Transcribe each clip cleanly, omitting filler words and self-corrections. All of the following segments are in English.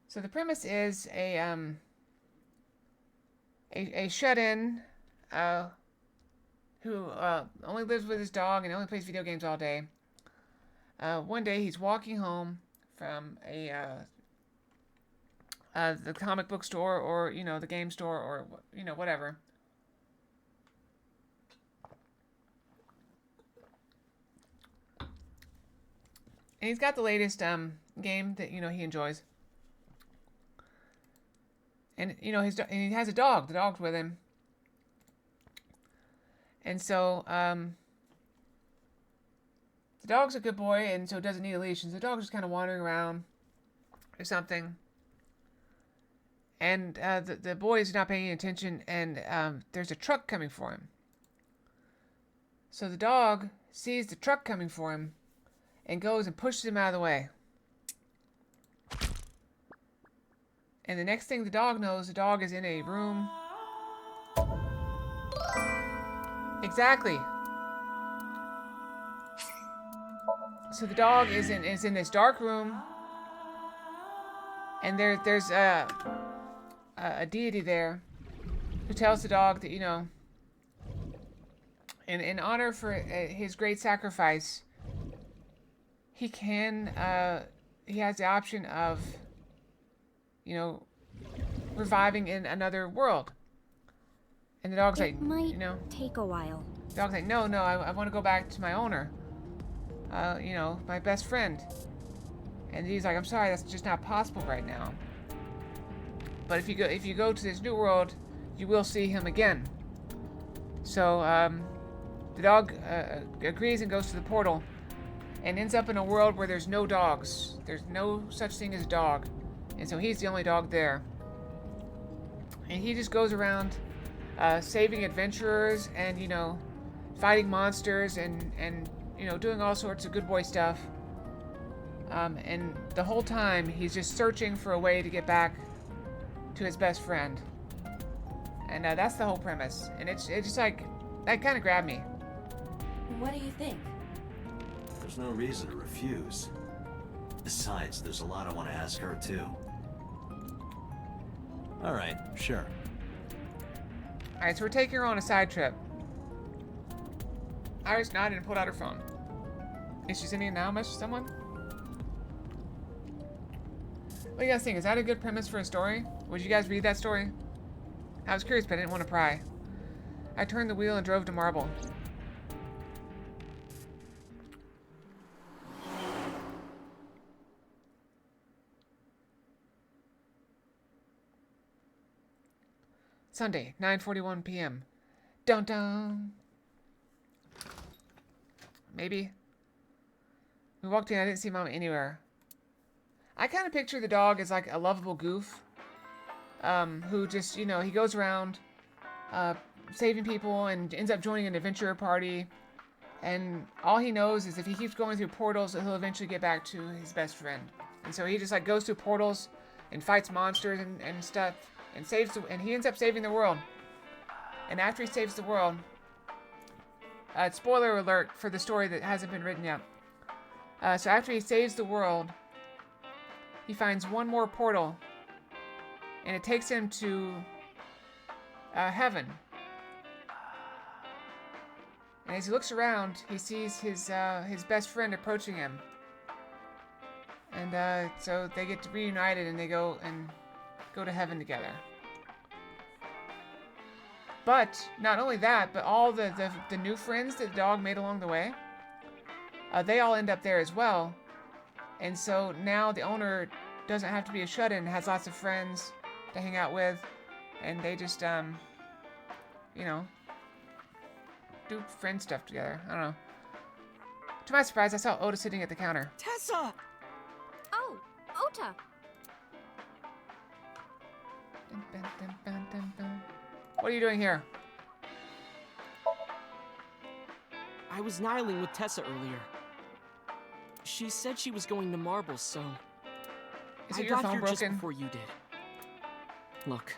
So the premise is a shut-in who only lives with his dog and only plays video games all day. One day he's walking home from the comic book store, or the game store, or whatever. And he's got the latest game that he enjoys. And and he has a dog. The dog's with him. And so the dog's a good boy, and so doesn't need a leash. And so the dog's just kind of wandering around or something. And the boy is not paying any attention, and there's a truck coming for him. So the dog sees the truck coming for him and goes and pushes him out of the way. And the next thing the dog knows, the dog is in a room. Exactly. So the dog is in this dark room, and there's a deity there who tells the dog that in honor for his great sacrifice, he has the option of reviving in another world. And the dog's like, take a while. The dog's like, no, I want to go back to my owner. My best friend. And he's like, I'm sorry, that's just not possible right now. But if you go to this new world, you will see him again. So the dog agrees and goes to the portal, and ends up in a world where there's no dogs. There's no such thing as a dog, and so he's the only dog there. And he just goes around saving adventurers and fighting monsters and doing all sorts of good boy stuff. And the whole time he's just searching for a way to get back to his best friend. And that's the whole premise. And it's just like, that kind of grabbed me. What do you think? There's no reason to refuse. Besides, there's a lot I want to ask her too. Alright, sure. Alright, so we're taking her on a side trip. Iris nodded and pulled out her phone. Is she sending a now message to someone? What do you guys think? Is that a good premise for a story? Would you guys read that story? I was curious, but I didn't want to pry. I turned the wheel and drove to Marble. Sunday, 9:41 p.m. Dun dun. Maybe. We walked in, I didn't see Mom anywhere. I kind of picture the dog as like a lovable goof. Who just, he goes around saving people and ends up joining an adventure party. And all he knows is if he keeps going through portals, he'll eventually get back to his best friend. And so he just like goes through portals and fights monsters and stuff. And he ends up saving the world. And after he saves the world, spoiler alert for the story that hasn't been written yet. So after he saves the world, he finds one more portal, and it takes him to heaven. And as he looks around, he sees his best friend approaching him. And so they get reunited, and they go to heaven together. But not only that, but all the new friends that the dog made along the way, they all end up there as well. And so now the owner doesn't have to be a shut-in, has lots of friends to hang out with, and they just do friend stuff together. I don't know. To my surprise, I saw Oda sitting at the counter. Tessa! Oh, Ota. What are you doing here? I was nihiling with Tessa earlier. She said she was going to Marble, so Is it I your got phone here just broken? before you did. Look,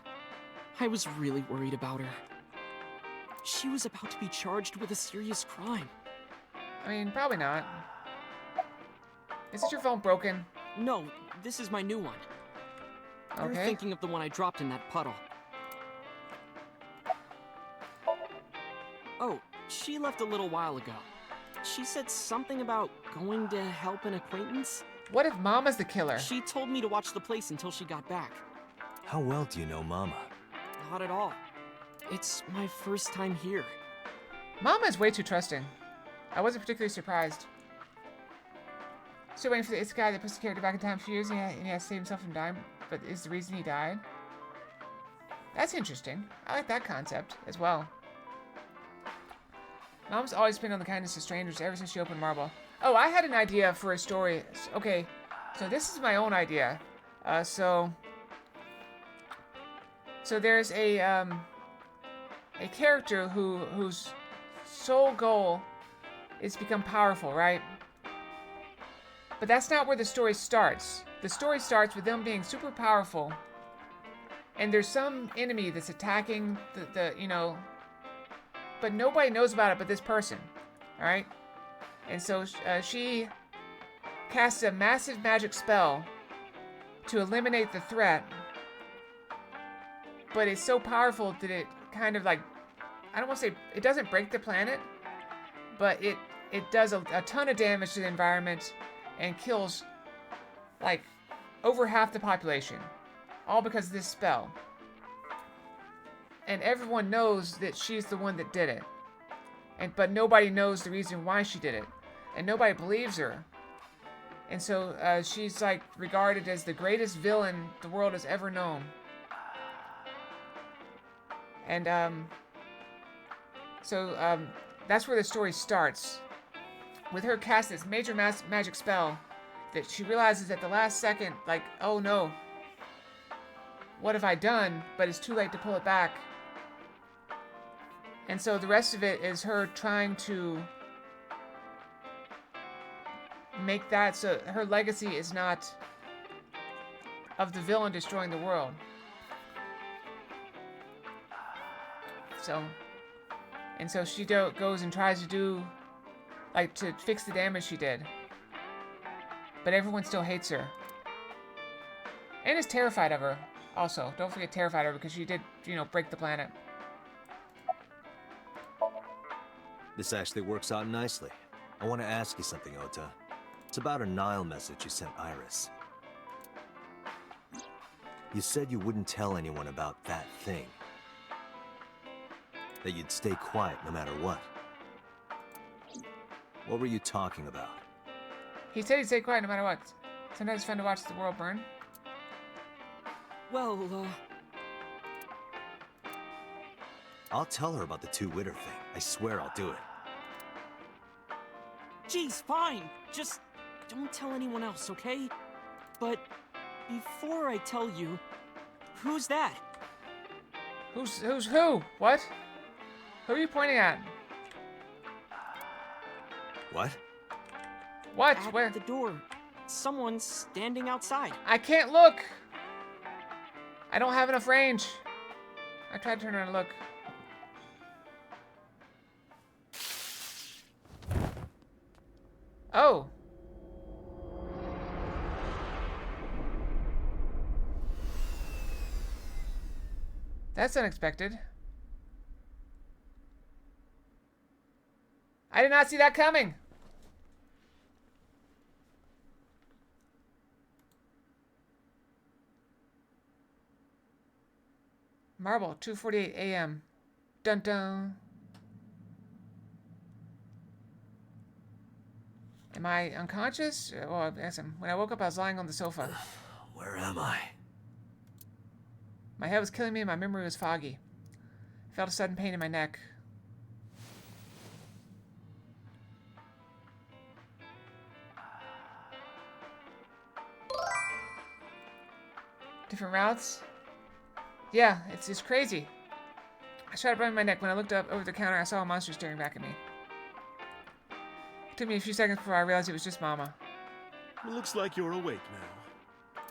I was really worried about her. She was about to be charged with a serious crime. I mean, probably not. Is it your phone broken? No, this is my new one. You're Okay. thinking of the one I dropped in that puddle. Oh, she left a little while ago. She said something about going to help an acquaintance. What if Mama's the killer? She told me to watch the place until she got back. How well do you know Mama? Not at all. It's my first time here. Mama is way too trusting. I wasn't particularly surprised. Still waiting for this guy that puts the character back in time for years and he has to save himself from dying, but is the reason he died? That's interesting. I like that concept as well. Mom's always been on the kindness of strangers ever since she opened Marble. Oh, I had an idea for a story. Okay, so this is my own idea. So there's a character whose sole goal is to become powerful, right? But that's not where the story starts. The story starts with them being super powerful, and there's some enemy that's attacking the but nobody knows about it but this person, all right? And so she casts a massive magic spell to eliminate the threat, but it's so powerful that it kind of like, I don't want to say, it doesn't break the planet, but it does a ton of damage to the environment and kills like over half the population, all because of this spell. And everyone knows that she's the one that did it, but nobody knows the reason why she did it, and nobody believes her. And so she's like regarded as the greatest villain the world has ever known. And that's where the story starts, with her casting this major magic spell that she realizes at the last second, like, oh no, what have I done? But it's too late to pull it back. And so the rest of it is her trying to make that so her legacy is not of the villain destroying the world. So she goes and tries to do, like, to fix the damage she did. But everyone still hates her. And is terrified of her, also. Don't forget terrified of her, because she did, break the planet. This actually works out nicely. I want to ask you something, Ota. It's about a Nile message you sent Iris. You said you wouldn't tell anyone about that thing. That you'd stay quiet no matter what. What were you talking about? He said he'd stay quiet no matter what. Sometimes it's fun to watch the world burn. Well, I'll tell her about the two-witter thing. I swear I'll do it. geez, fine. Just don't tell anyone else, okay? But before I tell you, who's that? Who's who? What? Who are you pointing at? What? What? At Where? the door. Someone's standing outside. I can't look. I don't have enough range. I tried to turn around and look. Oh. That's unexpected. I did not see that coming. Marble, 2:48 a.m. Dun dun. Am I unconscious? Well, when I woke up, I was lying on the sofa. Where am I? My head was killing me and my memory was foggy. I felt a sudden pain in my neck. Different routes? Yeah, it's just crazy. I started rubbing my neck. When I looked up over the counter, I saw a monster staring back at me. It took me a few seconds before I realized it was just Mama. It looks like you're awake now.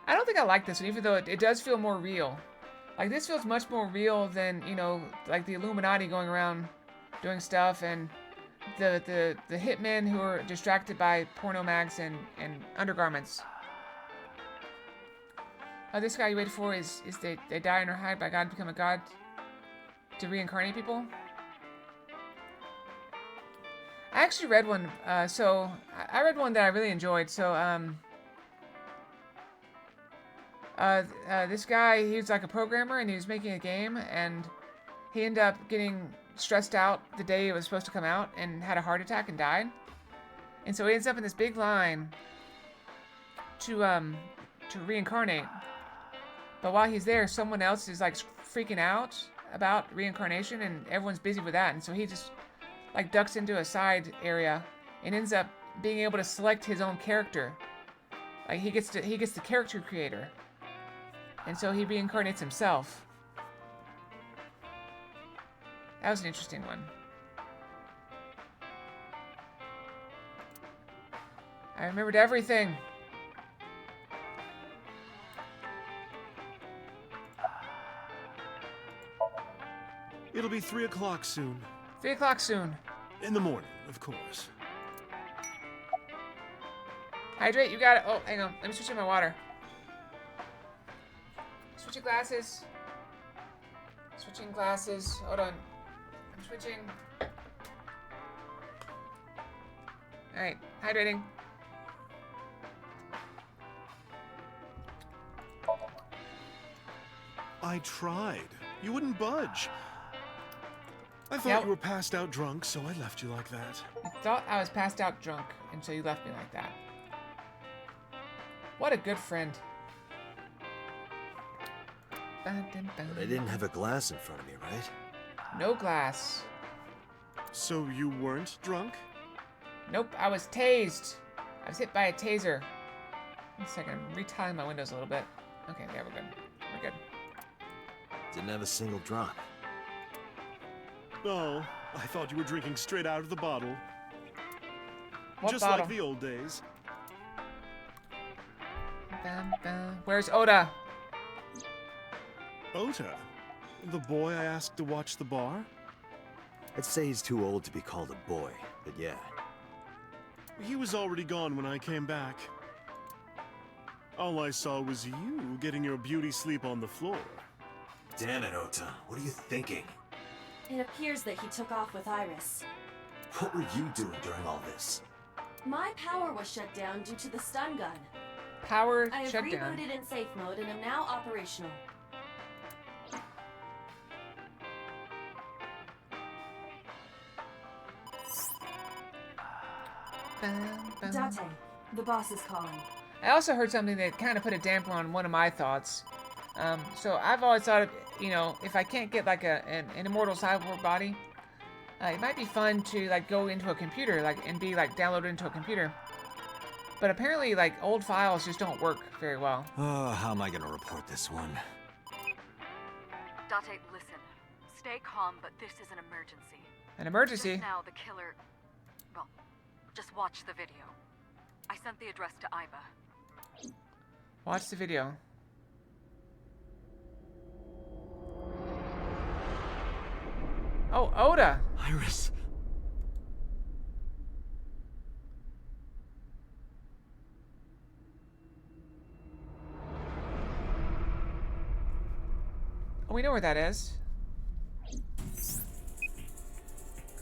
I don't think I like this one, even though it does feel more real. Like, this feels much more real than, you know, like the Illuminati going around doing stuff, and the hitmen who are distracted by porno mags and undergarments. This guy you waited for is they die and are hired by God to become a god to reincarnate people. I actually read one, so I read one that I really enjoyed. So, this guy, he was like a programmer and he was making a game and he ended up getting stressed out the day it was supposed to come out and had a heart attack and died. And so he ends up in this big line to reincarnate. But while he's there, someone else is like freaking out about reincarnation and everyone's busy with that. And so he just like ducks into a side area and ends up being able to select his own character. Like he gets the character creator. And so he reincarnates himself. That was an interesting one. I remembered everything. It'll be 3 o'clock soon. 3 o'clock soon. In the morning, of course. Hydrate, you got it. Oh, hang on. Let me switch in my water. Switching glasses. Switching glasses. Hold on. I'm switching. Alright, hydrating. I tried. You wouldn't budge. I thought Yep. you were passed out drunk, so I left you like that. You thought I was passed out drunk, and so you left me like that. What a good friend. But I didn't have a glass in front of me, right? No glass. So you weren't drunk? Nope, I was tased. I was hit by a taser. One second, I'm retiling my windows a little bit. Okay, there, we're good. We're good. Didn't have a single drop. Oh, I thought you were drinking straight out of the bottle. What Just bottle? like the old days. Bum, bum. Where's Oda? Ota? The boy I asked to watch the bar? I'd say he's too old to be called a boy, but yeah. He was already gone when I came back. All I saw was you getting your beauty sleep on the floor. Damn it, Ota. What are you thinking? It appears that he took off with Iris. What were you doing during all this? My power was shut down due to the stun gun. Power I have shut down. rebooted in safe mode and am now operational. Bum, bum. Date, the boss is calling. I also heard something that kind of put a damper on one of my thoughts. So I've always thought of, you know, if I can't get like an immortal cyborg body, it might be fun to like go into a computer, like, and be like downloaded into a computer. But apparently, like, old files just don't work very well. Oh, how am I gonna report this one? Date, listen. Stay calm, but this is an emergency. An emergency? Just now, the killer... Well, just watch the video. I sent the address to Iba. Watch the video. Oh, Oda! Iris. Oh, we know where that is.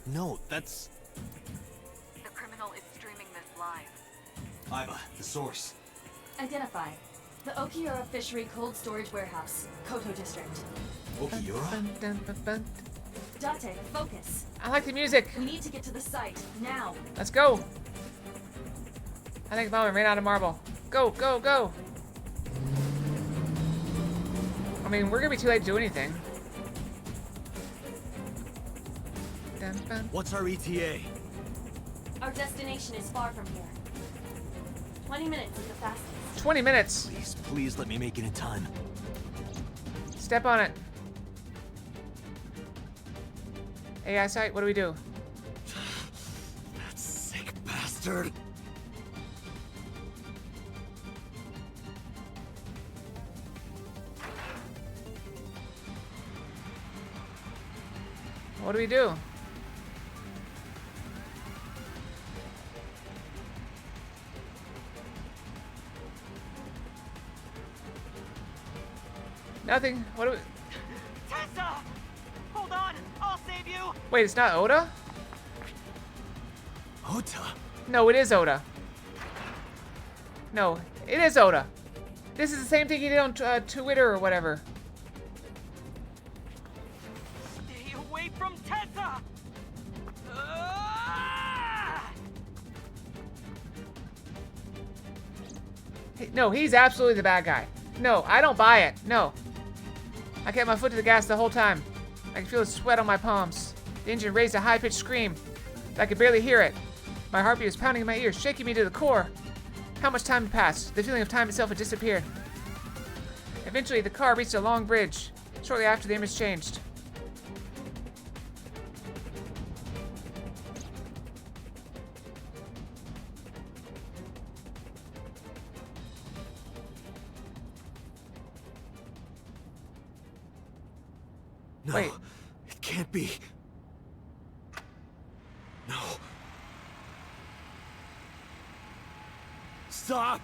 No, that's... The criminal is streaming this live. Iba, the source. Identify. The Okiura Fishery Cold Storage Warehouse, Koto District. Okiura? Dun, dun, dun, dun. Date, focus. I like the music. We need to get to the site, now. Let's go. I think Mama ran out of marble. Go, go, go. I mean, we're gonna be too late to do anything. Dun, dun. What's our ETA? Our destination is far from here. 20 minutes is the fastest. 20 minutes. Please, please let me make it in time. Step on it. AI site, what do we do? That sick bastard. What do we do? Nothing. What do we... Tessa! Hold on! I'll save you! Wait, it's not Oda? Ota? No, it is Oda. No, it is Oda. This is the same thing he did on Twitter or whatever. Stay away from Tessa! Ah! No, he's absolutely the bad guy. No, I don't buy it. No. I kept my foot to the gas the whole time. I could feel the sweat on my palms. The engine raised a high-pitched scream. I could barely hear it. My heartbeat was pounding in my ears, shaking me to the core. How much time had passed? The feeling of time itself had disappeared. Eventually, the car reached a long bridge. Shortly after, the image changed. No, Wait. it can't be. No. Stop!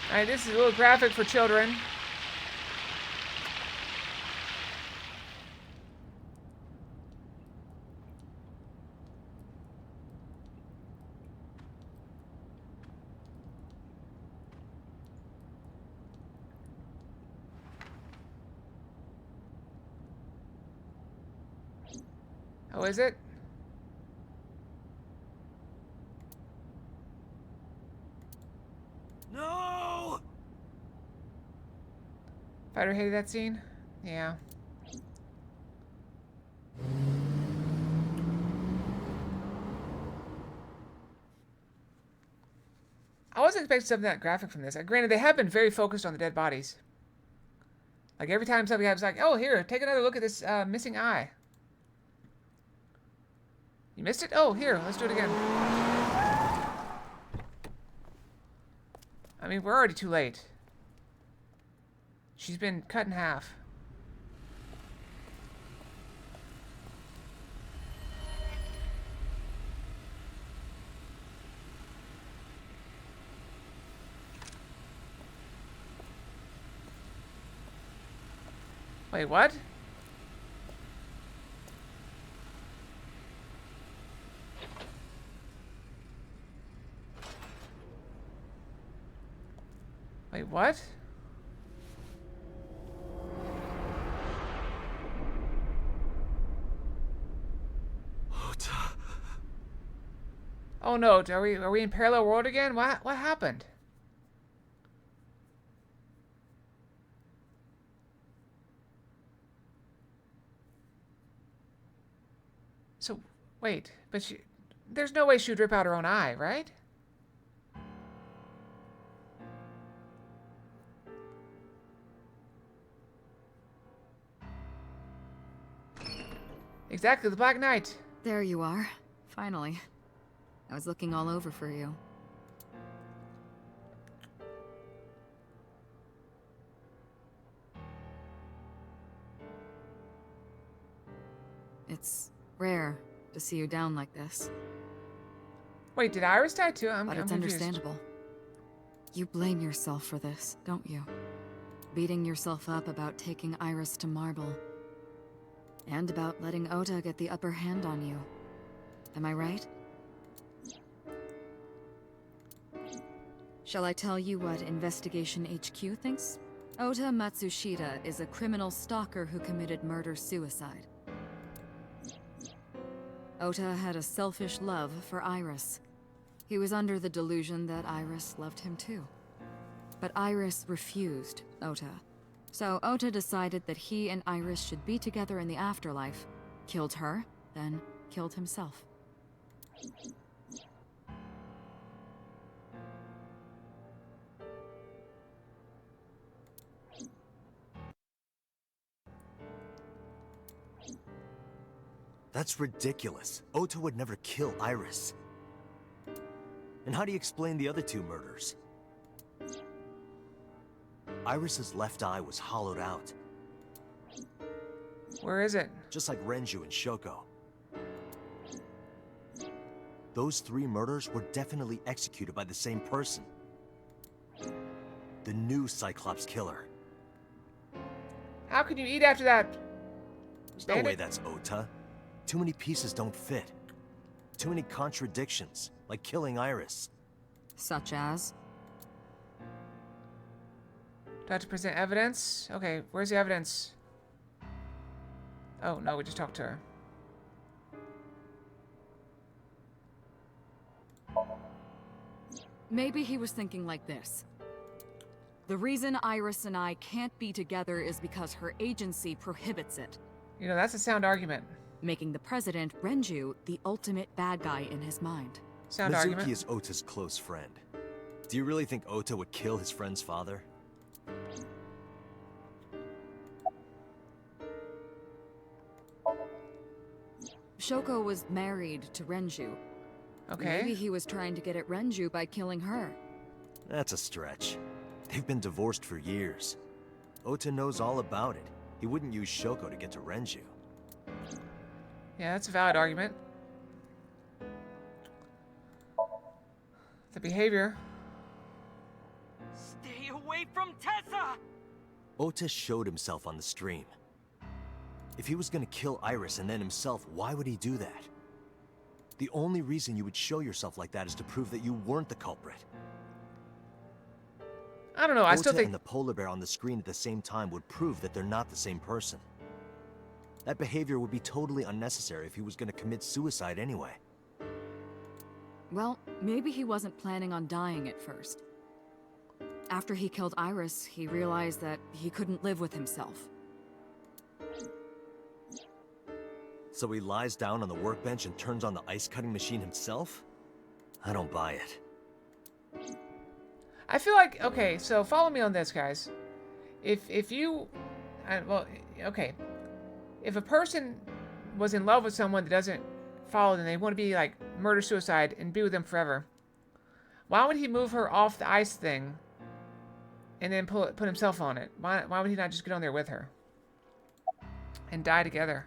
Alright, this is a little graphic for children. Oh, is it? No! Fighter hated that scene? Yeah. I wasn't expecting something that graphic from this. Granted, they have been very focused on the dead bodies. Like, every time somebody has like, oh, here, take another look at this missing eye. You missed it? Oh, here, let's do it again. I mean, we're already too late. She's been cut in half. Wait, what? Wait, what? Ota. Oh no, are we in parallel world again? What happened? So, wait, but there's no way she'd rip out her own eye, right? Exactly, the Black Knight. There you are. Finally. I was looking all over for you. It's rare to see you down like this, Wait, did Iris die too? I'm but it's confused. understandable. You blame yourself for this, don't you? Beating yourself up about taking Iris to Marble. And about letting Ota get the upper hand on you. Am I right? Shall I tell you what Investigation HQ thinks? Ota Matsushita is a criminal stalker who committed murder-suicide. Ota had a selfish love for Iris. He was under the delusion that Iris loved him too. But Iris refused Ota. So Ota decided that he and Iris should be together in the afterlife, killed her, then killed himself. That's ridiculous. Ota would never kill Iris. And how do you explain the other two murders? Iris's left eye was hollowed out. Where is it? just like Renju and Shoko. Those 3 murders were definitely executed by the same person. The new Cyclops killer. How can you eat after that? There's no way that's Ota. Too many pieces don't fit. Too many contradictions, like killing Iris. Such as? Do I have to present evidence? Okay, where's the evidence? Oh, no, we just talked to her. Maybe he was thinking like this. The reason Iris and I can't be together is because her agency prohibits it, You know, that's a sound argument. making the president, Renju, the ultimate bad guy in his mind. Sound Mizuki argument. is Ota's close friend. Do you really think Ota would kill his friend's father? Shoko was married to Renju. Okay. Maybe he was trying to get at Renju by killing her. That's a stretch. They've been divorced for years. Ota knows all about it. He wouldn't use Shoko to get to Renju. Yeah, that's a valid argument. The behavior. Stay away from Tessa! Ota showed himself on the stream. If he was gonna kill Iris and then himself, why would he do that? The only reason you would show yourself like that is to prove that you weren't the culprit. I don't know, I still Ota think... and the polar bear on the screen at the same time would prove that they're not the same person. That behavior would be totally unnecessary if he was gonna commit suicide anyway. Well, maybe he wasn't planning on dying at first. After he killed Iris, he realized that he couldn't live with himself. So he lies down on the workbench and turns on the ice-cutting machine himself? I don't buy it. I feel like, okay, so follow me on this, guys. If you, well, okay, if a person was in love with someone that doesn't follow them, they want to be like murder-suicide and be with them forever, why would he move her off the ice thing and then put himself on it? Why would he not just get on there with her and die together?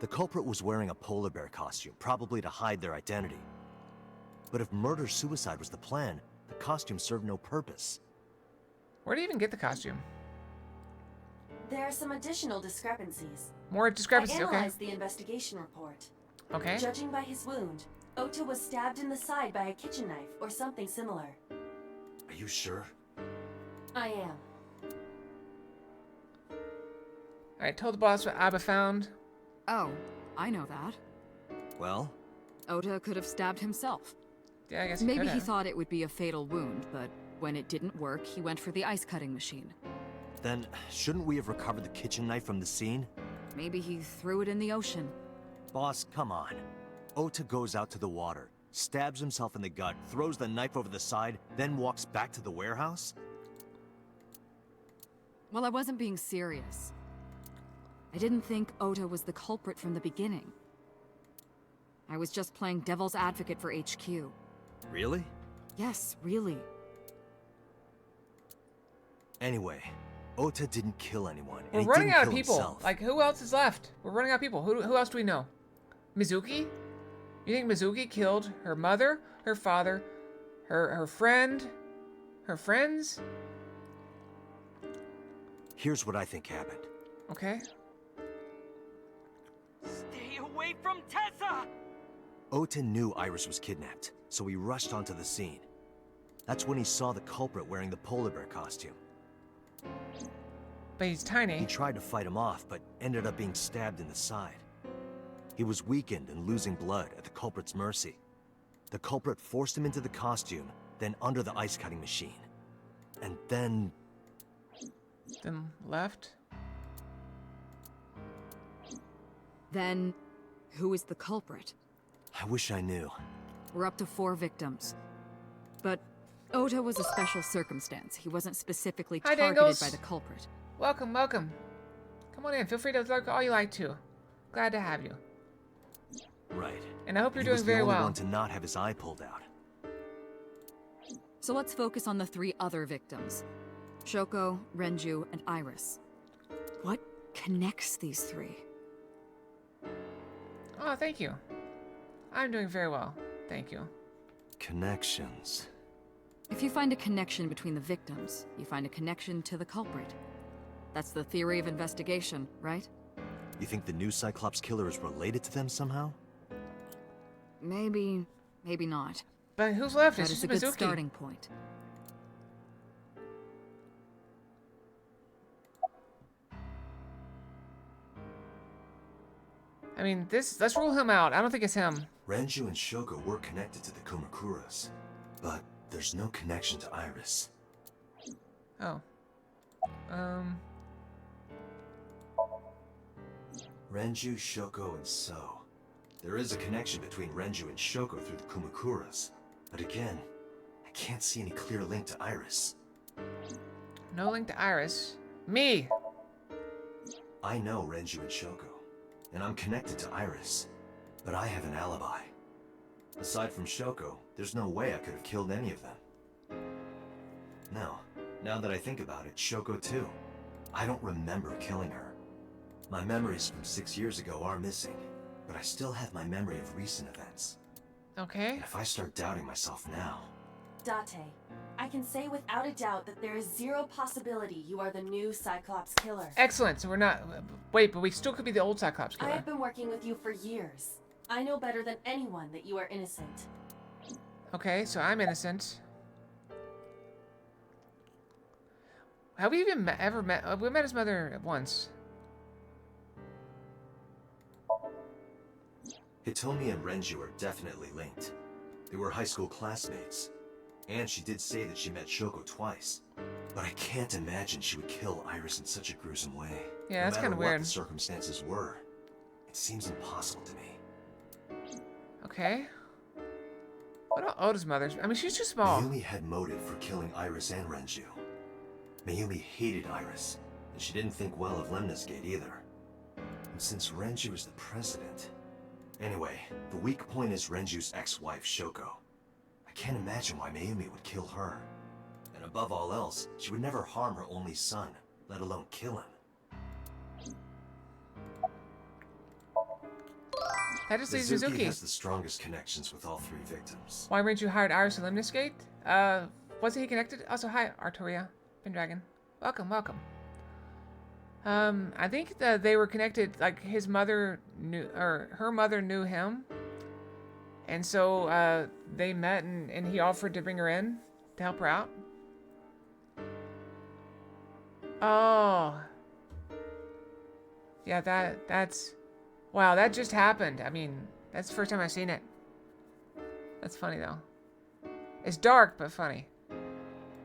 The culprit was wearing a polar bear costume, probably to hide their identity. But if murder-suicide was the plan, the costume served no purpose. Where do you even get the costume? There are some additional discrepancies. More I discrepancies, okay. analyzed the investigation report. Okay. Judging by his wound, Ota was stabbed in the side by a kitchen knife or something similar. Are you sure? I am. Alright, told the boss what Abba found. Oh, I know that. Well, Ota could have stabbed himself. Yeah, I guess he Maybe could he have. thought it would be a fatal wound, but when it didn't work, he went for the ice-cutting machine. then shouldn't we have recovered the kitchen knife from the scene? Maybe he threw it in the ocean. Boss, come on. Ota goes out to the water, stabs himself in the gut, throws the knife over the side, then walks back to the warehouse? Well, I wasn't being serious. I didn't think Ota was the culprit from the beginning. I was just playing devil's advocate for HQ. Really? Yes, really. Anyway, Ota didn't kill anyone, and We're he running didn't out of kill people. himself. Like, who else is left? We're running out of people. Who else do we know? Mizuki? You think Mizuki killed her mother, her father, her friend, her friends? Here's what I think happened. Okay. Stay away from Tessa! Ota knew Iris was kidnapped, so he rushed onto the scene. That's when he saw the culprit wearing the polar bear costume. But he's He tiny. tried to fight him off, but ended up being stabbed in the side. He was weakened and losing blood at the culprit's mercy. The culprit forced him into the costume, then under the ice-cutting machine. And then... Then left. Then, who is the culprit? I wish I knew. We're up to 4 victims. But Ota was a special circumstance. He wasn't specifically Hi, targeted Dangles. by the culprit. Welcome, welcome. Come on in. Feel free to lurk all you like to. Glad to have you. Right. And I hope you're He doing was the very only well. one to not have his eye pulled out. So let's focus on the 3 other victims. Shoko, Renju, and Iris. What connects these three. Oh, thank you. I'm doing very well. Thank you. Connections. If you find a connection between the victims, you find a connection to the culprit. That's the theory of investigation, right? You think the new Cyclops killer is related to them somehow? Maybe, maybe not. But who's left? That It's is just a good Mizuki. starting point. I mean, let's rule him out. I don't think it's him. Renju and Shoko were connected to the Kumakuras, but there's no connection to Iris. Oh. Renju, Shoko, and So. There is a connection between Renju and Shoko through the Kumakuras, but again, I can't see any clear link to Iris. No link to Iris. Me! I know Renju and Shoko, and I'm connected to Iris, but I have an alibi. Aside from Shoko, there's no way I could have killed any of them. No, now that I think about it, Shoko too. I don't remember killing her. My memories from 6 years ago are missing, but I still have my memory of recent events. Okay. And if I start doubting myself now... Date, I can say without a doubt that there is zero possibility you are the new Cyclops killer. Excellent. So we're not... Wait, but we still could be the old Cyclops I killer. have been working with you for years. I know better than anyone that you are innocent. Okay, so I'm innocent. Have we even ever met? We met his mother once. Hitomi and Renju are definitely linked. They were high school classmates. And she did say that she met Shoko twice. But I can't imagine she would kill Iris in such a gruesome way. Yeah, that's no kind of matter what weird. the circumstances were. It seems impossible to me. Okay. What about Oda's mother? I mean, she's too small. Mayumi had motive for killing Iris and Renju. Mayumi hated Iris, and she didn't think well of Lemnis Gate either. And since Renju is the president... Anyway, the weak point is Renju's ex-wife, Shoko. I can't imagine why Mayumi would kill her. And above all else, she would never harm her only son, let alone kill him. That just leaves Mizuki Mizuki. has the strongest connections with all three victims. Why weren't you hired Iris and Lemnis Gate? Wasn't he connected? Also, hi, Arturia, Pendragon. Welcome, welcome. I think that they were connected, like his mother knew, or her mother knew him. And so, they met and he offered to bring her in to help her out. Oh. Yeah, that's... Wow, that just happened. I mean, that's the first time I've seen it. That's funny, though. It's dark, but funny.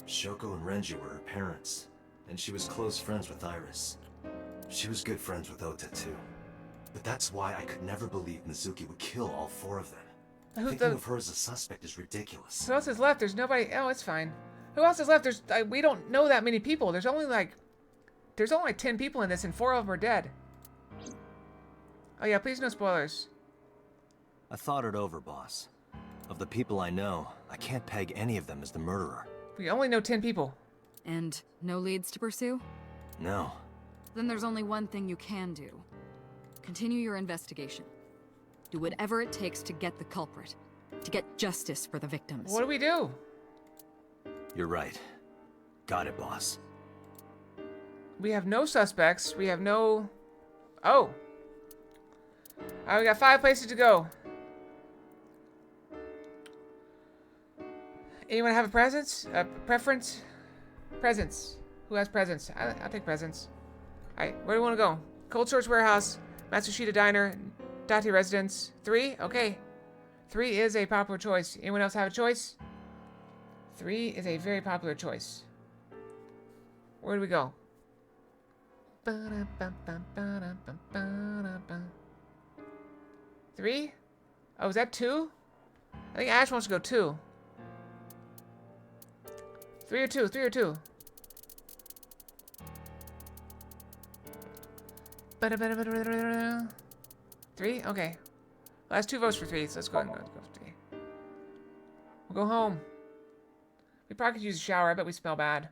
Shoko and Renju were her parents, and she was close friends with Iris. She was good friends with Ota, too. But that's why I could never believe Mizuki would kill all four of them. Thinking of her as a suspect is ridiculous. Who else is left? There's nobody... Oh, it's fine. Who else is left? There's... we don't know that many people. There's only like 10 people in this, and 4 of them are dead. Oh yeah, please no spoilers. I thought it over, boss. Of the people I know, I can't peg any of them as the murderer. We only know 10 people. And no leads to pursue? No. Then there's only one thing you can do. Continue your investigation. Do whatever it takes to get the culprit. To get justice for the victims. What do we do? You're right. Got it, boss. We have no suspects. We have no... Oh. Alright, we got 5 places to go. Anyone have a presence? A preference? Presence. Who has presence? I'll take presence. Alright, where do we want to go? Cold Storage Warehouse, Matsushita Diner, Date Residence. 3? Okay. 3 is a popular choice. Anyone else have a choice? 3 is a very popular choice. Where do we go? 3? Oh, is that 2? I think Ash wants to go 2. 3 or 2? 3 or 2? Three? Okay. Last 2 votes for 3, so let's go ahead and go for 3. We'll go home. We probably could use a shower. I bet we smell bad.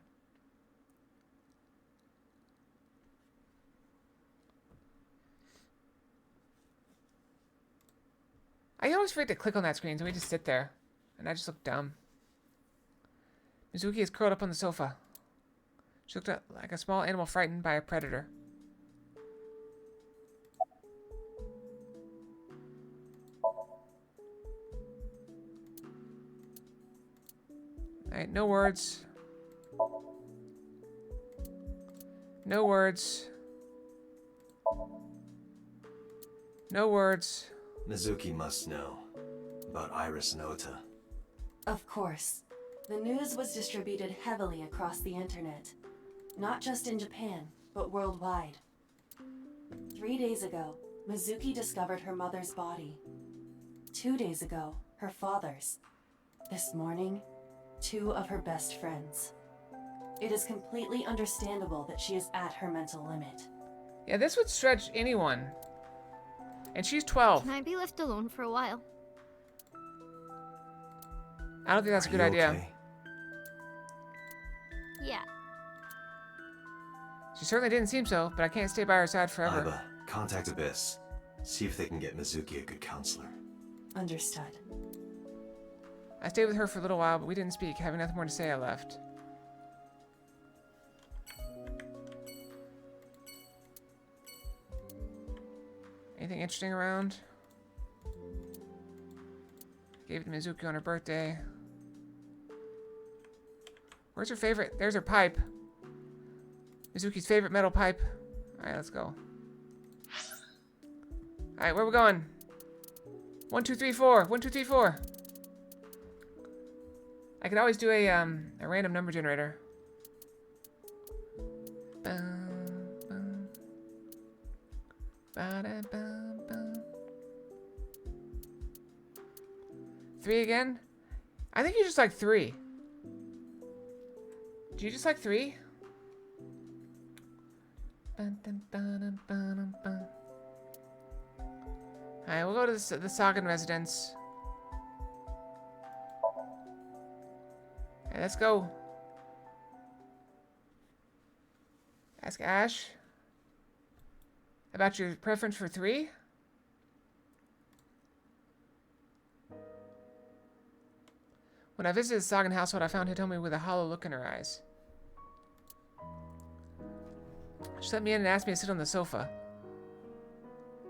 I always forget to click on that screen, so we just sit there. And I just look dumb. Mizuki is curled up on the sofa. She looked like a small animal frightened by a predator. Alright, no words. No words. No words. Mizuki must know about Iris and Ota. Of course. The news was distributed heavily across the internet. Not just in Japan, but worldwide. 3 days ago, Mizuki discovered her mother's body. 2 days ago, her father's. This morning, 2 of her best friends. It is completely understandable that she is at her mental limit. Yeah, this would stretch anyone. And she's 12. Can I be left alone for a while? I don't think that's a good Are you idea. okay? Yeah. She certainly didn't seem so, but I can't stay by her side forever. Iba, contact Abyss. See if they can get Mizuki a good counselor. Understood. I stayed with her for a little while, but we didn't speak. Having nothing more to say, I left. Anything interesting around? Gave it to Mizuki on her birthday. Where's her favorite? There's her pipe. Mizuki's favorite metal pipe. Alright, let's go. Alright, where we going? 1, 2, 3, 4. 1, 2, 3, 4. I could always do a random number generator. Bum, bum. Ba-da-bum, bum. 3 again? I think you just like 3. Do you just like 3? Alright, we'll go to the Sagan residence. Alright, let's go. Ask Ash about your preference for 3. When I visited the Sagan household, I found Hitomi with a hollow look in her eyes. She let me in and asked me to sit on the sofa.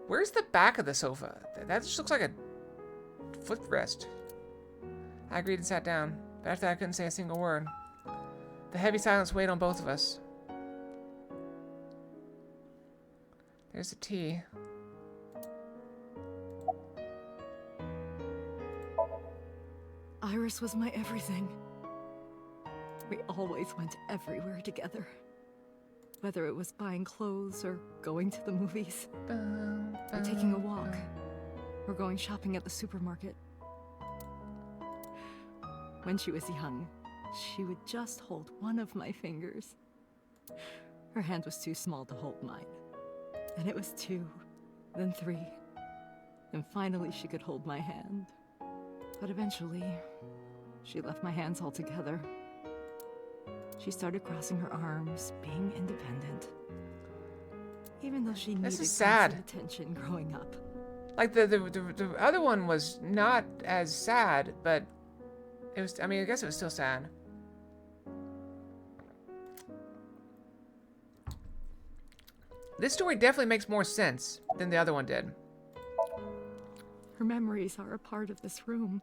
Where's the back of the sofa? That just looks like a footrest. I agreed and sat down, but after that I couldn't say a single word. The heavy silence weighed on both of us. There's the tea. Iris was my everything. We always went everywhere together. Whether it was buying clothes or going to the movies, or taking a walk, or going shopping at the supermarket. When she was young, she would just hold one of my fingers. Her hand was too small to hold mine. And it was 2, then 3, and finally she could hold my hand. But eventually, she left my hands altogether. She started crossing her arms, being independent. Even though she needed sad. constant attention growing up. Like the other one was not as sad, but it was. I mean, I guess it was still sad. This story definitely makes more sense than the other one did. Her memories are a part of this room.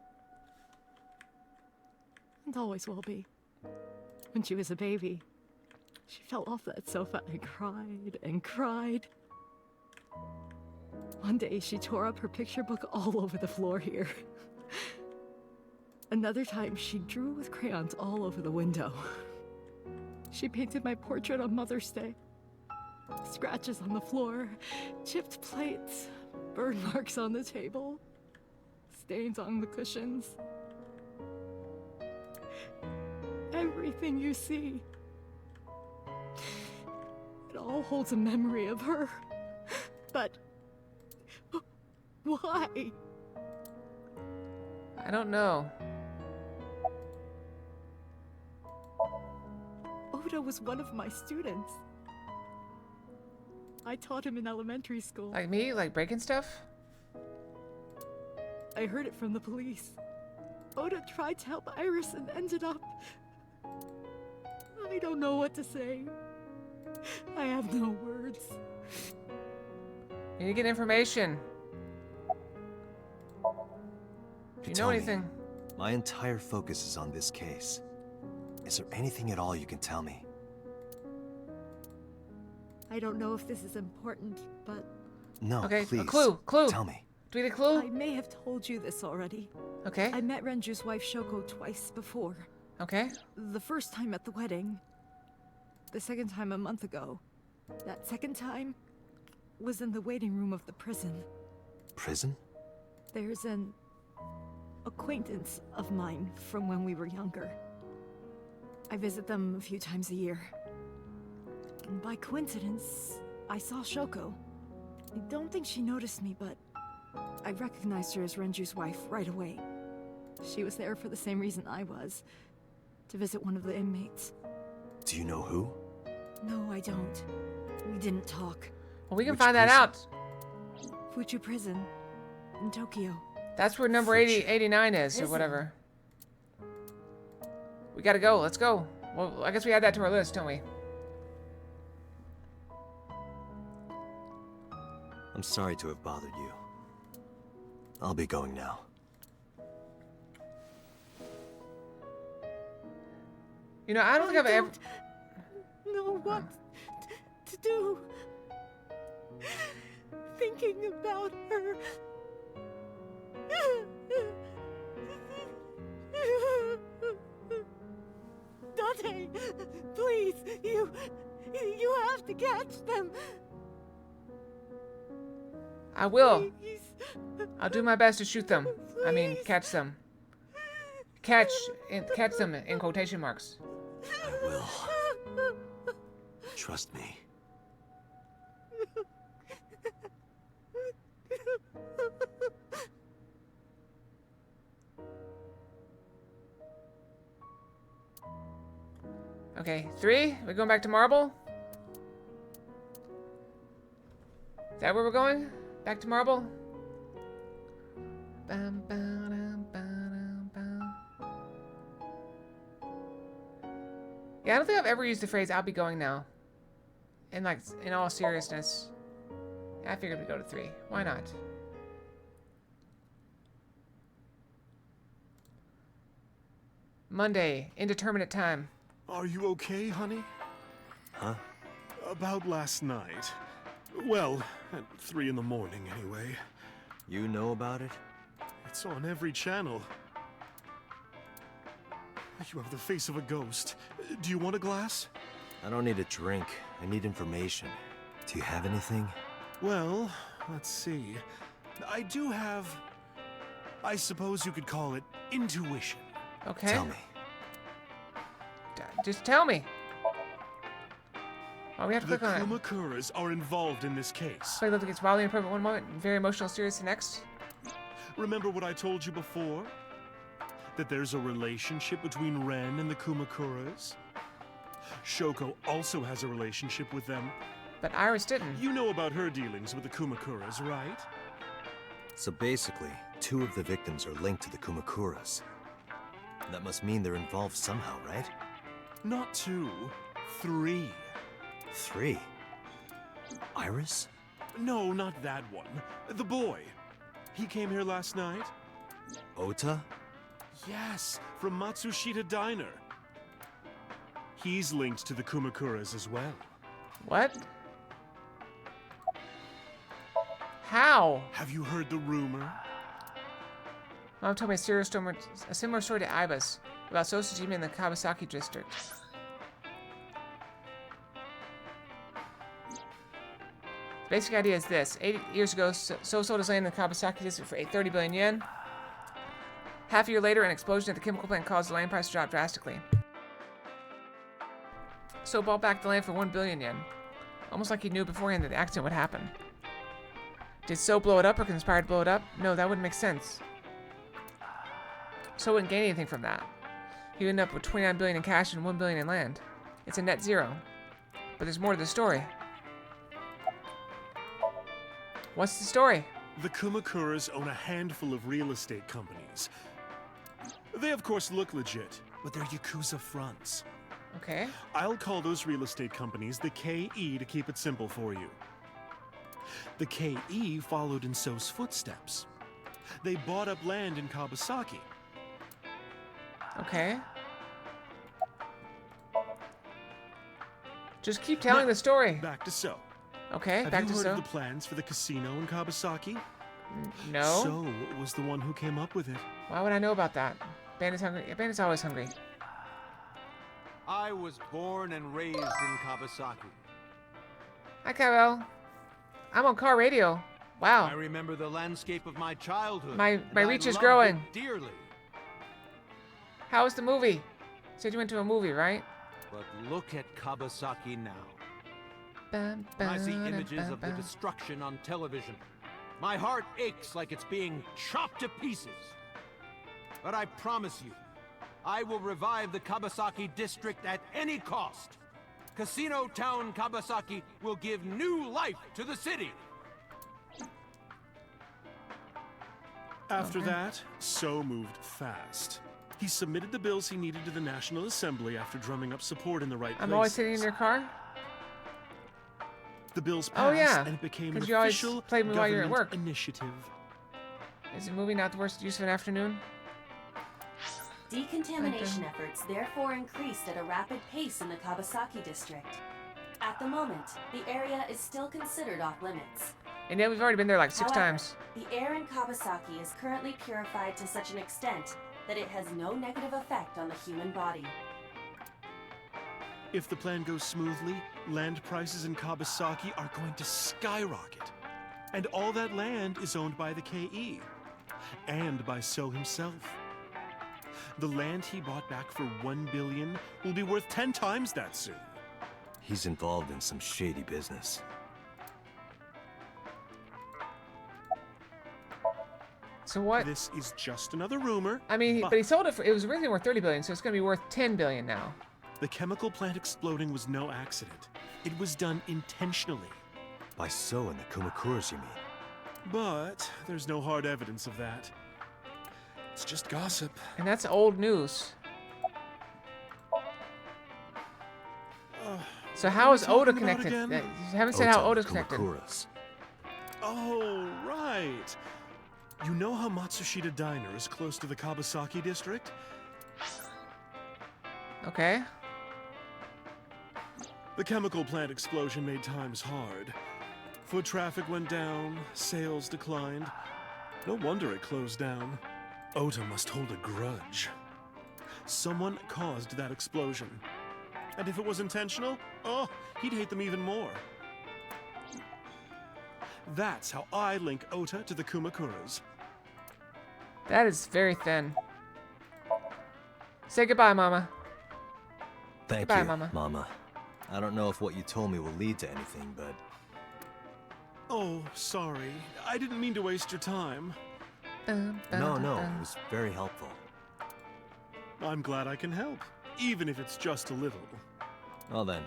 And always will be. When she was a baby, she fell off that sofa and cried and cried. One day she tore up her picture book all over the floor here. Another time she drew with crayons all over the window. She painted my portrait on Mother's Day. Scratches on the floor, chipped plates, burn marks on the table, stains on the cushions. Everything you see. It all holds a memory of her. But why? I don't know. Ota was one of my students. I taught him in elementary school. Like me? Like breaking stuff? I heard it from the police. Ota tried to help Iris and ended up... I don't know what to say. I have no words. You need to get information. Do you know Hitomi, anything? My entire focus is on this case. Is there anything at all you can tell me? I don't know if this is important, but No, Okay, please. a clue. Tell me. Do we need a clue? I may have told you this already. Okay. I met Renju's wife Shoko twice before. Okay. The first time at the wedding. The second time a month ago. That second time was in the waiting room of the prison. Prison? There's an acquaintance of mine from when we were younger. I visit them a few times a year. And by coincidence, I saw Shoko. I don't think she noticed me, but I recognized her as Renju's wife right away. She was there for the same reason I was, to visit one of the inmates. Do you know who? No, I don't. We didn't talk. Well, we can Which find that prison? out. Fuchu Prison, in Tokyo. That's where number 80, Fuchi. 89 is, or Prison. whatever. We gotta go. Let's go. Well, I guess we add that to our list, don't we? I'm sorry to have bothered you. I'll be going now. You know, I don't think I've ever... know what to do. Thinking about her. Dante, please, you have to catch them. I will. Please. I'll do my best to shoot them. I mean, catch them. Catch them in quotation marks. I will. Trust me. Okay, 3. We're going back to Marble? Is that where we're going? Back to Marble? Bum, ba-dum, ba-dum, bum. Yeah, I don't think I've ever used the phrase, I'll be going now. In all seriousness. I figured we'd go to 3. Why not? Monday, indeterminate time. Are you okay, honey? Huh? About last night. Well, at 3 in the morning, anyway. You know about it? It's on every channel. You have the face of a ghost. Do you want a glass? I don't need a drink. I need information. Do you have anything? Well, let's see. I do have... I suppose you could call it intuition. Okay. Tell me. Just tell me. Oh, we have to The click on it. Kumakuras are involved in this case. Play love gets wildly inappropriate one moment, and very emotional, serious the next. Remember what I told you before? That there's a relationship between Ren and the Kumakuras? Shoko also has a relationship with them. But Iris didn't. You know about her dealings with the Kumakuras, right? So basically, 2 of the victims are linked to the Kumakuras. That must mean they're involved somehow, right? Not 2, 3. 3? Iris? No, not that one. The boy. He came here last night? Ota? Yes, from Matsushita Diner. He's linked to the Kumakuras as well. What? How? Have you heard the rumor? Mom told me a similar story to Ibis about Sosajima in the Kawasaki district. The basic idea is this. 8 years ago, So sold his land in the Kawasaki district for 30 billion yen. Half a year later, an explosion at the chemical plant caused the land price to drop drastically. So bought back the land for 1 billion yen. Almost like he knew beforehand that the accident would happen. Did So blow it up or conspire to blow it up? No, that wouldn't make sense. So wouldn't gain anything from that. He would end up with 29 billion in cash and 1 billion in land. It's a net zero. But there's more to the story. What's the story? The Kumakuras own a handful of real estate companies. They, of course, look legit, but they're Yakuza fronts. Okay. I'll call those real estate companies the KE to keep it simple for you. The KE followed in So's footsteps. They bought up land in Kawasaki. Okay. Just keep telling the story. Back to So. Okay, Have back you to heard So. of the plans for the casino in Kawasaki? No. So was the one who came up with it. Why would I know about that? Bandit's hungry. Bandit's always hungry. I was born and raised in Kawasaki. Hi, Kyle. I'm on car radio. Wow. I remember the landscape of my childhood. My and I reach is loved growing. it dearly. How was the movie? Said you went to a movie, right? But look at Kawasaki now. Bum, I see bum, images bum, of the bum. destruction on television. My heart aches like it's being chopped to pieces. But I promise you, I will revive the Kawasaki district at any cost. Casino Town Kawasaki will give new life to the city. After Okay. that, So moved fast. He submitted the bills he needed to the National Assembly after drumming up support in the right I'm places. always sitting in your car? The bills passed, Oh, yeah, and it became an 'cause you always official play me while you're at government work. initiative. Is a movie not the worst use of an afternoon? Decontamination efforts therefore increased at a rapid pace in the Kawasaki district. At the moment, the area is still considered off limits. And yeah, we've already been there like 6 However, times. the air in Kawasaki is currently purified to such an extent that it has no negative effect on the human body. If the plan goes smoothly, land prices in Kawasaki are going to skyrocket. And all that land is owned by the KE. And by So himself. The land he bought back for $1 billion will be worth 10 times that soon. He's involved in some shady business. So what? This is just another rumor. I mean, but he sold it for, it was originally worth 30 billion, so it's going to be worth 10 billion now. The chemical plant exploding was no accident. It was done intentionally. By So and the Kumakuras, you mean? But there's no hard evidence of that. It's just gossip. And that's old news. So how is talking Oda about connected? again? You haven't said how Ota and Oda's the connected. Kumakuras. Oh, right. You know how Matsushita Diner is close to the Kawasaki district? Okay. The chemical plant explosion made times hard. Foot traffic went down, sales declined. No wonder it closed down. Ota must hold a grudge. Someone caused that explosion. And if it was intentional, oh, he'd hate them even more. That's how I link Ota to the Kumakuras. That is very thin. Say goodbye, Mama. Thank Goodbye, you, Mama. Mama. I don't know if what you told me will lead to anything, but Oh, sorry. I didn't mean to waste your time. no, it was very helpful. I'm glad I can help, even if it's just a little. Well then,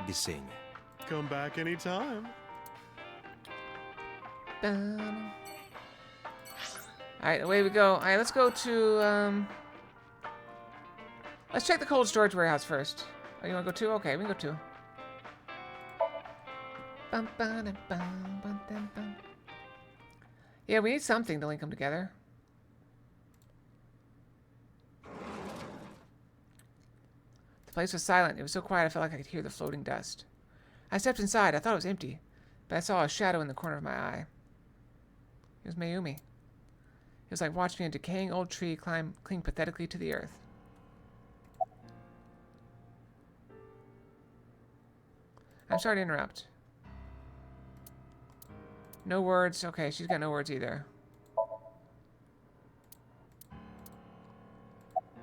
be seeing you. Come back anytime. Alright, away we go. Alright, let's go to, let's check the cold storage warehouse first. Oh, you wanna go too? Okay, we can go too. Yeah, we need something to link them together. The place was silent. It was so quiet I felt like I could hear the floating dust. I stepped inside. I thought it was empty, but I saw a shadow in the corner of my eye. It was Mayumi. It was like watching a decaying old tree cling pathetically to the earth. I'm sorry to interrupt. No words. Okay, she's got no words either.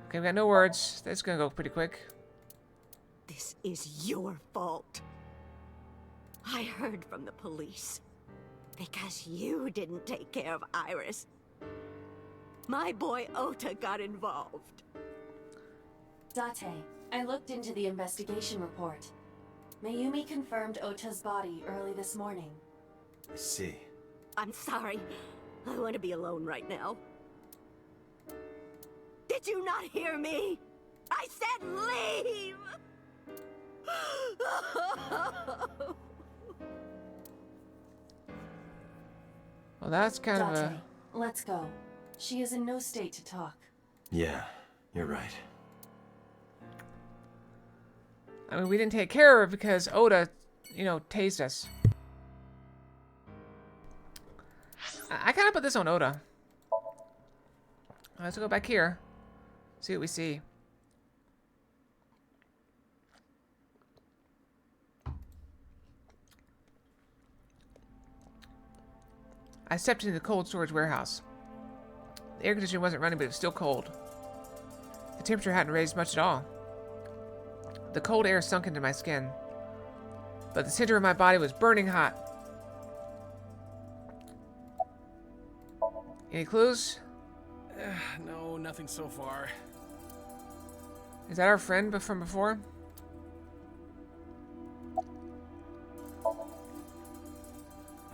Okay, we got no words. That's gonna go pretty quick. This is your fault. I heard from the police. Because you didn't take care of Iris. My boy Ota got involved. Date, I looked into the investigation report. Mayumi confirmed Ota's body early this morning. I see. I'm sorry. I want to be alone right now. Did you not hear me? I said leave! Well, that's kind of Date, a... let's go. She is in no state to talk. Yeah, you're right. I mean, we didn't take care of her because Oda, you know, tased us. I kind of put this on Oda. Let's go back here. See what we see. I stepped into the cold storage warehouse. The air conditioner wasn't running, but it was still cold. The temperature hadn't raised much at all. The cold air sunk into my skin, but the center of my body was burning hot. Any clues? No, nothing so far. Is that our friend from before?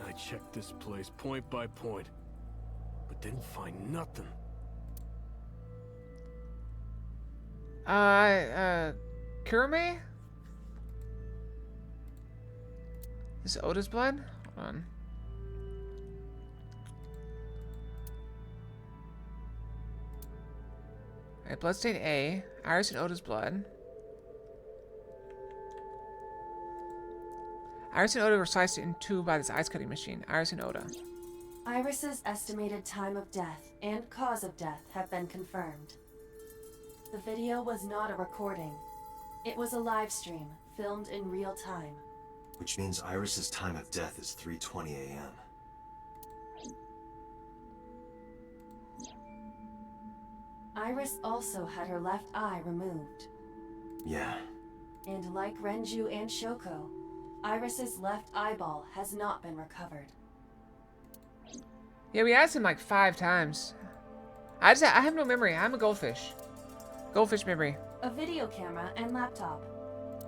I checked this place point by point, but didn't find nothing. Kurame? This is Oda's blood? Hold on. Alright, bloodstain A. Iris and Oda's blood. Iris and Oda were sliced in two by this ice cutting machine. Iris and Oda. Iris's estimated time of death and cause of death have been confirmed. The video was not a recording. It was a live stream, filmed in real time. Which means Iris's time of death is 3:20 a.m. Iris also had her left eye removed. Yeah. And like Renju and Shoko, Iris's left eyeball has not been recovered. Yeah, we asked him like 5 times. I have no memory. I'm a goldfish. Goldfish memory. A video camera and laptop.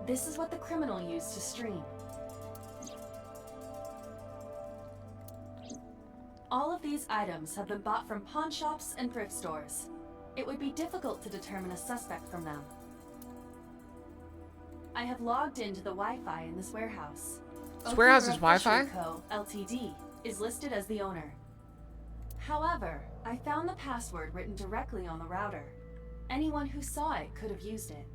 This is what the criminal used to stream. All of these items have been bought from pawn shops and thrift stores. It would be difficult to determine a suspect from them. I have logged into the Wi-Fi in this warehouse. This warehouse is Okura Wi-Fi? Fishery Co., Ltd. is listed as the owner. However, I found the password written directly on the router. Anyone who saw it could have used it.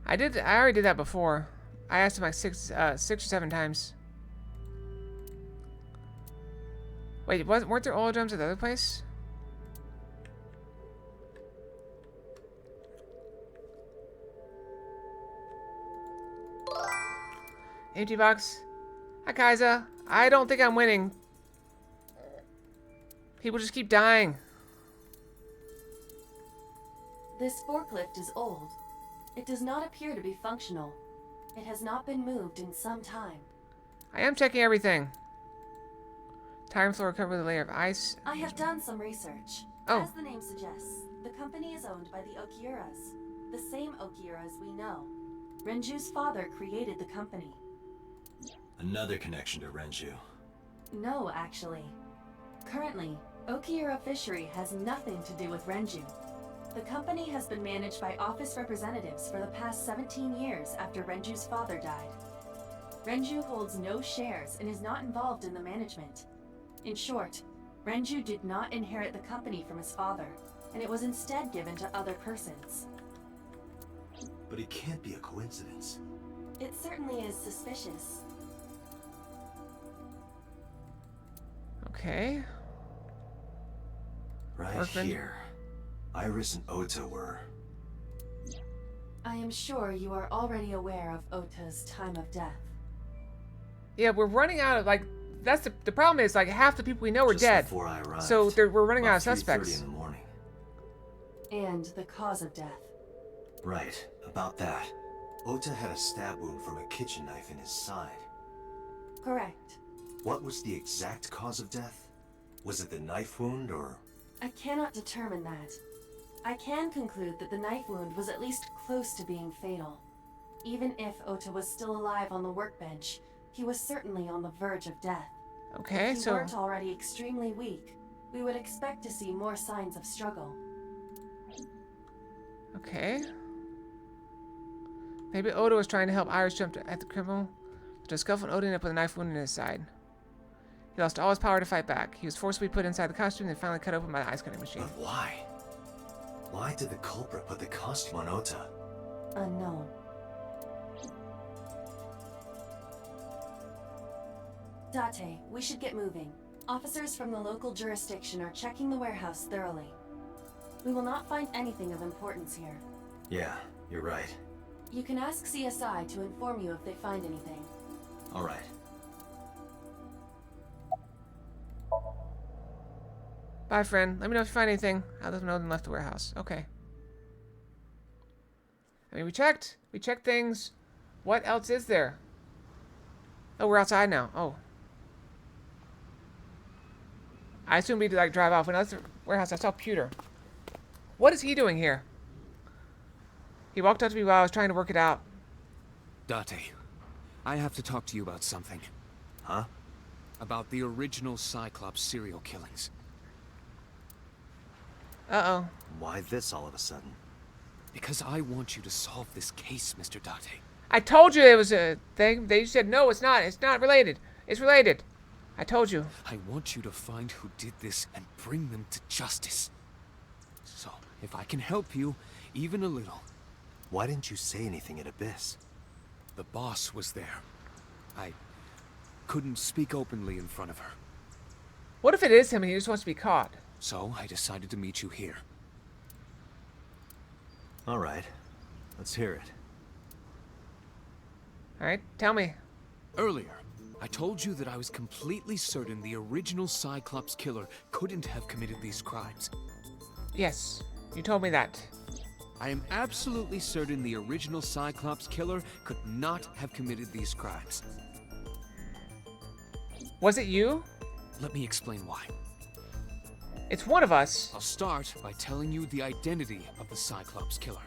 I already did that before. I asked him like 6 or 7 times. Wait, weren't there oil drums at the other place? Empty box. Hi, Kaiser. I don't think I'm winning. People just keep dying. This forklift is old. It does not appear to be functional. It has not been moved in some time. I am checking everything. Tire floor covered with a layer of ice. I have done some research. Oh. As the name suggests, the company is owned by the Okiuras. The same Okiuras we know. Renju's father created the company. Another connection to Renju. No, actually. Currently, Okiura Fishery has nothing to do with Renju. The company has been managed by office representatives for the past 17 years after Renju's father died. Renju holds no shares and is not involved in the management. In short, Renju did not inherit the company from his father, and it was instead given to other persons. But it can't be a coincidence. It certainly is suspicious. Okay. Right Orphan. here. Iris and Ota were. I am sure you are already aware of Ota's time of death. Yeah, we're running out of, like, that's the problem is, like, half the people we know are Just dead. before I arrived. So we're running out of About 3:30 suspects. in the morning. And the cause of death. Right, about that. Ota had a stab wound from a kitchen knife in his side. Correct. What was the exact cause of death? Was it the knife wound, or...? I cannot determine that. I can conclude that the knife wound was at least close to being fatal. Even if Ota was still alive on the workbench, he was certainly on the verge of death. Okay, If you so weren't already extremely weak, we would expect to see more signs of struggle. okay. Maybe Oda was trying to help Iris jump at the criminal. To scuffle, and Oda ended up with a knife wound in his side. He lost all his power to fight back. He was forcibly put inside the costume and finally cut open by the ice cutting machine. But why? Why did the culprit put the costume on Ota? Unknown. Date, we should get moving. Officers from the local jurisdiction are checking the warehouse thoroughly. We will not find anything of importance here. Yeah, you're right. You can ask CSI to inform you if they find anything. All right. Bye, friend. Let me know if you find anything. I'll let them know and left the warehouse. Okay. I mean, we checked. We checked things. What else is there? Oh, we're outside now. Oh. I assume we'd like drive off. When I left the warehouse, I saw Pewter. What is he doing here? He walked up to me while I was trying to work it out. Date, I have to talk to you about something. Huh? About the original Cyclops serial killings. Uh-oh. Why this all of a sudden? Because I want you to solve this case, Mr. Date. I told you it was a thing. They said, no, it's not. It's not related. It's related. I told you. I want you to find who did this and bring them to justice. So, if I can help you, even a little. Why didn't you say anything at Abyss? The boss was there. I couldn't speak openly in front of her. What if it is him and he just wants to be caught? So, I decided to meet you here. All right. Let's hear it. All right, tell me. Earlier, I told you that I was completely certain the original Cyclops killer couldn't have committed these crimes. Yes, you told me that. I am absolutely certain the original Cyclops killer could not have committed these crimes. Was it you? Let me explain why. It's one of us. I'll start by telling you the identity of the Cyclops killer.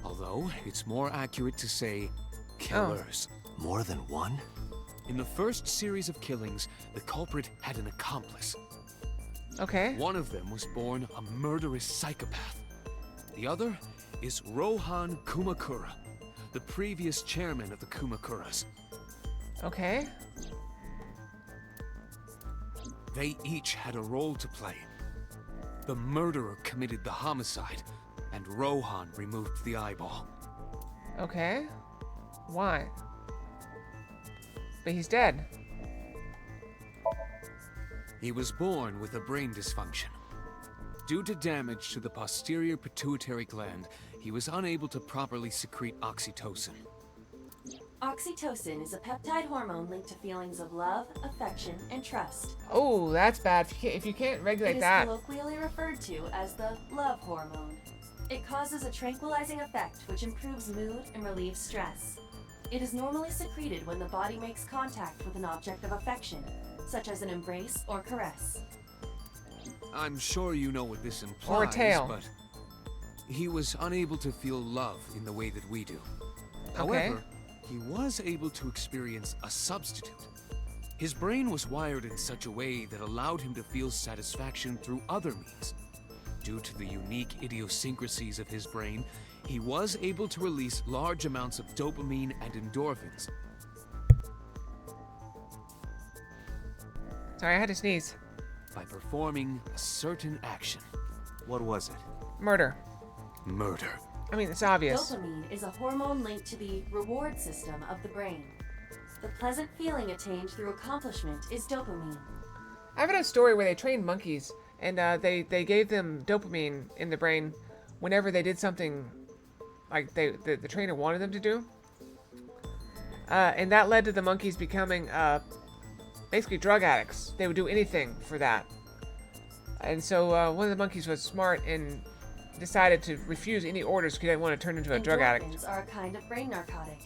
Although, it's more accurate to say killers. More than one? In the first series of killings, the culprit had an accomplice. Okay. One of them was born a murderous psychopath. The other is Rohan Kumakura, the previous chairman of the Kumakuras. Okay. They each had a role to play. The murderer committed the homicide, and Rohan removed the eyeball. Okay. Why? But he's dead. He was born with a brain dysfunction. Due to damage to the posterior pituitary gland, he was unable to properly secrete oxytocin. Oxytocin is a peptide hormone linked to feelings of love, affection, and trust. Oh, that's bad. If you can't regulate It is that. colloquially referred to as the love hormone. It causes a tranquilizing effect which improves mood and relieves stress. It is normally secreted when the body makes contact with an object of affection, such as an embrace or caress. I'm sure you know what this implies, Or a tail. but he was unable to feel love in the way that we do. Okay. However, he was able to experience a substitute. His brain was wired in such a way that allowed him to feel satisfaction through other means. Due to the unique idiosyncrasies of his brain, he was able to release large amounts of dopamine and endorphins. Sorry, I had to sneeze. By performing a certain action. What was it? Murder. Murder. I mean, it's obvious. Dopamine is a hormone linked to the reward system of the brain. The pleasant feeling attained through accomplishment is dopamine. I've read a story where they trained monkeys and they gave them dopamine in the brain whenever they did something like the trainer wanted them to do. And that led to the monkeys becoming basically drug addicts. They would do anything for that. And so one of the monkeys was smart and decided to refuse any orders because he didn't want to turn into a drug addict. Endorphins are a kind of brain narcotic.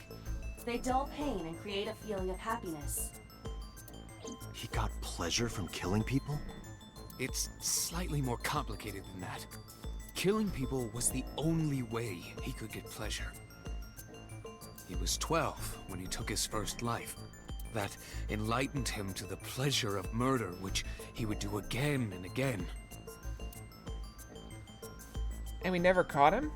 They dull pain and create a feeling of happiness. He got pleasure from killing people? It's slightly more complicated than that. Killing people was the only way he could get pleasure. He was 12 when he took his first life. that enlightened him to the pleasure of murder, which he would do again and again. And we never caught him?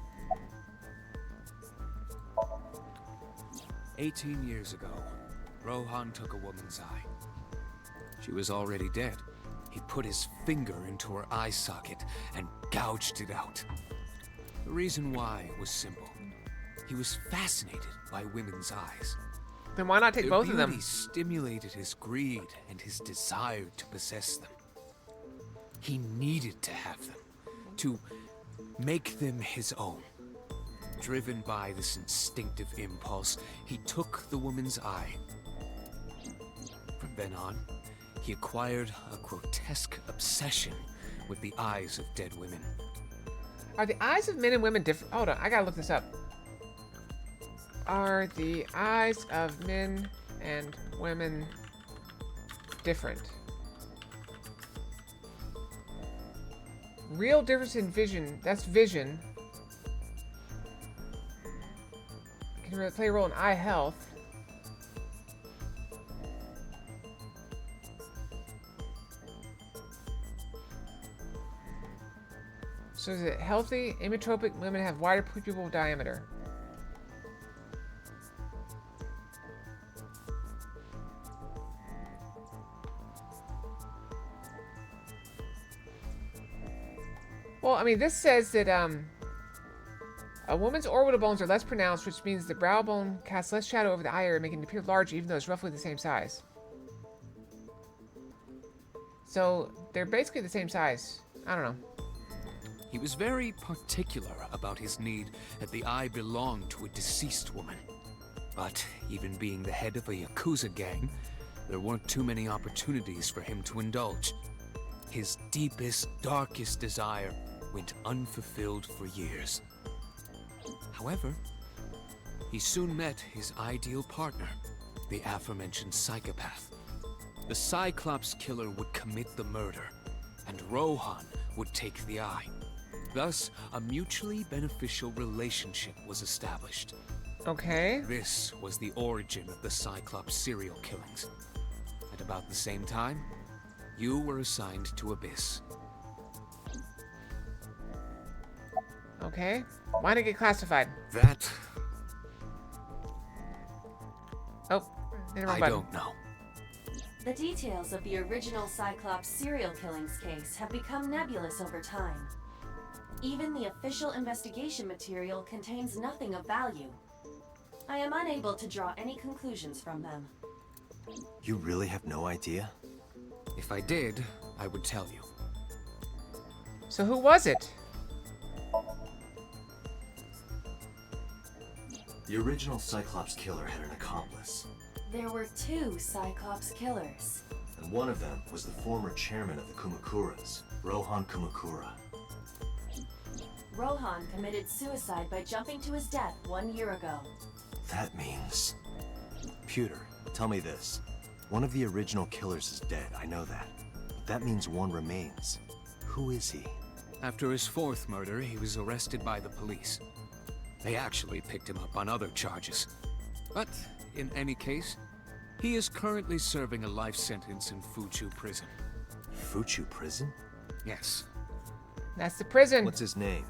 18 years ago, Rohan took a woman's eye. She was already dead. He put his finger into her eye socket and gouged it out. The reason why was simple. He was fascinated by women's eyes. Then why not take Their both of beauty them? stimulated his greed and his desire to possess them. He needed to have them, to make them his own. Driven by this instinctive impulse, he took the woman's eye. From then on, he acquired a grotesque obsession with the eyes of dead women. Are the eyes of men and women different? Hold on, I gotta look this up. Are the eyes of men and women different? Real difference in vision. That's vision. Can play a role in eye health. So is it healthy? Emmetropic women have wider pupil diameter. Well, I mean, this says that a woman's orbital bones are less pronounced, which means the brow bone casts less shadow over the eye area, making it appear larger, even though it's roughly the same size. So they're basically the same size. I don't know. He was very particular about his need that the eye belonged to a deceased woman. But even being the head of a Yakuza gang, there weren't too many opportunities for him to indulge. His deepest, darkest desire went unfulfilled for years. However, he soon met his ideal partner, the aforementioned psychopath. The Cyclops killer would commit the murder, and Rohan would take the eye. Thus, a mutually beneficial relationship was established. Okay. This was the origin of the Cyclops serial killings. At about the same time, you were assigned to Abyss. Okay. Why did it get classified? That Oh, hit the wrong I button. don't know. The details of the original Cyclops serial killings case have become nebulous over time. Even the official investigation material contains nothing of value. I am unable to draw any conclusions from them. You really have no idea? If I did, I would tell you. So who was it? The original Cyclops killer had an accomplice, There were two Cyclops killers. and one of them was the former chairman of the Kumakuras, Rohan Kumakura. Rohan committed suicide by jumping to his death 1 year ago. That means... Pewter, tell me this. One of the original killers is dead, I know that. But that means one remains. Who is he? After his fourth murder, he was arrested by the police. They actually picked him up on other charges. But, in any case, he is currently serving a life sentence in Fuchu prison. Fuchu prison? Yes. That's the prison. What's his name?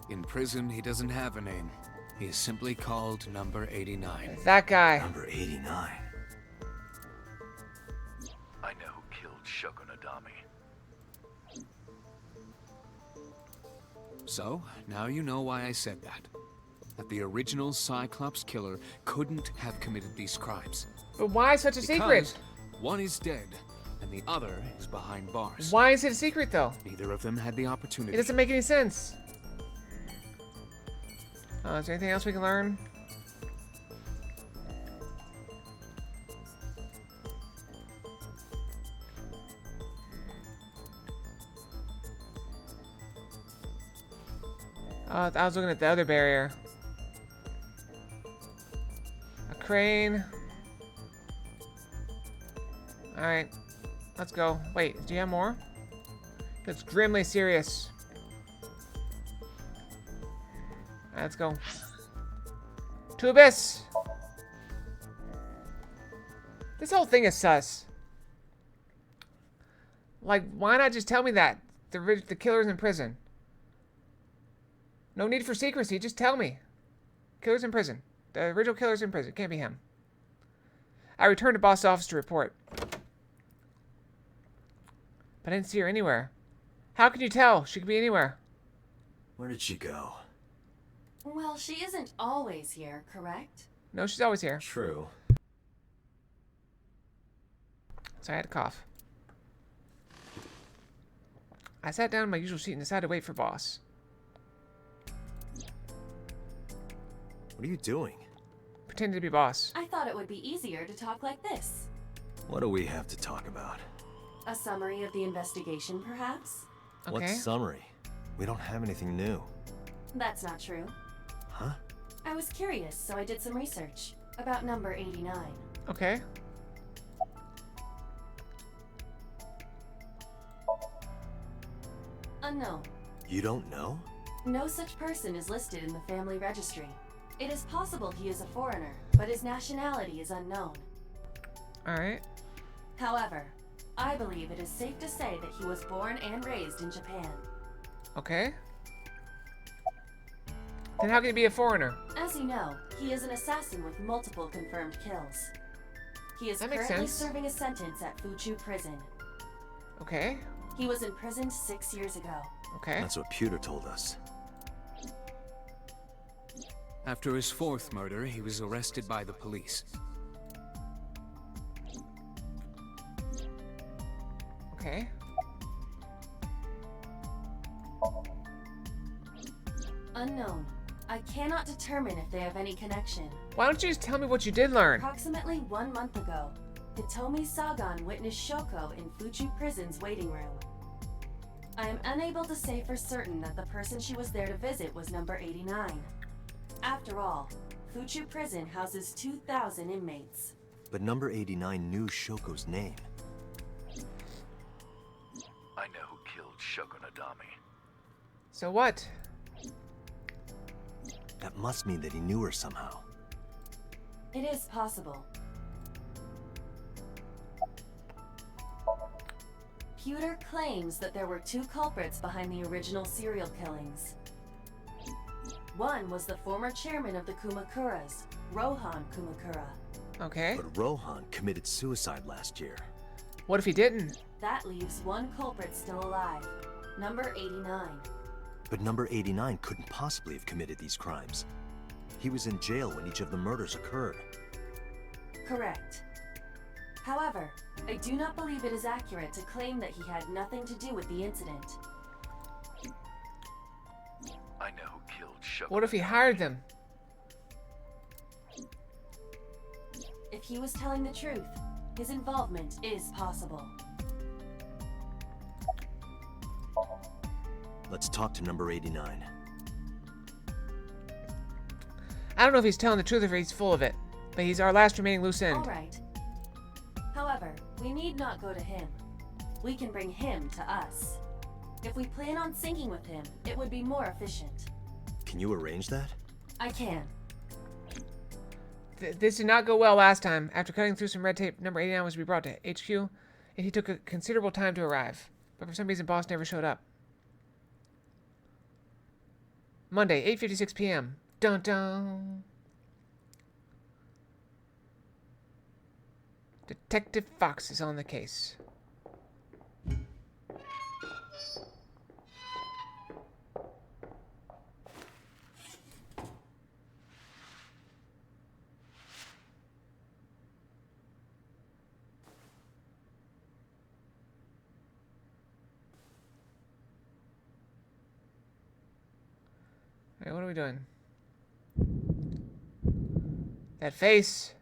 In prison, he doesn't have a name. He is simply called Number 89. That guy. Number 89. I know who killed Shogun Adami. So, now you know why I said that. That the original Cyclops killer couldn't have committed these crimes. But why such a secret? Because one is dead, and the other is behind bars. Why is it a secret, though? Neither of them had the opportunity. It doesn't make any sense. Is there anything else we can learn? I was looking at the other barrier. A crane. Alright. Let's go. Wait, do you have more? It's grimly serious. Alright, let's go. To Abyss! This whole thing is sus. Like, why not just tell me that? The killer's in prison. No need for secrecy, just tell me. Killer's in prison. The original killer's in prison. Can't be him. I returned to boss office to report. But I didn't see her anywhere. How can you tell? She could be anywhere. Where did she go? Well, she isn't always here, correct? No, she's always here. True. So I had to cough. I sat down in my usual seat and decided to wait for boss. What are you doing? Pretending to be boss. I thought it would be easier to talk like this. What do we have to talk about? A summary of the investigation, perhaps? Okay. What summary? We don't have anything new. That's not true. Huh? I was curious, so I did some research about number 89. Okay. Unknown. You don't know? No such person is listed in the family registry. It is possible he is a foreigner, but his nationality is unknown. Alright. However, I believe it is safe to say that he was born and raised in Japan. Okay. Then how can he be a foreigner? As you know, he is an assassin with multiple confirmed kills. He is That makes currently sense. serving a sentence at Fuchu Prison. Okay. He was imprisoned 6 years ago. Okay. That's what Pewter told us. After his fourth murder, he was arrested by the police. Okay. Unknown. I cannot determine if they have any connection. Why don't you just tell me what you did learn? Approximately 1 month ago, Hitomi Sagan witnessed Shoko in Fuchu Prison's waiting room. I am unable to say for certain that the person she was there to visit was number 89. After all, Fuchu Prison houses 2,000 inmates. But number 89 knew Shoko's name. I know who killed Shogunadami. So what? That must mean that he knew her somehow. It is possible. Pewter claims that there were 2 culprits behind the original serial killings. One was the former chairman of the Kumakuras, Rohan Kumakura. Okay. But Rohan committed suicide last year. What if he didn't? That leaves 1 culprit still alive, number 89. But number 89 couldn't possibly have committed these crimes. He was in jail when each of the murders occurred. Correct. However, I do not believe it is accurate to claim that he had nothing to do with the incident. I know who killed Shogunadami. What if he hired them? If he was telling the truth, his involvement is possible. Let's talk to number 89. I don't know if he's telling the truth or if he's full of it, but he's our last remaining loose end. All right. However, we need not go to him. We can bring him to us. If we plan on syncing with him, it would be more efficient. Can you arrange that? I can. This did not go well last time. After cutting through some red tape, number 89 was to be brought to HQ, and he took a considerable time to arrive. But for some reason, boss never showed up. Monday, 8:56 p.m. Dun dun. Detective Fox is on the case. Hey, what are we doing? That face.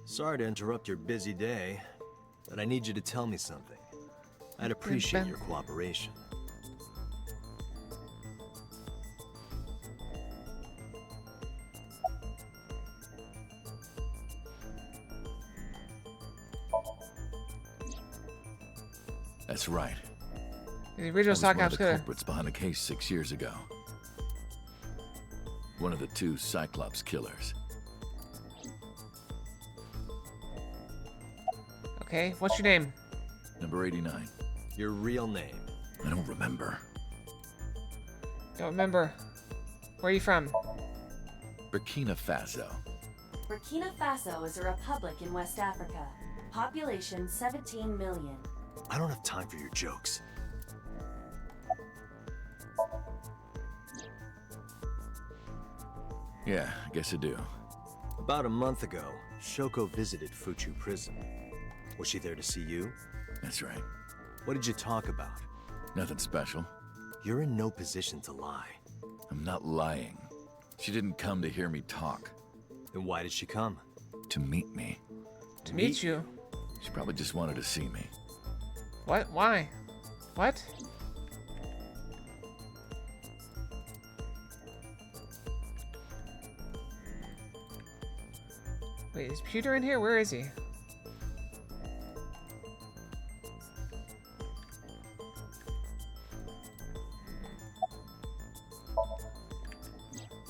Sorry to interrupt your busy day, but I need you to tell me something. I'd appreciate your cooperation. That's right. The I original was one of Cyclops the killer. culprits behind the case 6 years ago. One of the 2 Cyclops killers. Okay, what's your name? Number 89. Your real name? I don't remember. Don't remember. Where are you from? Burkina Faso. Burkina Faso is a republic in West Africa. Population 17 million. I don't have time for your jokes. Yeah, I guess I do. About a month ago, Shoko visited Fuchu prison. Was she there to see you? That's right. What did you talk about? Nothing special. You're in no position to lie. I'm not lying. She didn't come to hear me talk. Then why did she come? To meet me. To meet you? She probably just wanted to see me. What? Why? What? Wait, is Peter in here? Where is he?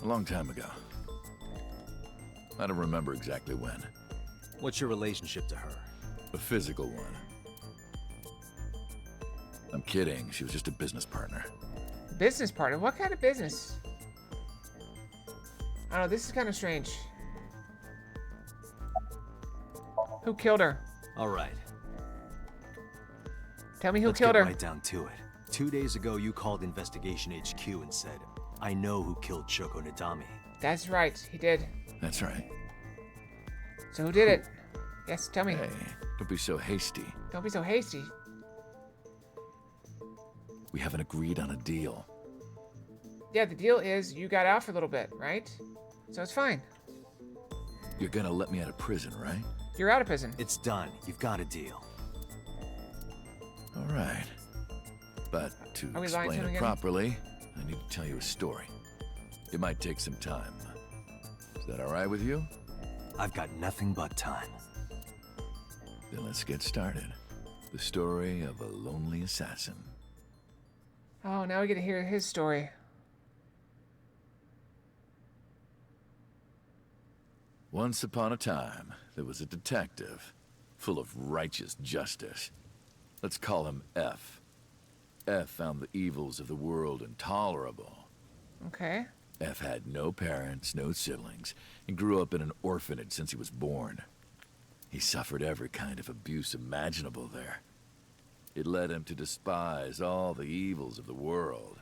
A long time ago. I don't remember exactly when. What's your relationship to her? A physical one. I'm kidding. She was just a business partner. Business partner? What kind of business? I don't know, this is kind of strange. Who killed her? All right. Tell me who Let's killed get her. right down to it. 2 days ago, you called Investigation HQ and said, I know who killed Shoko Nadami. That's right, he did. That's right. So who did it? Yes, tell me. Hey, don't be so hasty. Don't be so hasty. We haven't agreed on a deal. Yeah, the deal is you got out for a little bit, right? So it's fine. You're gonna let me out of prison, right? You're out of prison. It's done. You've got a deal. All right. But to Are we lying to explain him it again? properly, I need to tell you a story. It might take some time. Is that all right with you? I've got nothing but time. Then let's get started. The story of a lonely assassin. Oh, now we get to hear his story. Once upon a time, there was a detective, full of righteous justice. Let's call him F. F found the evils of the world intolerable. Okay. F had no parents, no siblings, and grew up in an orphanage since he was born. He suffered every kind of abuse imaginable there. It led him to despise all the evils of the world.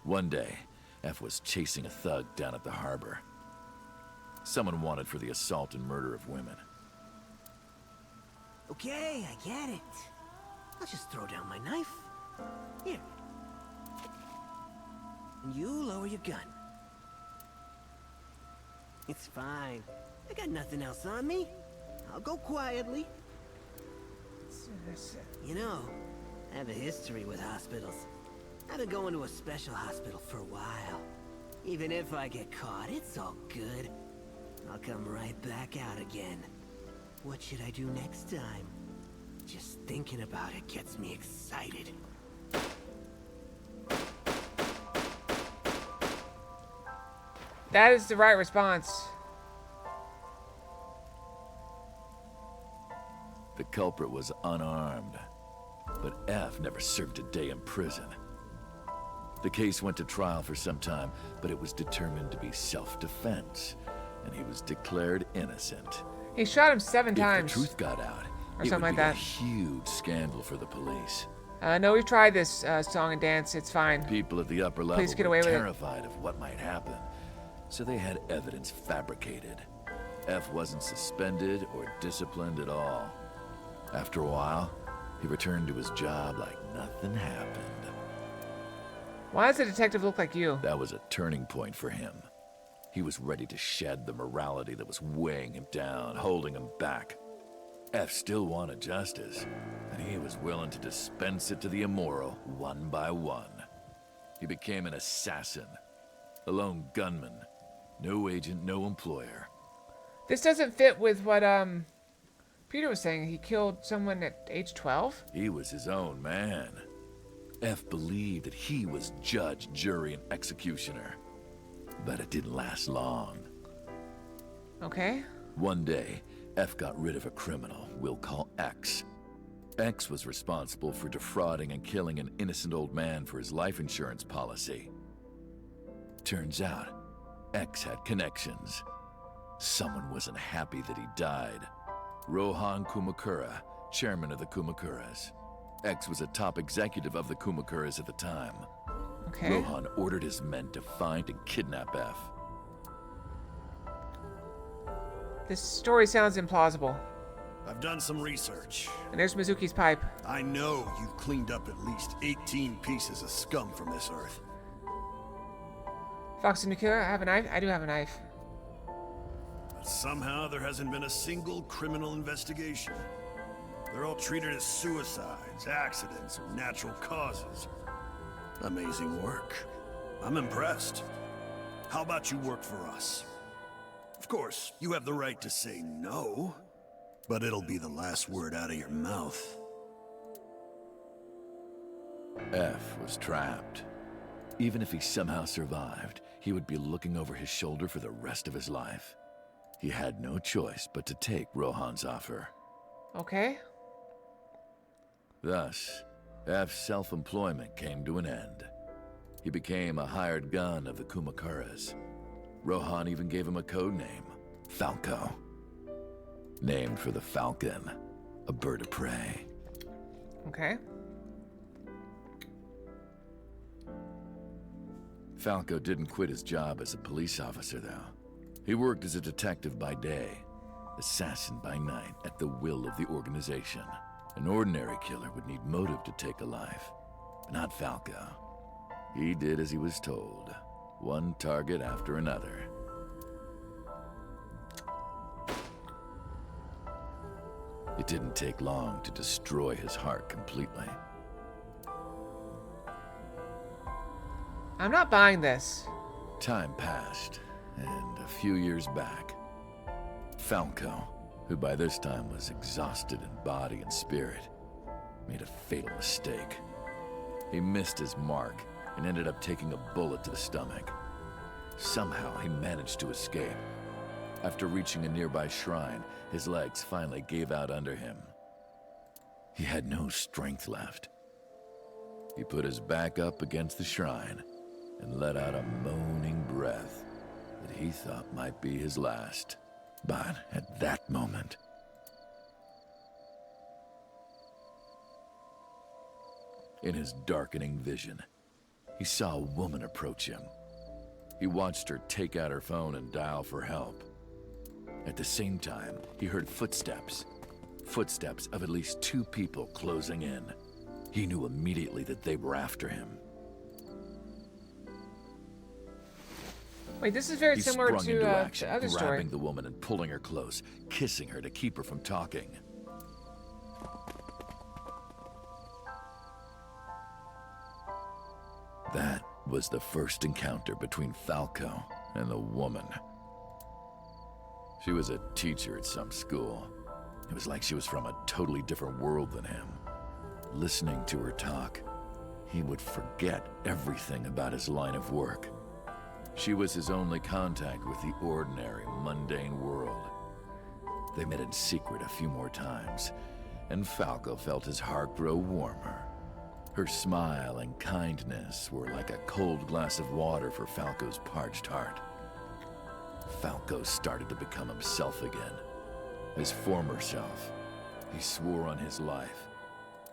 One day, F was chasing a thug down at the harbor. Someone wanted for the assault and murder of women. Okay, I get it. I'll just throw down my knife. Here. And you lower your gun. It's fine. I got nothing else on me. I'll go quietly. You know, I have a history with hospitals. I've been going to a special hospital for a while. Even if I get caught, it's all good. I'll come right back out again. What should I do next time? Just thinking about it gets me excited. That is the right response. The culprit was unarmed, but F never served a day in prison. The case went to trial for some time, but it was determined to be self-defense, and he was declared innocent. He shot him 7 times. If the truth got out, Or it something would like be a that. huge scandal for the police. No, we've tried this song and dance. It's fine. People at the upper level Please get were away with it. terrified of what might happen, so they had evidence fabricated. F wasn't suspended or disciplined at all. After a while, he returned to his job like nothing happened. Why does the detective look like you? That was a turning point for him. He was ready to shed the morality that was weighing him down, holding him back. F still wanted justice, and he was willing to dispense it to the immoral one by one. He became an assassin, a lone gunman, no agent, no employer. This doesn't fit with what Peter was saying. He killed someone at age 12? He was his own man. F believed that he was judge, jury, and executioner. But it didn't last long. Okay. One day, F got rid of a criminal we'll call X. X was responsible for defrauding and killing an innocent old man for his life insurance policy. Turns out, X had connections. Someone wasn't happy that he died. Rohan Kumakura, chairman of the Kumakuras. X was a top executive of the Kumakuras at the time. Okay. Rohan ordered his men to find and kidnap F. This story sounds implausible. I've done some research. And there's Mizuki's pipe. I know you've cleaned up at least 18 pieces of scum from this earth. Fox and Nakura, I have a knife? I do have a knife. But somehow there hasn't been a single criminal investigation. They're all treated as suicides, accidents, or natural causes. Amazing work. I'm impressed. How about you work for us? Of course, you have the right to say no, but it'll be the last word out of your mouth. F was trapped. Even if he somehow survived, he would be looking over his shoulder for the rest of his life. He had no choice but to take Rohan's offer. Okay. Thus, F's self-employment came to an end. He became a hired gun of the Kumakuras. Rohan even gave him a code name, Falco. Named for the falcon, a bird of prey. Okay. Falco didn't quit his job as a police officer, though. He worked as a detective by day, assassin by night, at the will of the organization. An ordinary killer would need motive to take a life, but not Falco. He did as he was told, one target after another. It didn't take long to destroy his heart completely. I'm not buying this. Time passed, and a few years back, Falco, who by this time was exhausted in body and spirit, made a fatal mistake. He missed his mark and ended up taking a bullet to the stomach. Somehow he managed to escape. After reaching a nearby shrine, his legs finally gave out under him. He had no strength left. He put his back up against the shrine and let out a moaning breath that he thought might be his last. But at that moment, in his darkening vision, he saw a woman approach him. He watched her take out her phone and dial for help. At the same time, he heard footsteps. Footsteps of at least 2 people closing in. He knew immediately that they were after him. Wait, this is very He similar sprung into to action, the other story. grabbing the woman and pulling her close, kissing her to keep her from talking. That was the first encounter between Falco and the woman. She was a teacher at some school. It was like she was from a totally different world than him. Listening to her talk, he would forget everything about his line of work. She was his only contact with the ordinary, mundane world. They met in secret a few more times, and Falco felt his heart grow warmer. Her smile and kindness were like a cold glass of water for Falco's parched heart. Falco started to become himself again, his former self. He swore on his life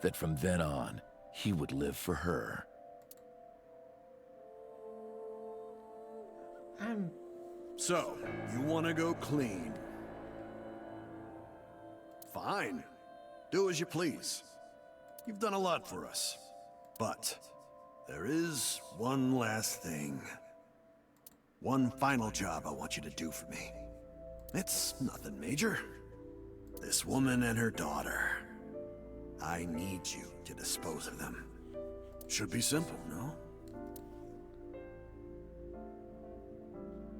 that from then on, he would live for her. So, you want to go clean? Fine. Do as you please. You've done a lot for us. But there is one last thing. One final job I want you to do for me. It's nothing major. This woman and her daughter. I need you to dispose of them. Should be simple, no?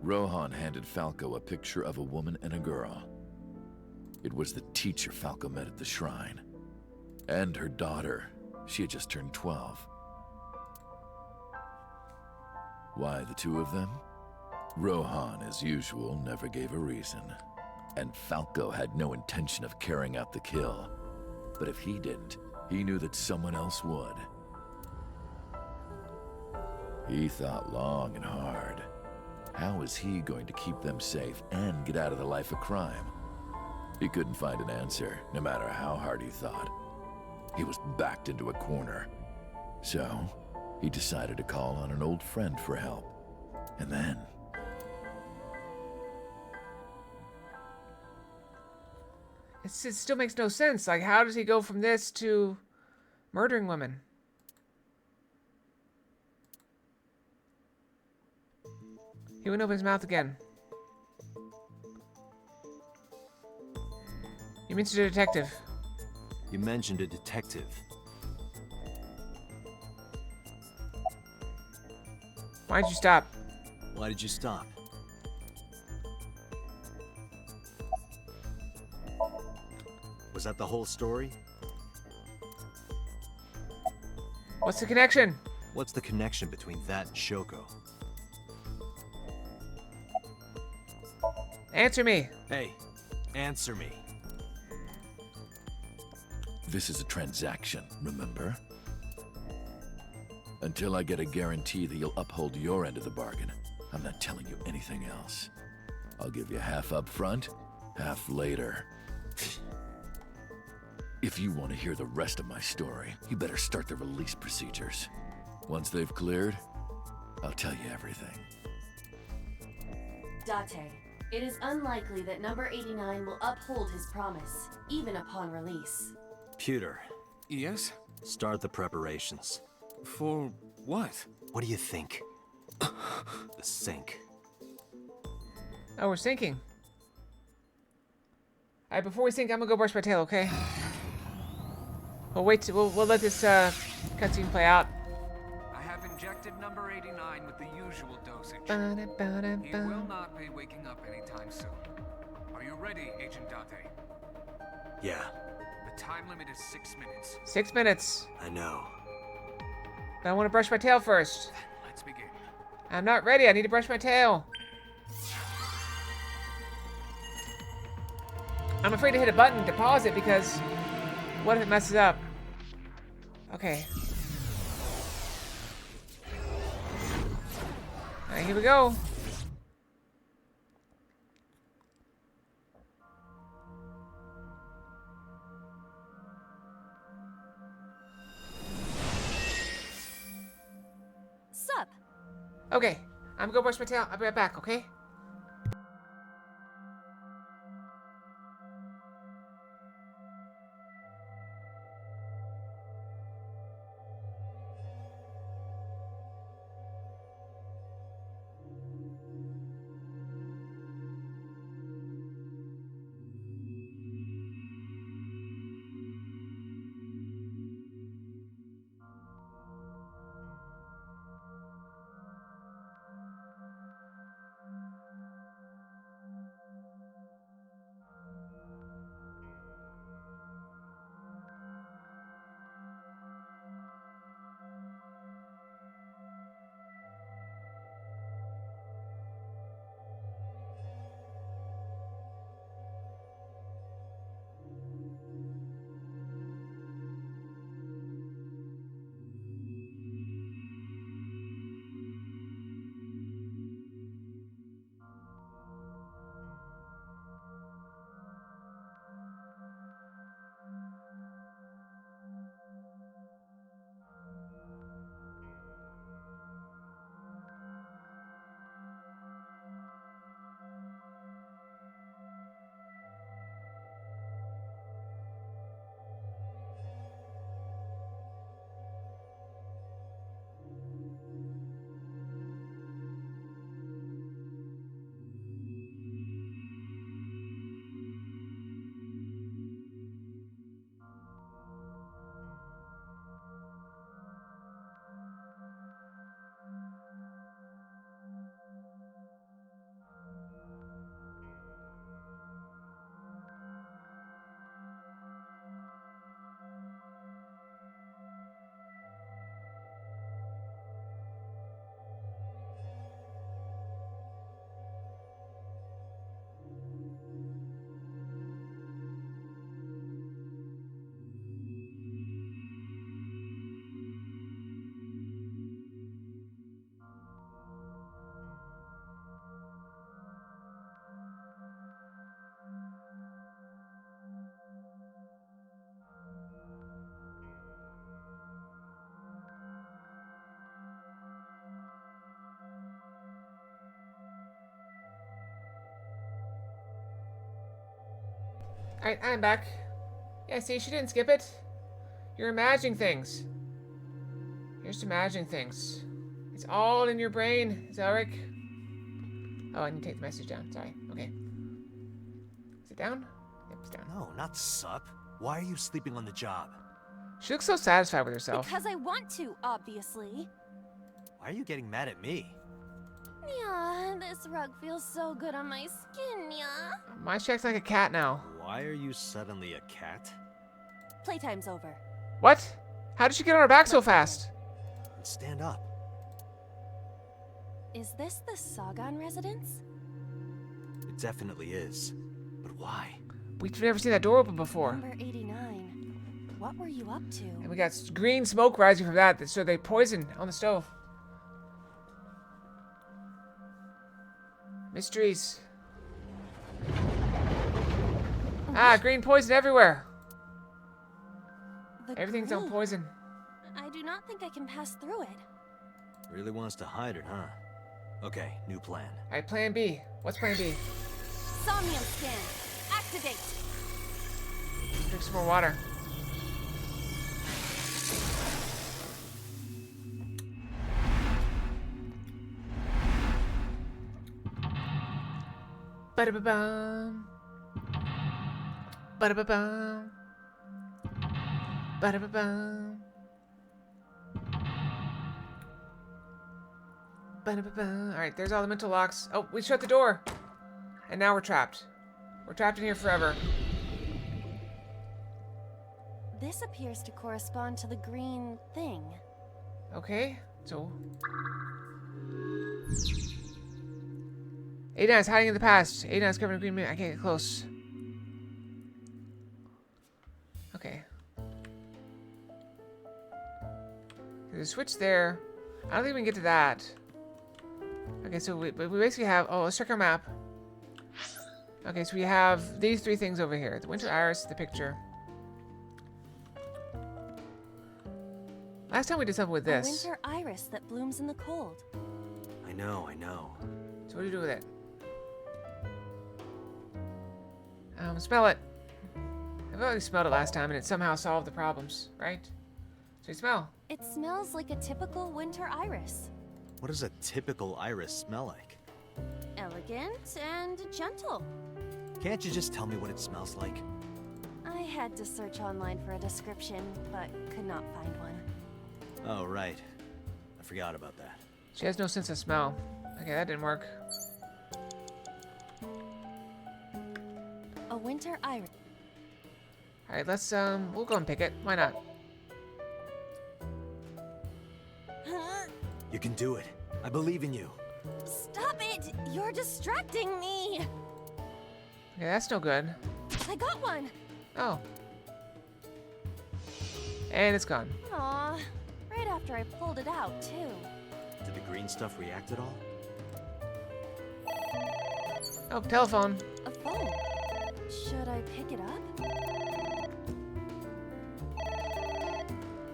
Rohan handed Falco a picture of a woman and a girl. It was the teacher Falco met at the shrine. And her daughter. She had just turned 12. Why the 2 of them? Rohan, as usual, never gave a reason. And Falco had no intention of carrying out the kill. But if he didn't, he knew that someone else would. He thought long and hard. How was he going to keep them safe and get out of the life of crime? He couldn't find an answer, no matter how hard he thought. He was backed into a corner. So, he decided to call on an old friend for help. And then... It still makes no sense. Like, how does he go from this to murdering women? He wouldn't open his mouth again. You mentioned a detective. You mentioned a detective. Why'd you stop? Why did you stop? Was that the whole story? What's the connection? What's the connection between that and Shoko? Answer me. Hey, answer me. This is a transaction, remember? Until I get a guarantee that you'll uphold your end of the bargain, I'm not telling you anything else. I'll give you half up front, half later. If you want to hear the rest of my story, you better start the release procedures. Once they've cleared, I'll tell you everything. Date, it is unlikely that number 89 will uphold his promise, even upon release. Pewter. Yes? Start the preparations. For what? What do you think? The sink. Oh, we're sinking. Alright, before we sink, I'm gonna go brush my tail, okay? We'll wait. We'll let this cutscene play out. I have injected number 89 with the usual dosage. Ba-da-ba-da-ba. He will not be waking up anytime soon. Are you ready, Agent Date? Yeah, The time limit is 6 minutes. 6 minutes. I know. But I want to brush my tail first. Let's begin. I'm not ready. I need to brush my tail. I'm afraid to hit a button to pause it because what if it messes up? Okay. Alright, here we go. Sup? Okay, I'm gonna go brush my tail. I'll be right back, okay? Alright, I'm back. Yeah, see, she didn't skip it. You're imagining things. You're just imagining things. It's all in your brain, Zelric. Oh, I need to take the message down. Sorry. Okay. Is it down? Yep, it's down. No, not sup. Why are you sleeping on the job? She looks so satisfied with herself. Because I want to, obviously. Why are you getting mad at me? Yeah, this rug feels so good on my skin, yeah. My check's like a cat now. Why are you suddenly a cat? Playtime's over. What? How did she get on her back so fast? Stand up. Is this the Sagan residence? It definitely is. But why? We've never seen that door open before. Number 89. What were you up to? And we got green smoke rising from that, so they poison on the stove. Mysteries. Ah, green poison everywhere. Everything's on poison. I do not think I can pass through it. Really wants to hide it, huh? Okay, new plan. Alright, plan B. What's plan B? Somnium scan. Activate. Drink some more water. Ba-da-ba-bum. Ba-da-ba-bum. Ba-da-ba-bum. Ba-da-ba-bum. Alright, there's all the mental locks. Oh, we shut the door. And now we're trapped. We're trapped in here forever. This appears to correspond to the green thing. Okay, so... 89 is hiding in the past. 89 is covered in green. I can't get close. Okay. There's a switch there. I don't think we can get to that. Okay, so we basically have... Oh, let's check our map. Okay, so we have these three things over here. The winter iris, the picture. Last time we did something with this. A winter iris that blooms in the cold. I know, I know. So what do you do with it? Smell it. I've already smelled it last time and it somehow solved the problems, right? So you smell. It smells like a typical winter iris. What does a typical iris smell like? Elegant and gentle. Can't you just tell me what it smells like? I had to search online for a description, but could not find one. Oh, right. I forgot about that. She has no sense of smell. Okay, that didn't work. A winter iris. Alright, let's, we'll go and pick it. Why not? You can do it. I believe in you. Stop it! You're distracting me! Okay, that's no good. I got one! Oh. And it's gone. Aw, right after I pulled it out, too. Did the green stuff react at all? Oh, telephone. A phone. Should I pick it up?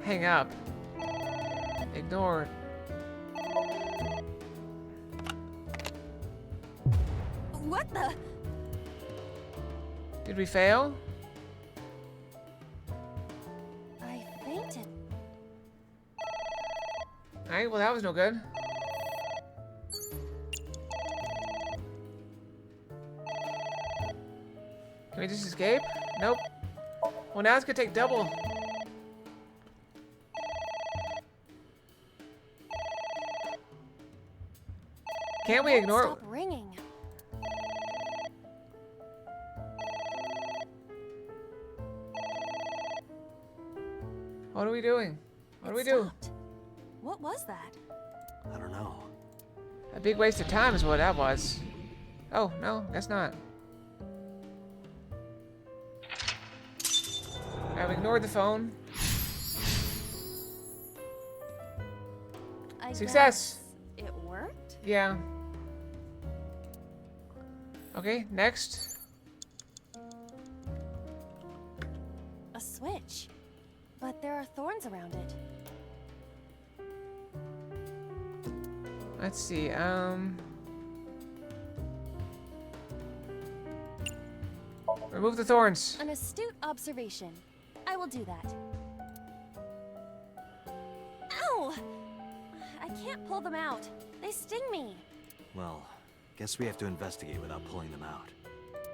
Hang up. Ignored. What the? Did we fail? I fainted. Alright, well that was no good. Can we just escape? Nope. Well, now it's gonna take double. Can't we ignore it? Stop ringing. What are we doing? What do we do? Stopped. What was that? I don't know. A big waste of time is what that was. Oh, no, guess not. Alright, we ignored the phone. I Success! guess it worked? Yeah. Okay, next. A switch. But there are thorns around it. Let's see, Remove the thorns. An astute observation. I will do that. Ow! I can't pull them out. They sting me. Well, guess we have to investigate without pulling them out.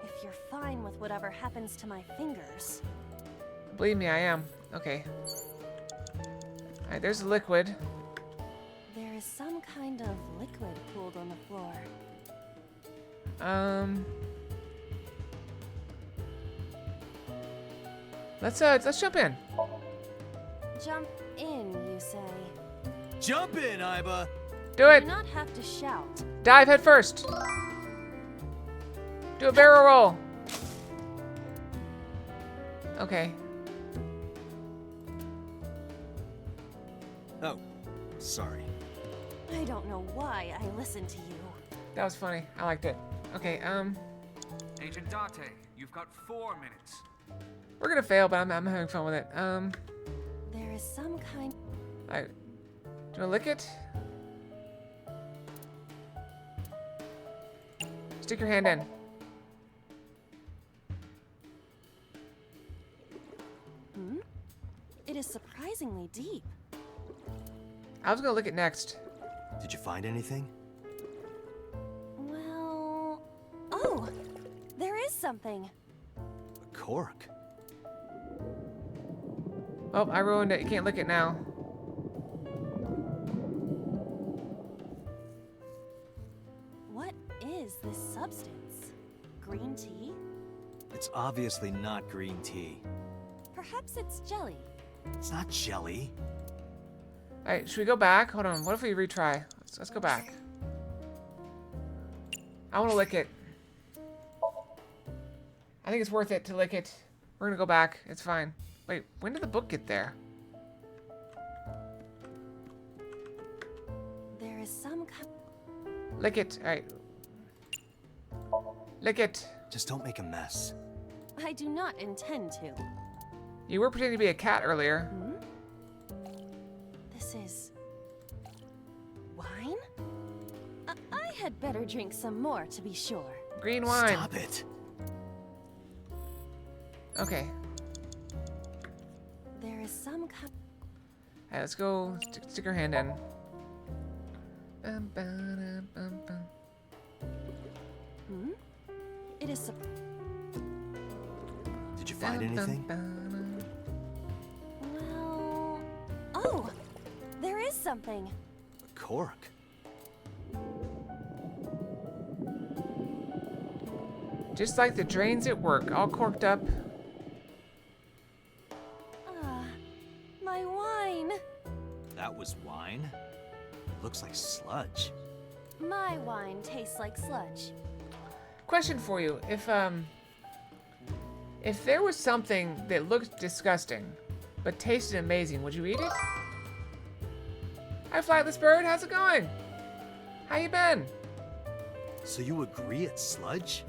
If you're fine with whatever happens to my fingers. Believe me, I am. Okay. Alright, there's the liquid. There is some kind of liquid pooled on the floor. Let's jump in. Jump in, you say? Jump in, Iba! Do it! Do not have to shout. Dive head first. Do a barrel roll. Okay. Oh, sorry. I don't know why I listened to you. That was funny. I liked it. Okay, Agent Date, you've got 4 minutes. we're gonna fail, but I'm having fun with it. There is some kind... Alright. Do you wanna lick it? Stick your hand in. Hmm? It is surprisingly deep. I was gonna lick it next. Did you find anything? Well... Oh! There is something. A cork. Oh, I ruined it. You can't lick it now. What is this substance? Green tea? It's obviously not green tea. Perhaps it's jelly. It's not jelly. Alright, should we go back? Hold on. What if we retry? Let's go back. I want to lick it. I think it's worth it to lick it. We're gonna go back. It's fine. Wait, when did the book get there? There is some kind... Lick it. Alright. Lick it. Just don't make a mess. I do not intend to. You were pretending to be a cat earlier. Hmm? This is... wine? I had better drink some more to be sure. Green wine. Stop it. Okay. There is some kind... Alright, let's go. Stick your hand in. Hmm? It is... Did you find anything? Well... Oh! There is something. A cork. Just like the drains at work, all corked up. Ah, my wine. That was wine? Looks like sludge. My wine tastes like sludge. Question for you: if there was something that looked disgusting, but tasted amazing, would you eat it? Hi, flightless bird. How's it going? How you been? So you agree it's sludge?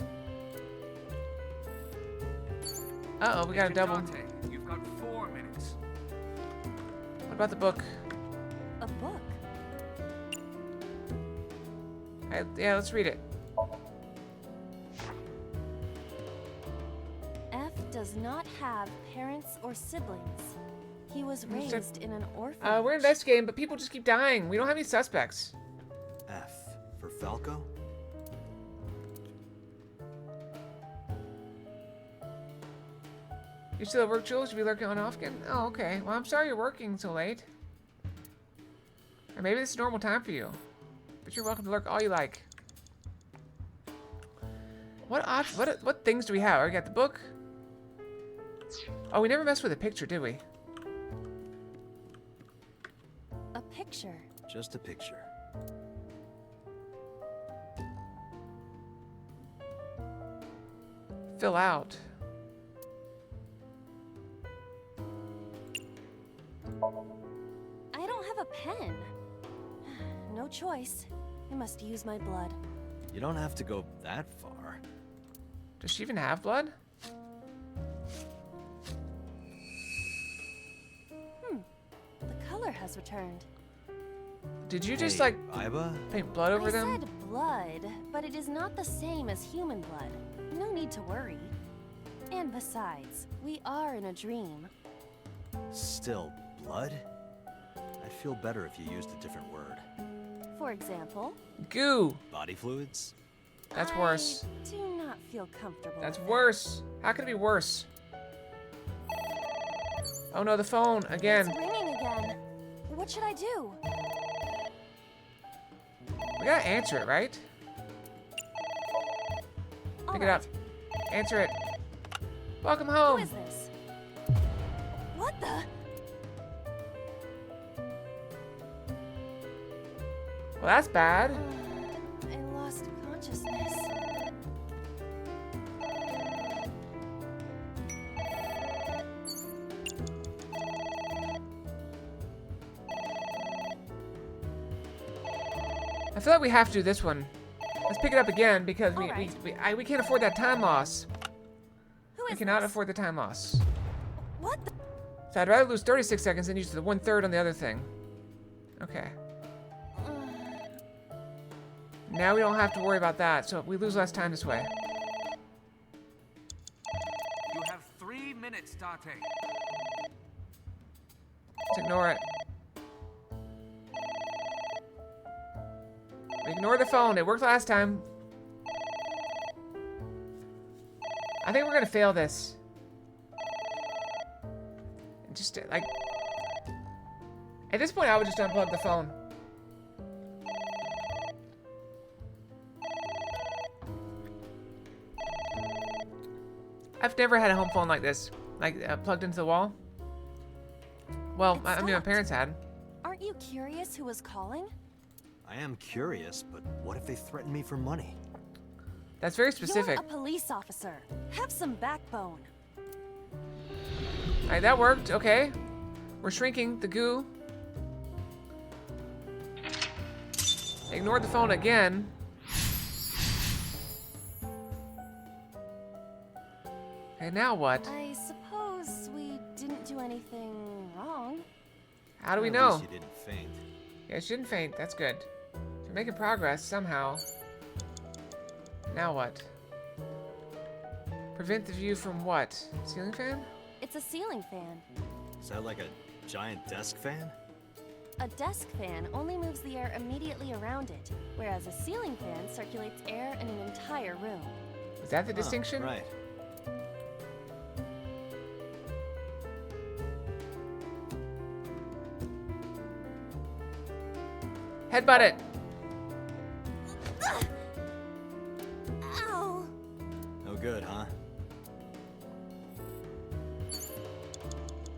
Uh-oh, we got a double. Date, you've got 4 minutes. What about the book? A book? Yeah, let's read it. F does not have parents or siblings. He was raised in an orphanage. We're investigating, but people just keep dying. We don't have any suspects. F for Falco? You still at work, Jules? You be lurking on off again? Oh, okay. Well, I'm sorry you're working so late. Or maybe this is normal time for you. But you're welcome to lurk all you like. What things do we have? We got the book. Oh, we never messed with the picture, did we? A picture. Just a picture. Fill out. I don't have a pen. No choice. I must use my blood. You don't have to go that far. Does she even have blood? The color has returned. Did you just, Hey, like, Iba? paint blood over I them? said blood, but it is not the same as human blood. No need to worry. And besides, we are in a dream. Still, blood? I'd feel better if you used a different word. For example, Goo. Body fluids? That's worse. I do not feel comfortable. That's with worse. How could it be worse? Oh no, the phone again. It's ringing again. What should I do? We gotta answer it, right? Pick it up. Answer it. Welcome home. Who is this? What the? Well, that's bad. I lost consciousness. I feel like we have to do this one. Let's pick it up again because we can't afford that time loss. We cannot afford the time loss. What the? So I'd rather lose 36 seconds than use the 1/3 on the other thing. Okay. Now we don't have to worry about that, so we lose less time this way. You have 3 minutes, Date. Let's ignore it. Ignore the phone. It worked last time. I think we're gonna fail this. Just like at this point, I would just unplug the phone. I've never had a home phone like this, like plugged into the wall. Well, I mean, my parents had. Aren't you curious who was calling? I am curious, but what if they threaten me for money? That's very specific. You're a police officer. Have some backbone. Alright, that worked. Okay. We're shrinking the goo. Ignore the phone again. Okay, now what? I suppose we didn't do anything wrong. How do we At know? least you didn't faint. Yeah, she didn't faint. That's good. We're making progress somehow. Now what? Prevent the view from what? Ceiling fan? It's a ceiling fan. Is that like a giant desk fan? A desk fan only moves the air immediately around it, whereas a ceiling fan circulates air in an entire room. Is that the distinction? Right. Headbutt it. Ow! No good, huh?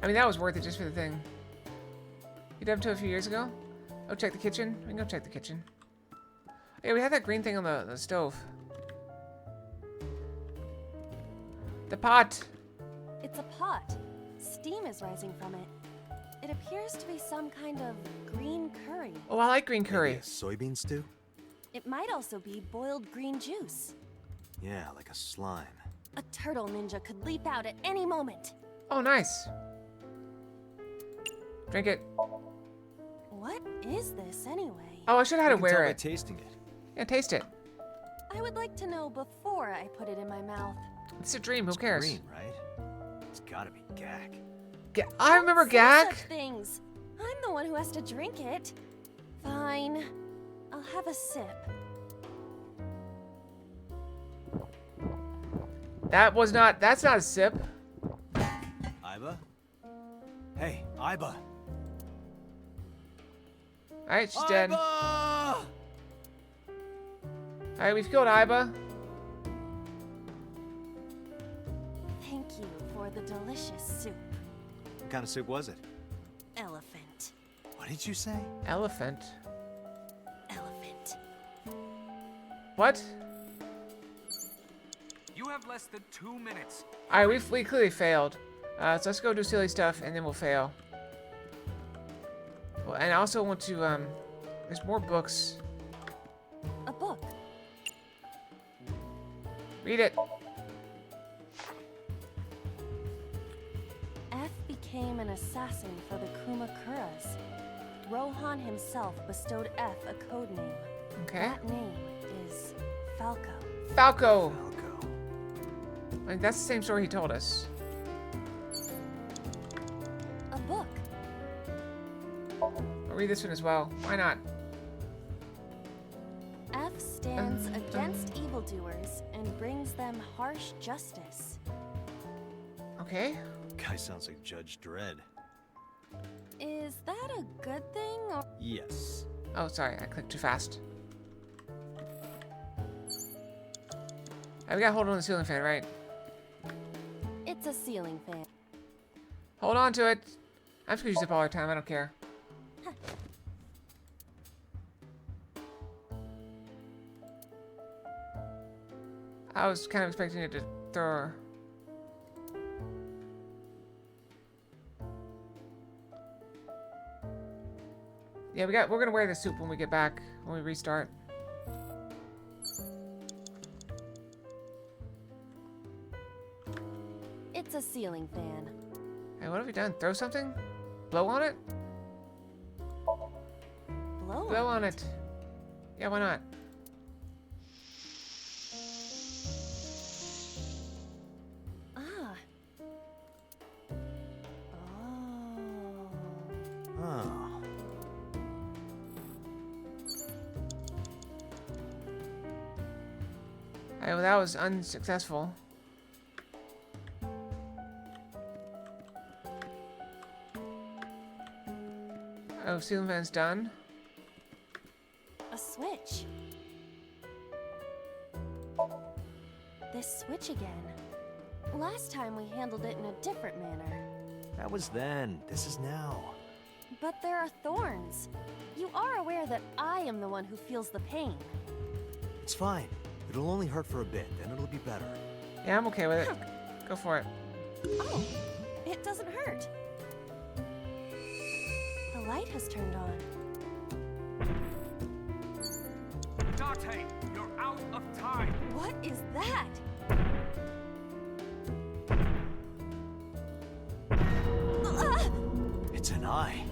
I mean, that was worth it just for the thing. You done to a few years ago? Oh, check the kitchen. We can go check the kitchen. Yeah, we had that green thing on the stove. The pot. It's a pot. Steam is rising from it. It appears to be some kind of green curry. Oh, I like green curry. Maybe a soybean stew? It might also be boiled green juice. Yeah, like a slime. A turtle ninja could leap out at any moment. Oh, nice. Drink it. What is this anyway? Oh, I should have had to wear By it. tasting it. Yeah, taste it. I would like to know before I put it in my mouth. It's a dream. Who cares? Green, right? It's gotta be gag. I remember Don't say Gag. such things. I'm the one who has to drink it. Fine. I'll have a sip. That's not a sip. Iba? Hey, Iba. Alright, she's dead. Iba! Alright, we've killed Iba. Thank you for the delicious soup. What kind of soup was it? Elephant. What did you say? Elephant. Elephant. What? You have less than 2 minutes. Alright, we clearly failed. So let's go do silly stuff and then we'll fail. Well, and I also want to, there's more books. A book. Read it. F became an assassin for the Kumakuras. Rohan himself bestowed F a code name. Okay. That name is Falco. Falco. Like, that's the same story he told us. A book. I'll read this one as well. Why not? F stands against evildoers and brings them harsh justice. Okay. Guy sounds like Judge Dredd. Is that a good thing or? Yes. Oh, sorry. I clicked too fast. We gotta hold on to the ceiling fan, right? It's a ceiling fan. Hold on to it. I'm just gonna use it all the time. I don't care. I was kind of expecting it to throw her. Yeah, we're gonna wear the suit when we get back, when we restart. It's a ceiling fan. Hey, what have we done? Throw something? Blow on it? Blow on it. Yeah, why not? Ah. Oh. Oh. Hey, well, that was unsuccessful. Oh, ceiling fan's done. A switch. This switch again. Last time we handled it in a different manner. That was then. This is now. But there are thorns. You are aware that I am the one who feels the pain. It's fine. It'll only hurt for a bit, then it'll be better. Yeah, I'm okay with it. Go for it. Oh, it doesn't hurt. The light has turned on. Date, you're out of time. What is that? It's an eye.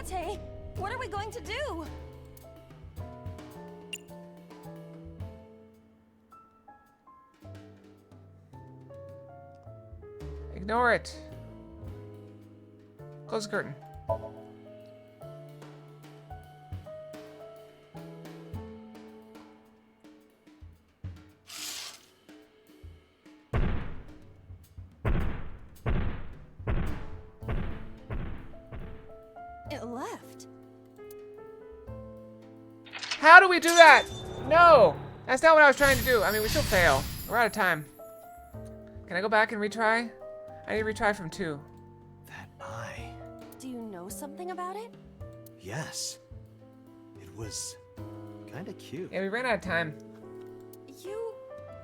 Date, what are we going to do? Ignore it. Close the curtain. It left. How do we do that? No! That's not what I was trying to do. I mean, we still fail. We're out of time. Can I go back and retry? I need to retry from 2. That eye. Do you know something about it? Yes. It was kind of cute. Yeah, we ran out of time. You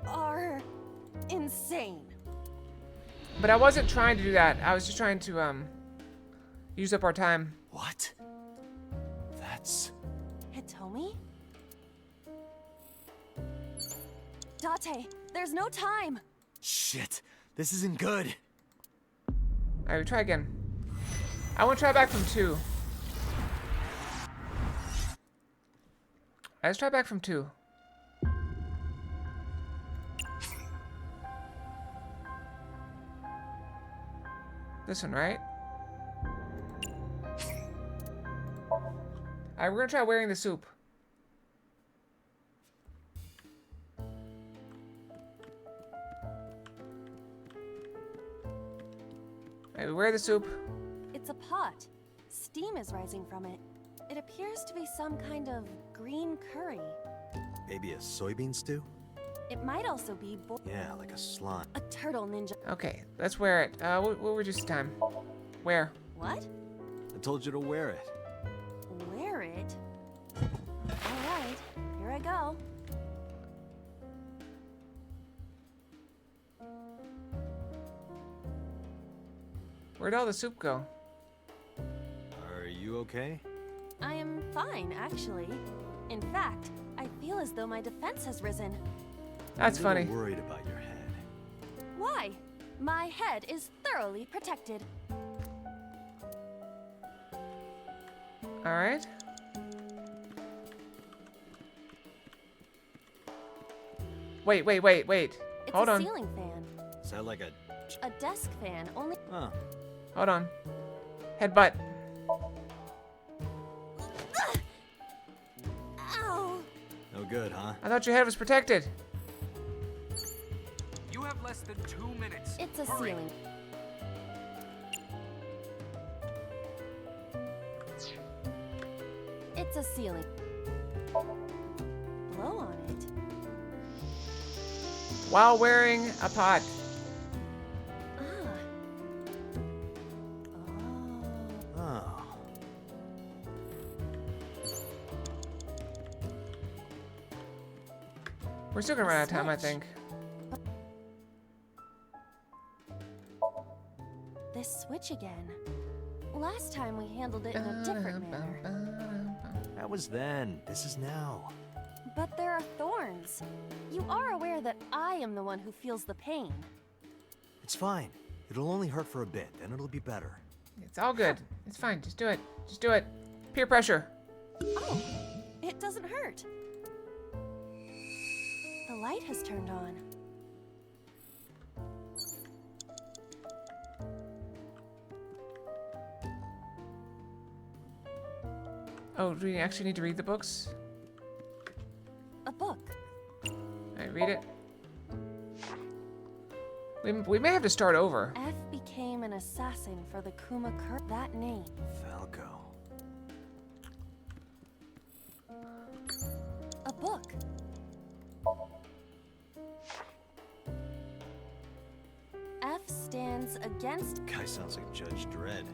are insane. But I wasn't trying to do that. I was just trying to, use up our time. What? That's... Hitomi? Date, there's no time. Shit. This isn't good. Alright, we try again. I want to try back from 2. Let's try back from 2. This one, right? Alright, we're gonna try wearing the soup. Alright, we wear the soup. It's a pot. Steam is rising from it. It appears to be some kind of green curry. Maybe a soybean stew? It might also be Yeah, like a slime. a turtle ninja. Okay, let's wear it. We'll reduce the time. Where? What? I told you to wear it. Wear it? Alright, here I go. Where'd all the soup go? Are you okay? I am fine, actually. In fact, I feel as though my defense has risen. That's I'm a funny. little worried about your head. Why? My head is thoroughly protected. Alright. Wait. It's Hold a on. ceiling fan. that like a... A desk fan only. Huh. Hold on. Headbutt. Ow! No good, huh? I thought your head was protected. You have less than 2 minutes. It's a Hurry. ceiling. It's a ceiling. Blow on it. While wearing a pot. Oh. We're still gonna run out of time, I think. This switch again. Last time we handled it in a different manner. That was then. This is now. But there are thorns. You are aware that I am the one who feels the pain. It's fine. It'll only hurt for a bit, then it'll be better. It's all good. It's fine. Just do it. Just do it. Peer pressure. Oh, it doesn't hurt. The light has turned on. Oh, do we actually need to read the books? A book. Alright, read it. We may have to start over. F became an assassin for the Kumakur. That name. Falco. A book. F stands against. Guy sounds like Judge Dredd.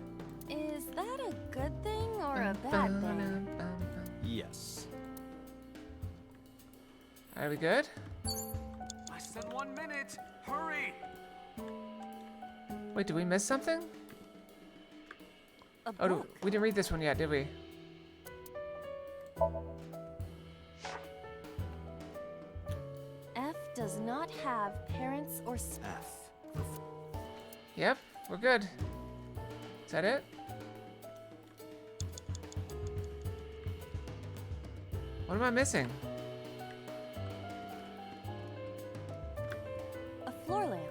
Is that a good thing or a bad thing? Yes. Are we good? Less than 1 minute. Hurry. Wait, did we miss something? A Oh, book. we didn't read this one yet, did we? F does not have parents or. F. Yep, we're good. Is that it? What am I missing? A floor lamp.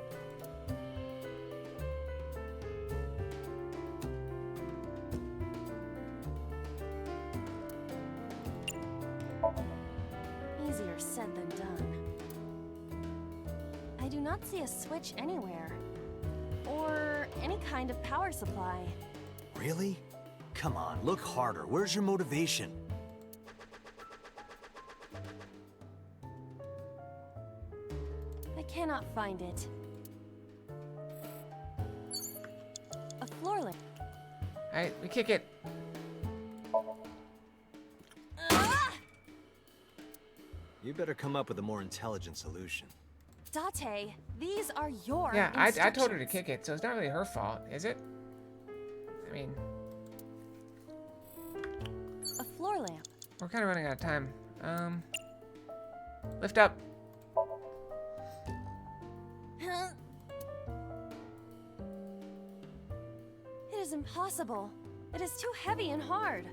Easier said than done. I do not see a switch anywhere. Or any kind of power supply. Really? Come on, look harder. Where's your motivation? I cannot find it. A floor lamp. Alright, we kick it. Ah! You better come up with a more intelligent solution. Date, these are your Yeah, I told her to instructions. kick it, so it's not really her fault, is it? I mean, A floor lamp. we're kind of running out of time. Lift up. Huh? It is impossible. It is too heavy and hard.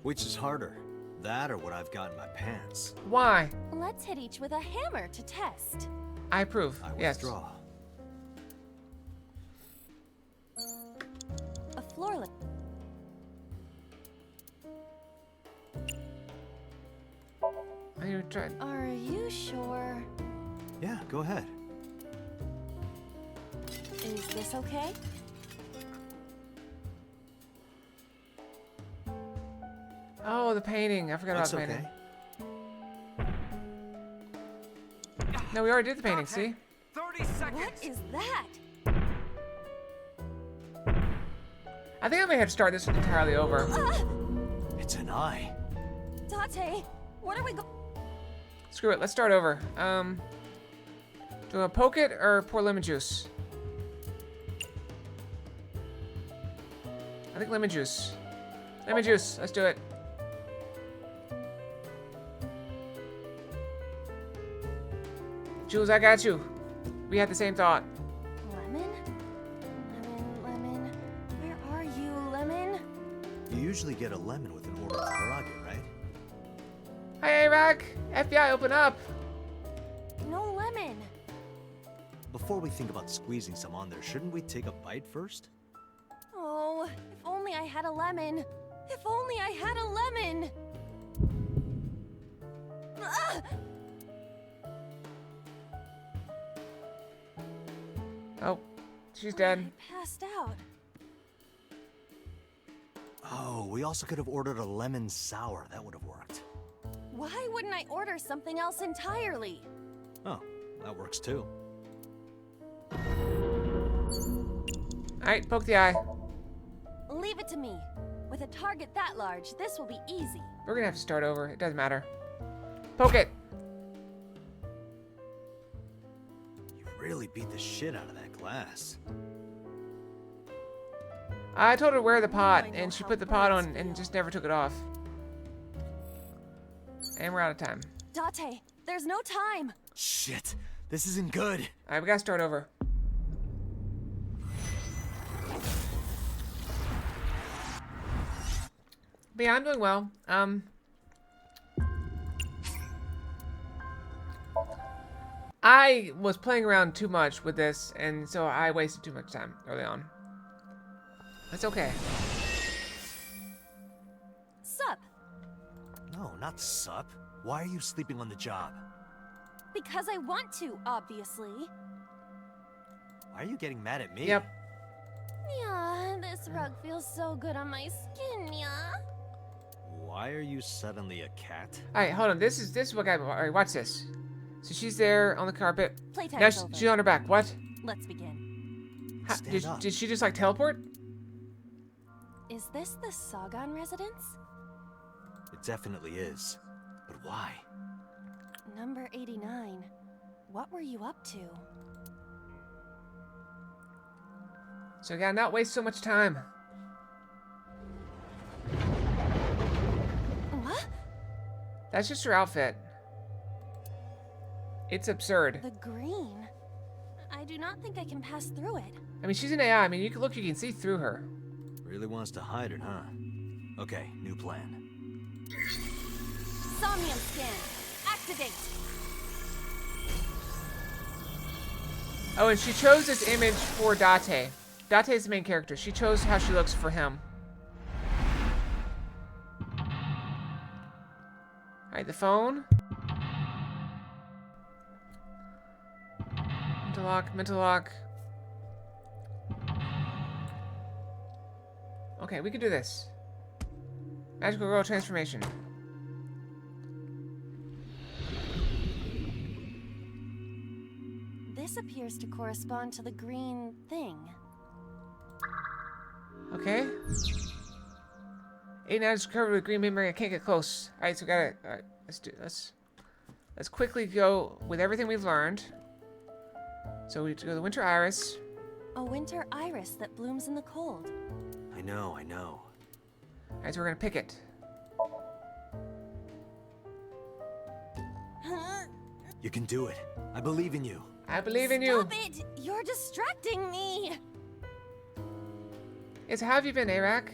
Which is harder? That or what I've got in my pants? Why? Let's hit each with a hammer to test. I approve. I Yes. withdraw. A floor lamp. Are you trying? Are you sure? Yeah, go ahead. Is this okay? Oh, the painting. I forgot That's about the okay. painting. No, we already did the painting, Dante, see? 30 seconds. What is that? I think I may have to start this entirely over. It's an eye. Date, what are we go- Screw it, let's start over. Do I poke it or pour lemon juice? I think lemon juice. Lemon juice, let's do it. Jules, I got you. We had the same thought. Lemon? Lemon. Where are you, Lemon? You usually get a lemon with an order of Karage, right? Hi, Iraq. FBI, open up. No lemon. before we think about squeezing some on there, shouldn't we take a bite first? Oh, if only I had a lemon. If only I had a lemon. Ah! Oh, she's dead. I passed out. Oh, we also could have ordered a lemon sour. That would have worked. Why wouldn't I order something else entirely? Oh, that works too. Alright, poke the eye. Leave it to me. With a target that large, this will be easy. We're gonna have to start over. It doesn't matter. Poke it. You really beat the shit out of that glass. I told her to wear the pot, and she put the pot on and just never took it off. And we're out of time. Date, there's no time. Shit, this isn't good. Alright, we gotta start over. But yeah, I'm doing well. I was playing around too much with this, and so I wasted too much time early on. That's okay. Sup? No, not sup. Why are you sleeping on the job? Because I want to, obviously. Why are you getting mad at me? Yep. Yeah, this rug feels so good on my skin, yeah. Why are you suddenly a cat? Alright, hold on. This is what got me. Alright, watch this. So she's there on the carpet. Playtime's Now over. she's on her back. What? Let's begin. Did she just like teleport? Is this the Sagan residence? It definitely is. But why? Number 89. What were you up to? So we gotta not waste so much time. What? That's just her outfit. It's absurd. The green? I do not think I can pass through it. I mean, she's an AI. I mean, you can see through her. Really wants to hide it, huh? Okay, new plan. Somnium scan. Activate. Oh, and she chose this image for Date. Date is the main character. She chose how she looks for him. Alright, the phone. Mental lock, mental lock. Okay, we can do this. Magical girl transformation. This appears to correspond to the green thing. Okay. 8 is covered with green memory. I can't get close. Alright, so we gotta. Alright, let's quickly go with everything we've learned. So we have to go to the winter iris. A winter iris that blooms in the cold. I know, I know. Alright, so we're gonna pick it. You can do it. I believe in you. I believe in you. Stop it! You're distracting me! Yes, how have you been, Arak?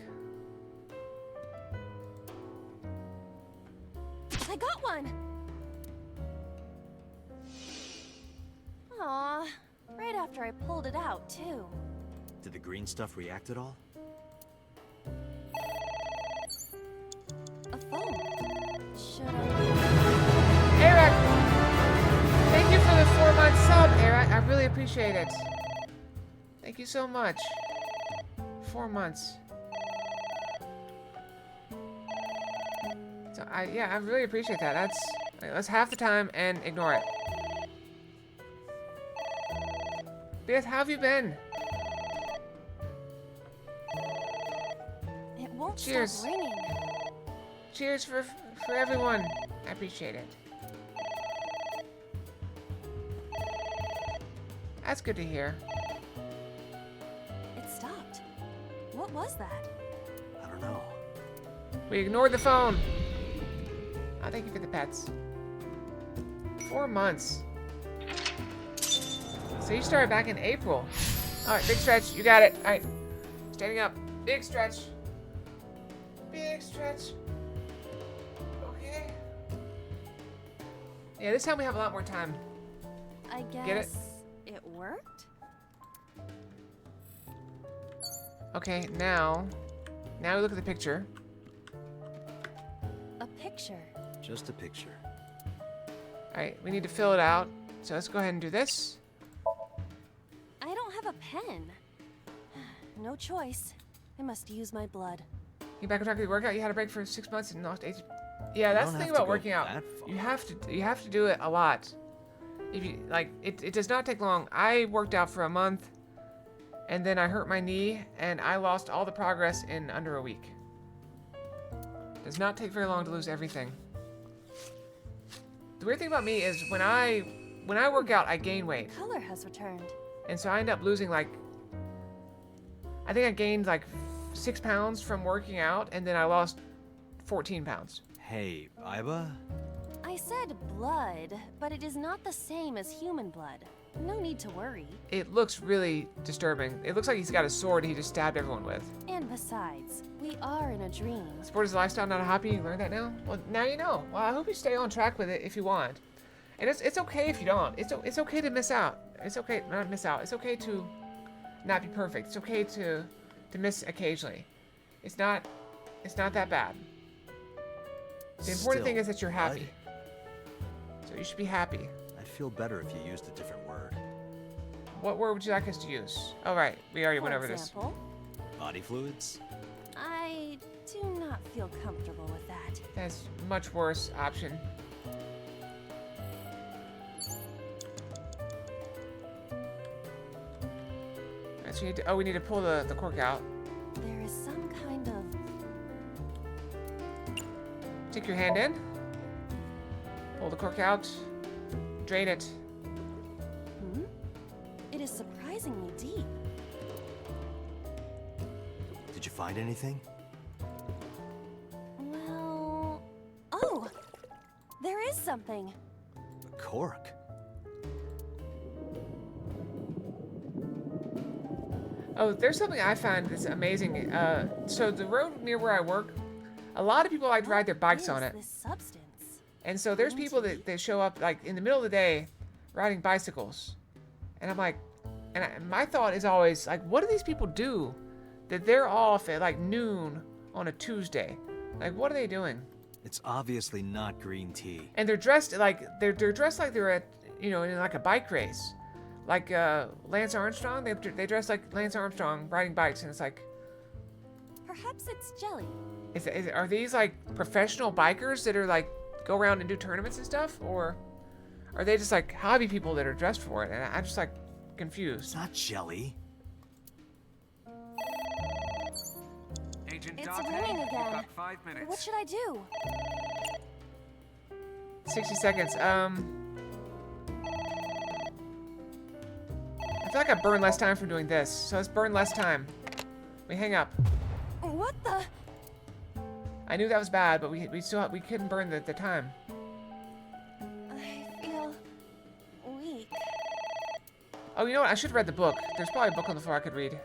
I got one! Aw, right after I pulled it out, too. Did the green stuff react at all? A phone. Should I... Arak! Thank you for the 4-month sub, Arak. I really appreciate it. Thank you so much. 4 months. So yeah, I really appreciate that. That's half the time and ignore it. Beth, how have you been? It won't Cheers. stop ringing. Cheers for everyone. I appreciate it. That's good to hear. It stopped. What was that? I don't know. We ignored the phone. Oh, thank you for the pets. 4 months. So you started back in April. Alright, big stretch. You got it. Alright. Standing up. Big stretch. Big stretch. Okay. Yeah, this time we have a lot more time. I guess Get it? it worked? Okay, now we look at the picture. A picture. Just a picture. Alright, we need to fill it out. So let's go ahead and do this. I don't have a pen. No choice. I must use my blood. You back on track with your workout? You had a break for 6 months and lost 80. Yeah, that's the thing about working out. You have to do it a lot. If you like, it does not take long. I worked out for a month, and then I hurt my knee, and I lost all the progress in under a week. Does not take very long to lose everything. The weird thing about me is when I work out, I gain weight. Color has returned. And so I end up losing like, I think I gained like 6 pounds from working out, and then I lost 14 pounds. Hey, Iba? I said blood, but it is not the same as human blood. No need to worry. It looks really disturbing. It looks like he's got a sword he just stabbed everyone with. And besides, we are in a dream. Sport is a lifestyle, not a hobby. You learned that now? Well, now you know. Well, I hope you stay on track with it if you want. And it's okay if you don't. It's okay to miss out. It's okay not to miss out. It's okay to not be perfect. It's okay to miss occasionally. It's not that bad. The important thing is that you're happy. So you should be happy. I'd feel better if you used a different word. What word would you like us to use? Oh, right. We already went over this. Body fluids? I do not feel comfortable with that. That's a much worse option. Right, so we need to pull the cork out. There is some kind of... Stick your hand in. Pull the cork out. Drain it. Hmm? It is surprisingly deep. Did you find anything? Well... Oh! There is something. A cork? Oh, there's something I found that's amazing. So the road near where I work, a lot of people like to ride their bikes on it. This substance? And so there's people that show up like in the middle of the day riding bicycles. And I'm like, my thought is always like, what do these people do that they're off at like noon on a Tuesday? Like, what are they doing? It's obviously not green tea. And they're dressed like they're dressed like they're at, you know, in like a bike race. Like Lance Armstrong, they dress like Lance Armstrong riding bikes, and it's like, Perhaps it's jelly. are these like professional bikers that are like go around and do tournaments and stuff, or are they just like hobby people that are dressed for it? And I'm just like confused. It's not jelly. Agent It's Dante, ringing you've again. got 5 minutes. What should I do? 60 seconds. I feel like I burned less time from doing this, so let's burn less time. We hang up. What the? I knew that was bad, but we couldn't burn the time. I feel weak. Oh, you know what? I should have read the book. There's probably a book on the floor I could read.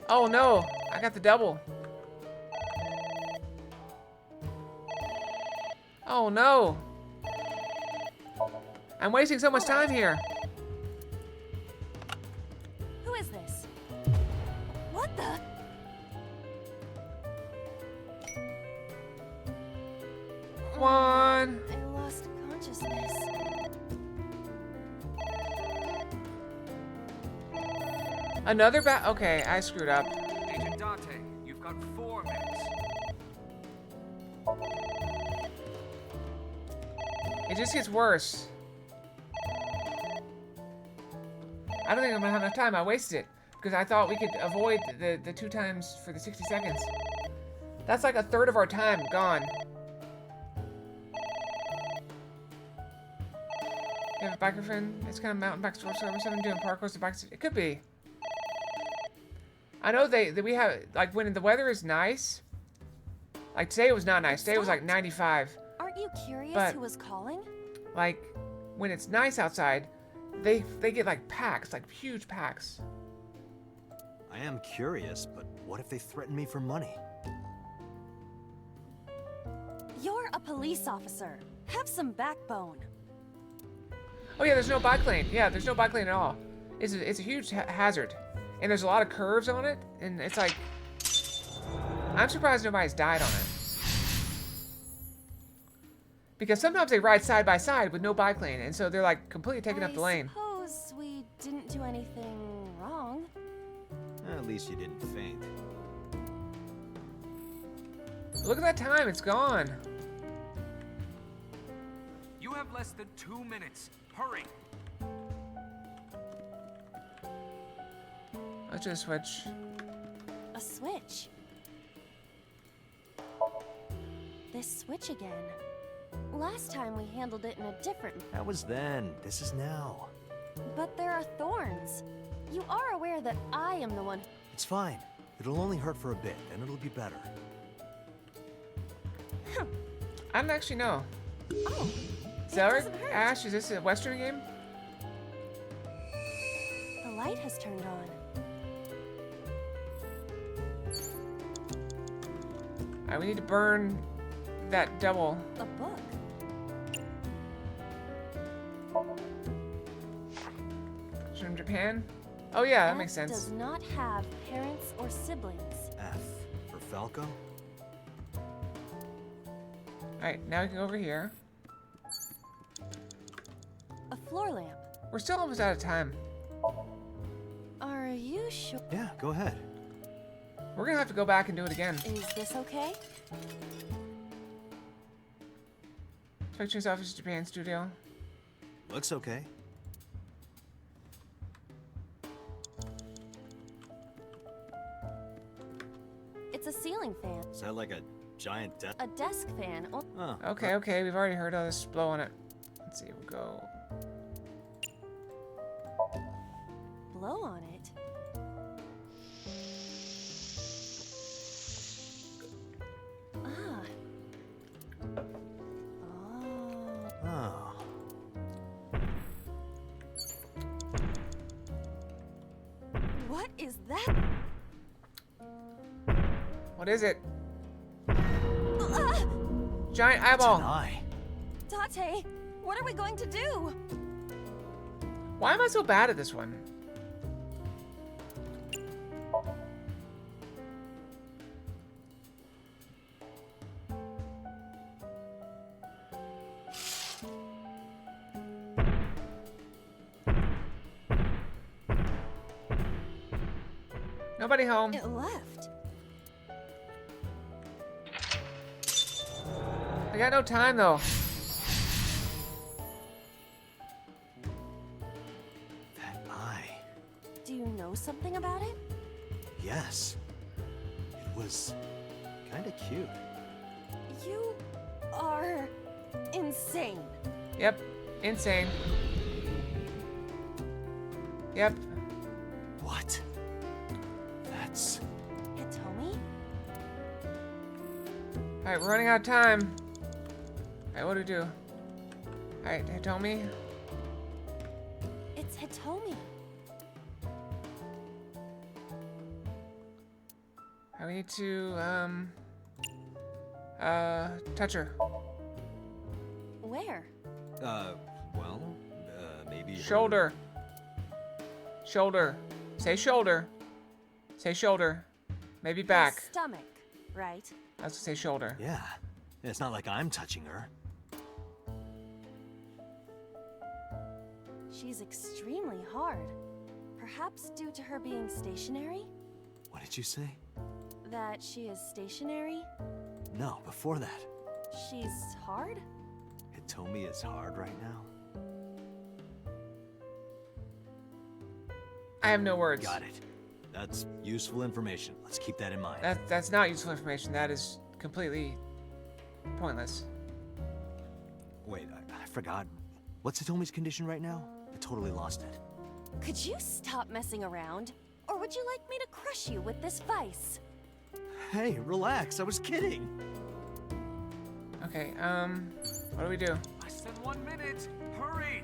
Oh no! I got the double. Oh no! I'm wasting so much time here. Who is this? What the? One. I lost consciousness. Another okay, I screwed up. Agent Dante, you've got 4 minutes. It just gets worse. I don't think I'm gonna have enough time. I wasted it because I thought we could avoid the 2 times for the 60 seconds. That's like a third of our time gone. You have a biker friend? It's kind of mountain bike store service. I've been doing parkours to bikes. It could be. I know that we have, like, when the weather is nice. Like, today it was not nice. Today it was like 95. Aren't you curious But- who was calling? Like, when it's nice outside, they get like packs, like huge packs. I am curious, but what if they threaten me for money? You're a police officer. Have some backbone. Oh yeah, there's no bike lane. Yeah, there's no bike lane at all. It's a huge hazard. And there's a lot of curves on it. And it's like... I'm surprised nobody's died on it. Because sometimes they ride side by side with no bike lane. And so they're like completely taking up the lane. I suppose we didn't do anything wrong. At least you didn't faint. Look at that time. It's gone. You have less than 2 minutes. Hurry. Let's just switch. A switch. This switch again. Last time we handled it in a different... That was then. This is now. But there are thorns. You are aware that I am the one... It's fine. It'll only hurt for a bit, then it'll be better. I don't actually know. Oh, Zelric? Ash, is this a Western game? the light has turned on. Alright, we need to burn that double. A book. From Japan? Oh yeah, that F makes sense. does not have parents or siblings. F for Falco? Alright, now we can go over here. A floor lamp. We're still almost out of time. Are you sure? Yeah, go ahead. We're gonna have to go back and do it again. Is this okay? Pictures Office Japan Studio. Looks okay. It's a ceiling fan. Is that like a giant desk? A desk fan. Oh. Okay, we've already heard all this blow on it. Let's see, we'll go. Blow on it. Ah. Oh. Oh. What is that? What is it? Ah! Giant eyeball. It's an eye. Date, what are we going to do? Why am I so bad at this one? Nobody home. It left. I got no time though. That eye. Do you know something about it? Yes. It was kind of cute. You are insane. Yep, insane. Yep. What? That's... Hitomi? Alright, we're running out of time. Alright, what do we do? Alright, Hitomi. It's Hitomi. We need to, touch her. Where? Well, maybe... Shoulder. Shoulder. Say shoulder. Say shoulder. Maybe back. The stomach, right? I was gonna say shoulder. Yeah. It's not like I'm touching her. She's extremely hard. Perhaps due to her being stationary? What did you say? That she is stationary? No, before that. She's hard? Hitomi is hard right now. I have no words. Got it. That's useful information. Let's keep that in mind. That's not useful information. That is completely pointless. Wait, I forgot. What's Hitomi's condition right now? I totally lost it. Could you stop messing around? Or would you like me to crush you with this vice? Hey, relax. I was kidding. Okay, what do we do? Less than 1 minute. Hurry.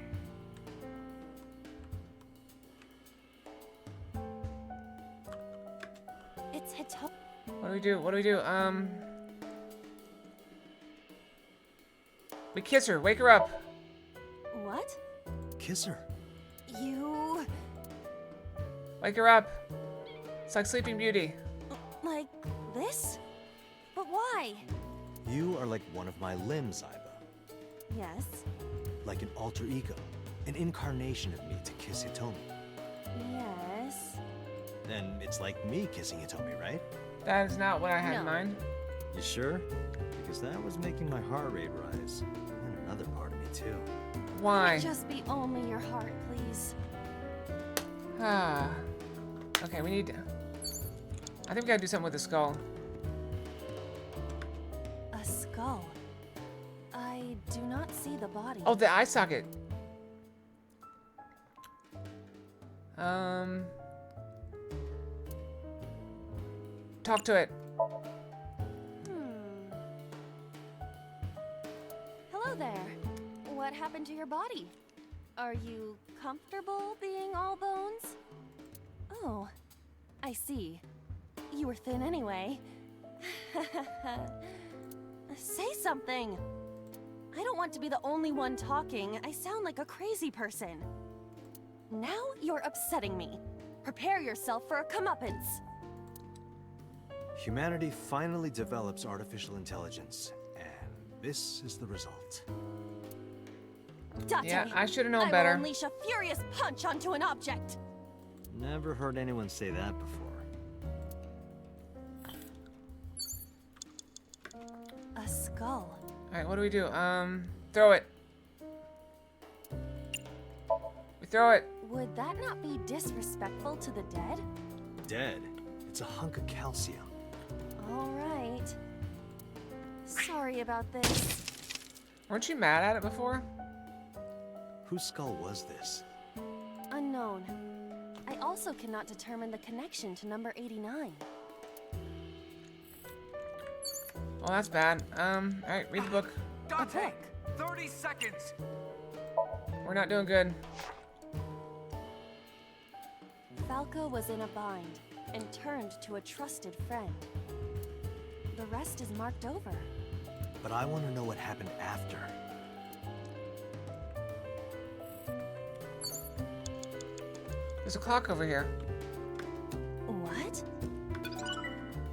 It's Hitomi. What do we do? What do we do? We kiss her. Wake her up. What? kiss her. You... Wake her up. It's like Sleeping Beauty. like this? But why? You are like one of my limbs, Aiba. Yes. Like an alter ego. An incarnation of me to kiss Hitomi. Yes. Then it's like me kissing Hitomi, right? That is not what I had in No. mind. You sure? Because that was making my heart rate rise. And another part of me, too. Why? Just be only your heart, please. Ah. Okay, we need to... I think we gotta do something with the skull. A skull. I do not see the body. Oh, the eye socket. Talk to it. Hello there. What happened to your body? Are you comfortable being all bones? Oh, I see. You were thin anyway. Say something. I don't want to be the only one talking. I sound like a crazy person. Now you're upsetting me. Prepare yourself for a comeuppance. Humanity finally develops artificial intelligence, and this is the result. Date, Yeah, I should have known I better. will unleash a furious punch onto an object. Never heard anyone say that before. A skull. Alright, what do we do? Throw it. We throw it. Would that not be disrespectful to the dead? Dead. It's a hunk of calcium. All right. Sorry about this. Weren't you mad at it before? Whose skull was this? Unknown. I also cannot determine the connection to number 89. Well, that's bad. Alright, read the book. Dante, 30 seconds. We're not doing good. Falco was in a bind and turned to a trusted friend. The rest is marked over. But I want to know what happened after. There's a clock over here. What?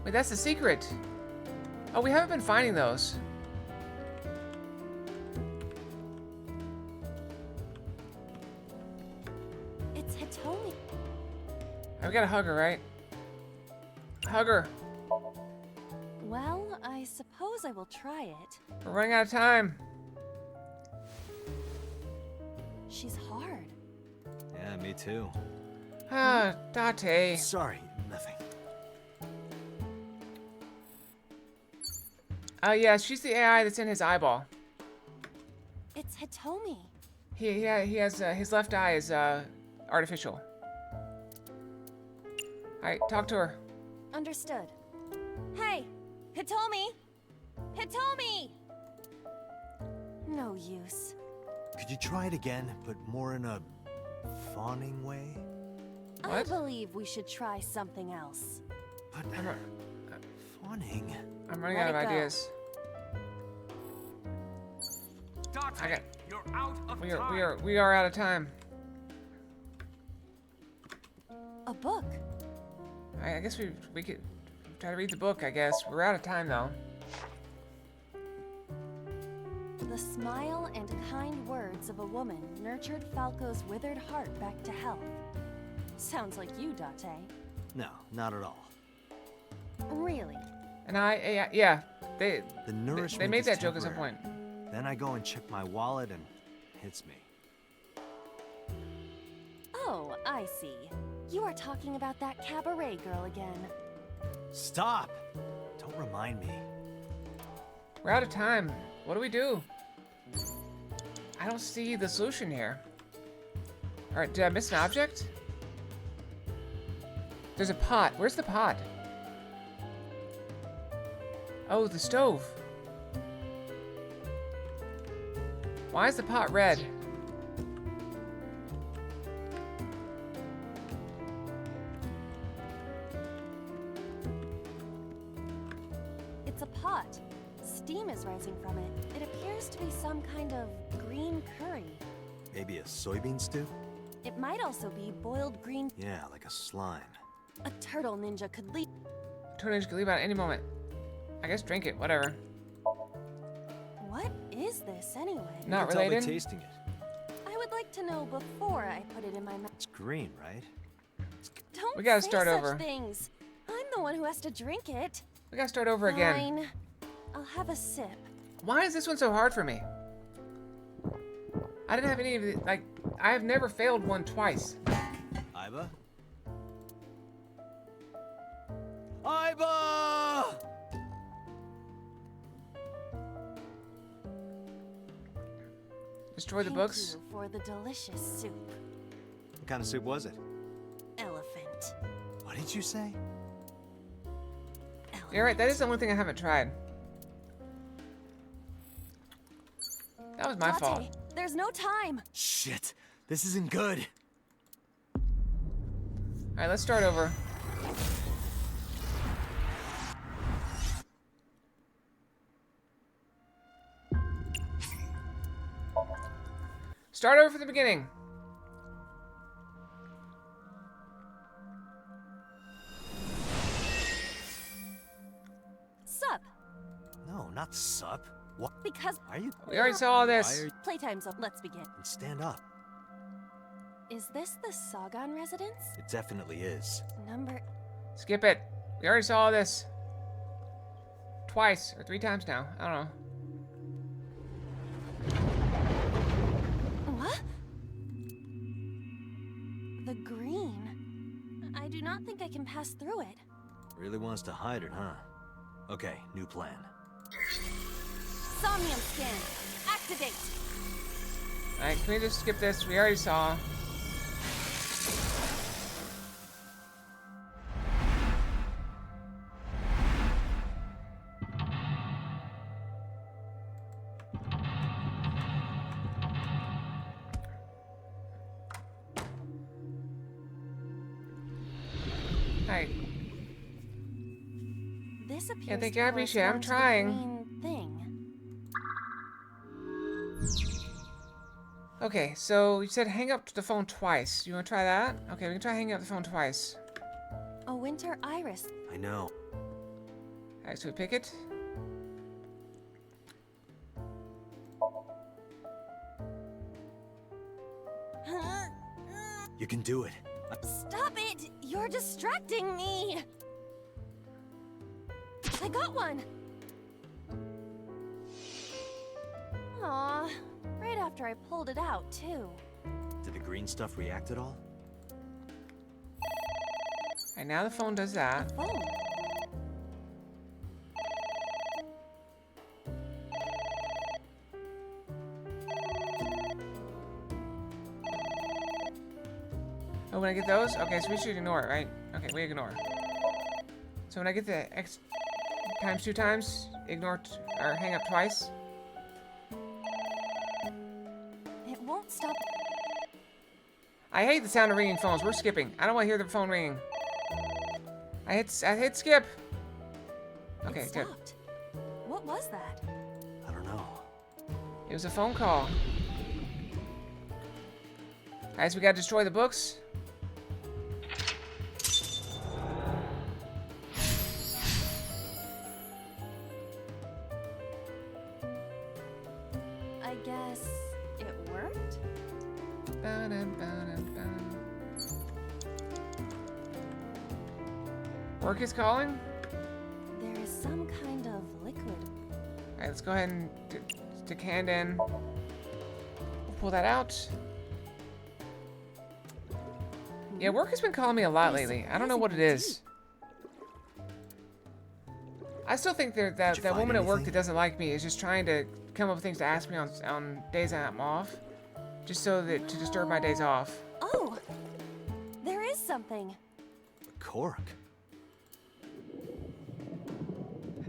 Wait, that's the secret. Oh, we haven't been finding those. It's Hitomi. We gotta hug her, right? Hug her. Well, I suppose I will try it. We're running out of time. She's hard. Yeah, me too. Ah, Date. Sorry, nothing. Oh, yeah, she's the AI that's in his eyeball. It's Hitomi. He has, his left eye is, artificial. Alright, talk to her. Understood. Hey, Hitomi! Hitomi! No use. Could you try it again, but more in a fawning way? I believe we should try something else. But fawning? I'm running Let out of it go. ideas. Dante, you're out of time. We are out of time. A book. I guess we could try to read the book, I guess. We're out of time, though. The smile and kind words of a woman nurtured Falco's withered heart back to health. Sounds like you, Date. No, not at all. Really? And yeah, they The made is that joke at some temporary. point. Then I go and check my wallet and it hits me. Oh, I see. You are talking about that cabaret girl again. Stop! Don't remind me. We're out of time. What do we do? I don't see the solution here. Alright, did I miss an object? There's a pot. Where's the pot? Oh, the stove. Why is the pot red? It's a pot. Steam is rising from it. It appears to be some kind of green curry. Maybe a soybean stew? It might also be boiled green. Yeah, like a slime. A turtle ninja could leave. Turtle Ninja could leave out at any moment. I guess drink it, whatever. What is this anyway? Not You can tell related? they're tasting it. I would like to know before I put it in my mouth. It's green, right? Don't We gotta say start such over. things. I'm the one who has to drink it. We gotta start over again. Fine. I'll have a sip. Why is this one so hard for me? I didn't have any of the, like, I have never failed one twice. Iva? Iva! Destroy the Thank books? you for the delicious soup. What kind of soup was it? Elephant. What did you say? You're right, that is the only thing I haven't tried. That was my fault. Latte, there's no time. Shit, this isn't good. Alright, let's start over. Start over from the beginning. Sup? No, not sup. What? Because Are you? We already saw all this. Why are you... Playtime's up. Let's begin. Stand up. Is this the Sagan residence? It definitely is. Number. Skip it. We already saw all this. Twice, or 3 times now. I don't know. What? The green. I do not think I can pass through it. Really wants to hide it, huh? Okay, new plan. Somnium scan. Activate. Alright, can we just skip this? We already saw. Alright. This appears Yeah, thank to you, I appreciate it. I'm correspond to the trying. green thing. Okay, so you said hang up the phone twice. You want to try that? Okay, we can try hanging up the phone twice. A winter iris. I know. Alright, so we pick it. You can do it. Stop it! You're distracting me! I got one! Aw, right after I pulled it out, too. Did the green stuff react at all? And now the phone does that. Phone. Oh, when I get those? Okay, so we should ignore it, right? Okay, we ignore. So when I get the X times 2 times, ignore or hang up twice. It won't stop. I hate the sound of ringing phones. We're skipping. I don't want to hear the phone ringing. I hit skip. Okay, It good. stopped. What was that? I don't know. It was a phone call. Alright, so we gotta destroy the books. I guess it worked? Ba-dum-ba-dum-bum. Work is calling? There is some kind of liquid. Alright, let's go ahead and stick hand in. We'll pull that out. Yeah, work has been calling me a lot lately. I don't know what it is. I still think that woman at work that doesn't like me is just trying to come up with things to ask me on days I'm off. Just so that to disturb my days off. Oh! There is something. A cork.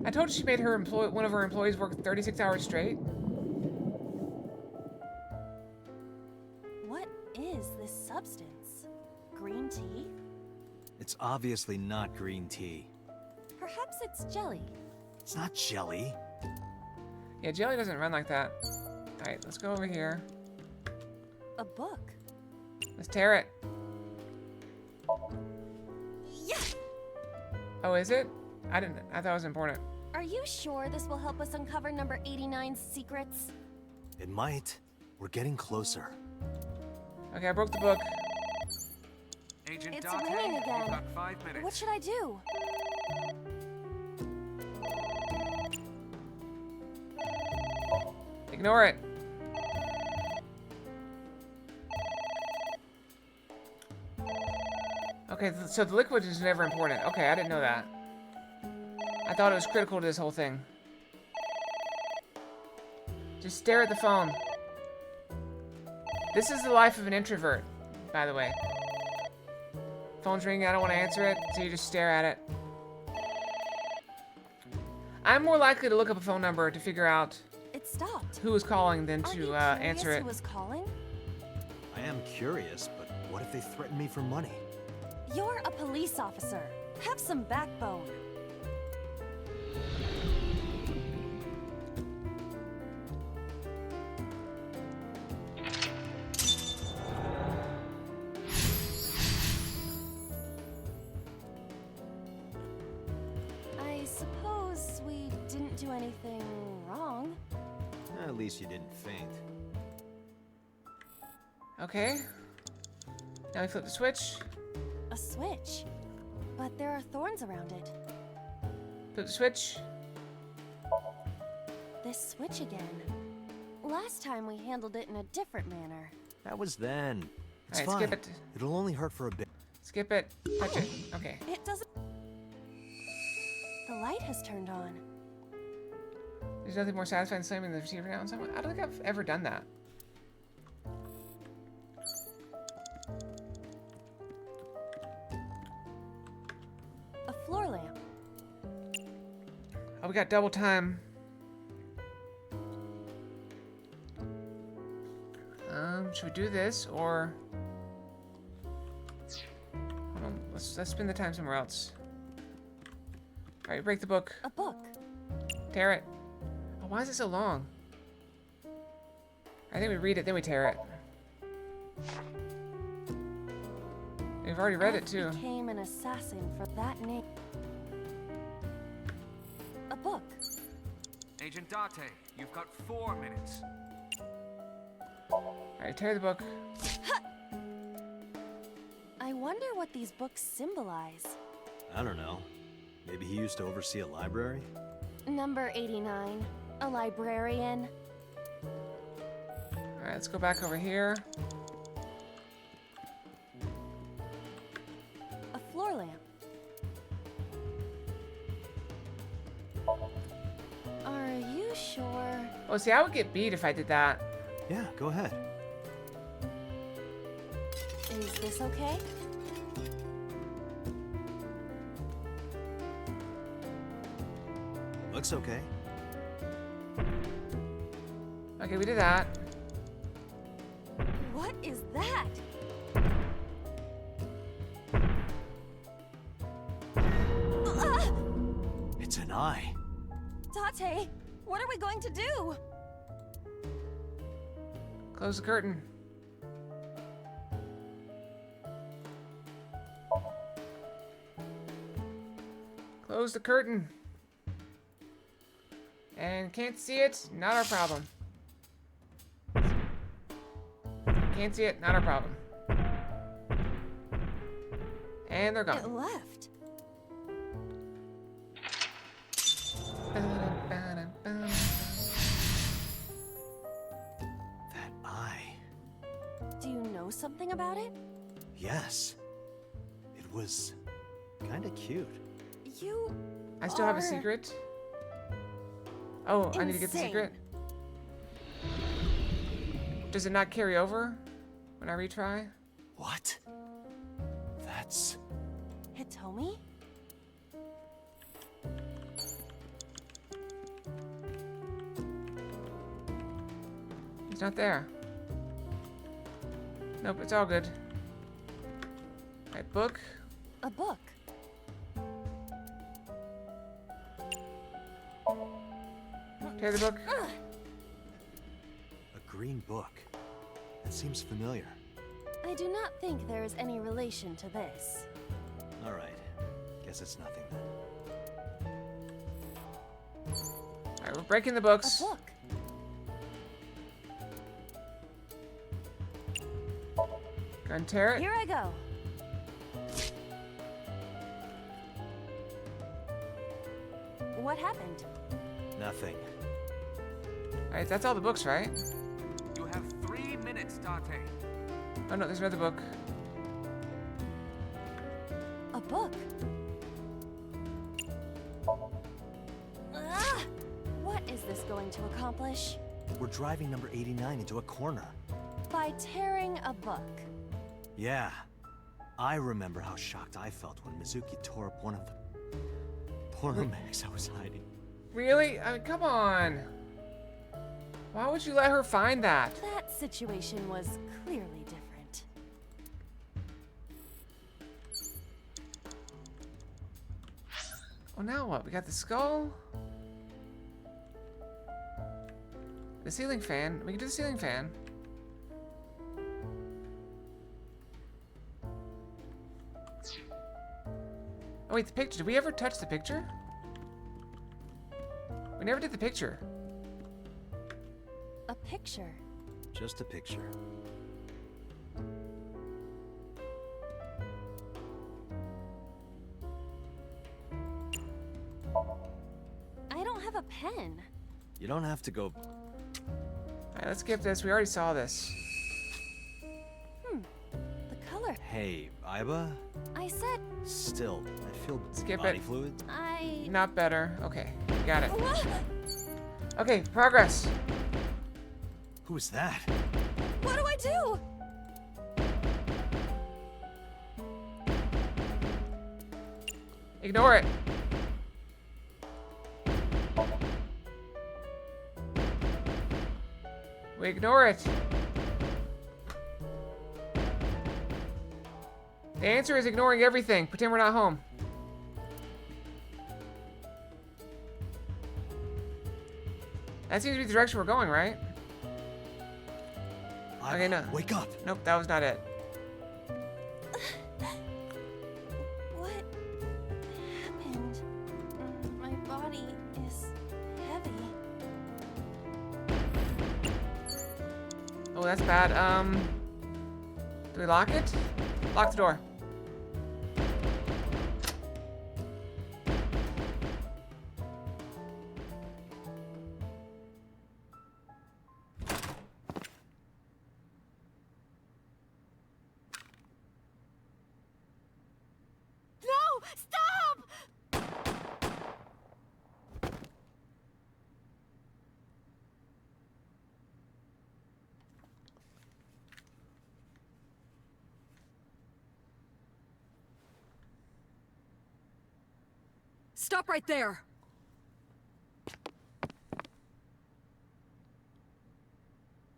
I told her she made her one of her employees work 36 hours straight. What is this substance? Green tea? It's obviously not green tea. Perhaps it's jelly. It's not jelly. Yeah, jelly doesn't run like that. Alright, let's go over here. A book. Let's tear it. Yeah. Oh, is it? I thought it was important. Are you sure this will help us uncover number 89's secrets? It might. We're getting closer. Okay, I broke the book. Agent It's Date, ringing you've again. got 5 minutes. What should I do? Ignore it. Okay, so the liquid is never important. Okay, I didn't know that. I thought it was critical to this whole thing. Just stare at the phone. This is the life of an introvert, by the way. Phone's ringing, I don't want to answer it, so you just stare at it. I'm more likely to look up a phone number to figure out It stopped. who was calling than Are you to curious answer it. who was calling? I am curious, but what if they threaten me for money? You're a police officer. Have some backbone. I suppose we didn't do anything wrong. At least you didn't faint. Okay. Now we flip the switch. A switch. But there are thorns around it. Flip the switch. This switch again. Last time we handled it in a different manner. That was then. It's Alright, fine. skip it. It'll only hurt for a bit. Skip it. Touch it. Okay. It doesn't... The light has turned on. There's nothing more satisfying than slamming the receiver down on someone. I don't think I've ever done that. A floor lamp. Oh, we got double time. Should we do this or? Hold on, let's spend the time somewhere else. All right, break the book. A book. Tear it. Oh, why is it so long? I think we read it, then we tear it. We've already read it too. Became an assassin for that name. A book. Agent Date, you've got 4 minutes. Alright, tear the book. I wonder what these books symbolize. I don't know. Maybe he used to oversee a library? Number 89. A librarian. Alright, let's go back over here. A floor lamp. Are you sure? Oh, see, I would get beat if I did that. Yeah, go ahead. Is this okay? Looks okay. Okay, we did that. What is that? It's an eye. Date, what are we going to do? Close the curtain. Close the curtain. And can't see it, not our problem. Can't see it, not our problem. And they're It gone. left. That eye. Do you know something about it? Yes. It was kinda cute. You I still have a are secret. Oh, I need to get the insane. secret. Does it not carry over when I retry? What? That's... Hitomi? It's not there. Nope, it's all good. Right, book. A book. Tear the book. a green book. That seems familiar. I do not think there is any relation to this. All right. Guess it's nothing then. Alright, we're breaking the books. A book. Go and tear it. Here I go. What happened? Nothing. Alright, that's all the books, right? You have 3 minutes, Date. Oh no, there's another book. A book. Ah! What is this going to accomplish? We're driving number 89 into a corner. By tearing a book. Yeah. I remember how shocked I felt when Mizuki tore up one of the porno mags I was hiding. Really? I mean, come on. Why would you let her find that? That situation was clearly different. Oh, now what? We got the skull. The ceiling fan. We can do the ceiling fan. Oh wait, the picture. Did we ever touch the picture? We never did the picture. A picture. Just a picture. I don't have a pen. You don't have to go. Alright, let's skip this. We already saw this. The color. Hey, Iba? I said Still, I feel Skip body it. fluid. I... Not better. Okay, got it. What? Okay, progress. Who is that? What do I do? Ignore it. We ignore it. The answer is ignoring everything. Pretend we're not home. That seems to be the direction we're going, right? Okay, no. Wake up. Nope, that was not it. What happened? My body is heavy. Oh, that's bad. Do we lock it? Lock the door. No! Stop! Stop right there!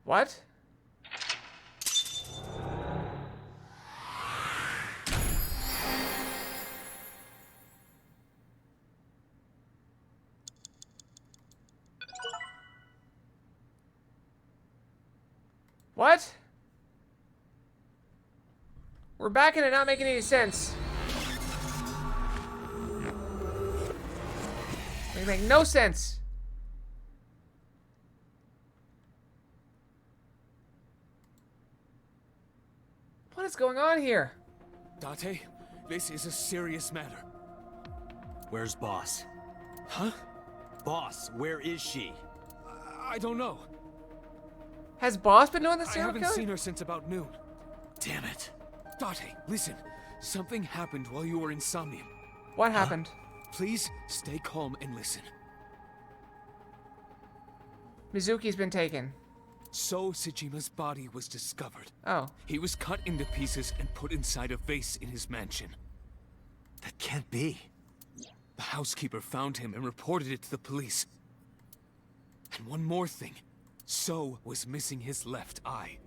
What? What? We're back in it not making any sense. They make no sense. What is going on here? Date, this is a serious matter. Where's Boss? Huh? Boss, where is she? I don't know. Has Boss been doing this I serial haven't killing? seen her since about noon. Damn it. Date, listen. Something happened while you were in Somnium. What happened? Please stay calm and listen. Mizuki's been taken. So Sejima's body was discovered. Oh. He was cut into pieces and put inside a vase in his mansion. That can't be. The housekeeper found him and reported it to the police. And one more thing. So was missing his left eye.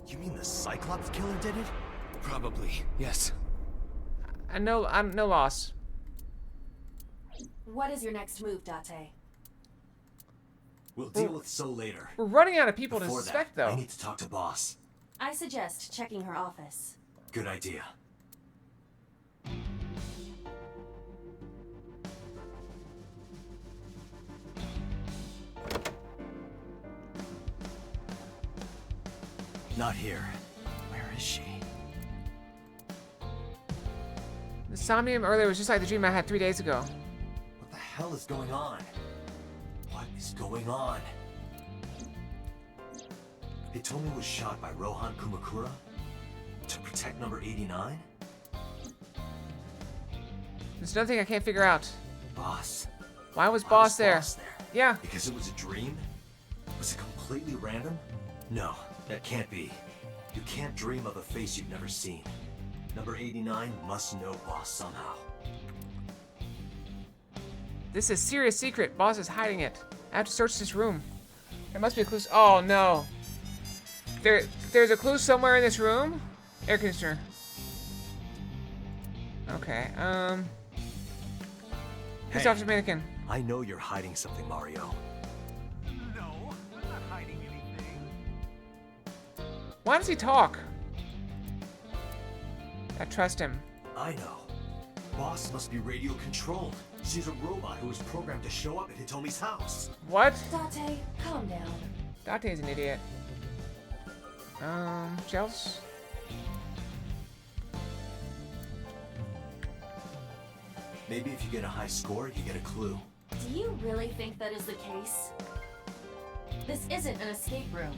You mean the Cyclops killer did it? Probably, yes. I'm no loss. What is your next move, Date? We'll deal with So later. We're running out of people Before to suspect, that, though. I need to talk to Boss. I suggest checking her office. Good idea. Not here. Where is she? The Somnium earlier was just like the dream I had 3 days ago. What the hell is going on? What is going on? Hitomi was shot by Rohan Kumakura to protect number 89? There's another thing I can't figure out. Boss. Why was Boss there? Boss there? Yeah. Because it was a dream? Was it completely random? No, that can't be. You can't dream of a face you've never seen. Number 89 must know Boss somehow. This is serious secret. Boss is hiding it. I have to search this room. There must be a clue. Oh no. There's a clue somewhere in this room? Air conditioner. Okay, Police Officer Mannequin. I know you're hiding something, Mario. No, I'm not hiding anything. Why does he talk? I trust him. I know. Boss must be radio controlled. She's a robot who was programmed to show up at Hitomi's house. What? Date, calm down. Date's an idiot. Shelves? Maybe if you get a high score, you get a clue. Do you really think that is the case? This isn't an escape room.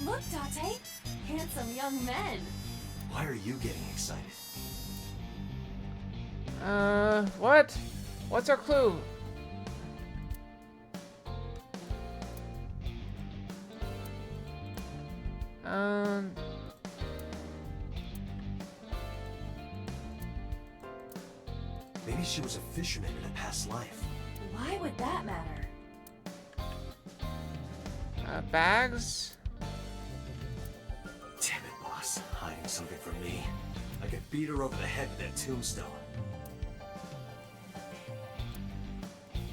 Look, Date! Handsome young men! Why are you getting excited? What? What's our clue? Maybe she was a fisherman in a past life. Why would that matter? Bags? Damn it, Boss. Hiding something from me. I could beat her over the head with that tombstone.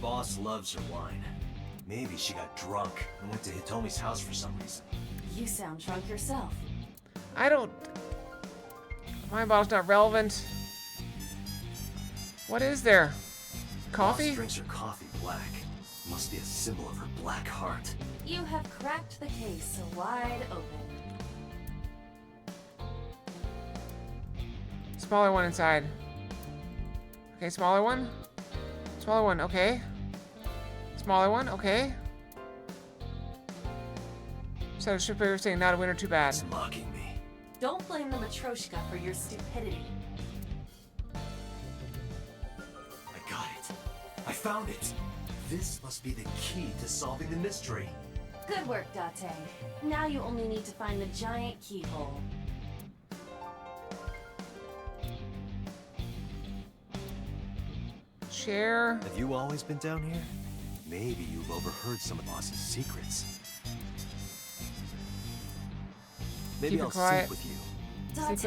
Boss loves her wine. Maybe she got drunk and went to Hitomi's house for some reason. You sound drunk yourself. I don't... My bottle's not relevant. What is there? Coffee? Boss drinks her coffee black. Must be a symbol of her black heart. You have cracked the case wide open. Smaller one inside. Okay, smaller one. Smaller one, okay. Smaller one, okay. So the shipper saying not a winner, too bad. It's mocking me. Don't blame the Matryoshka for your stupidity. I got it. I found it. This must be the key to solving the mystery. Good work, Date. Now you only need to find the giant keyhole. Chair. Have you always been down here? Maybe you've overheard some of Boss's secrets. Maybe Keep it I'll quiet. sit with you.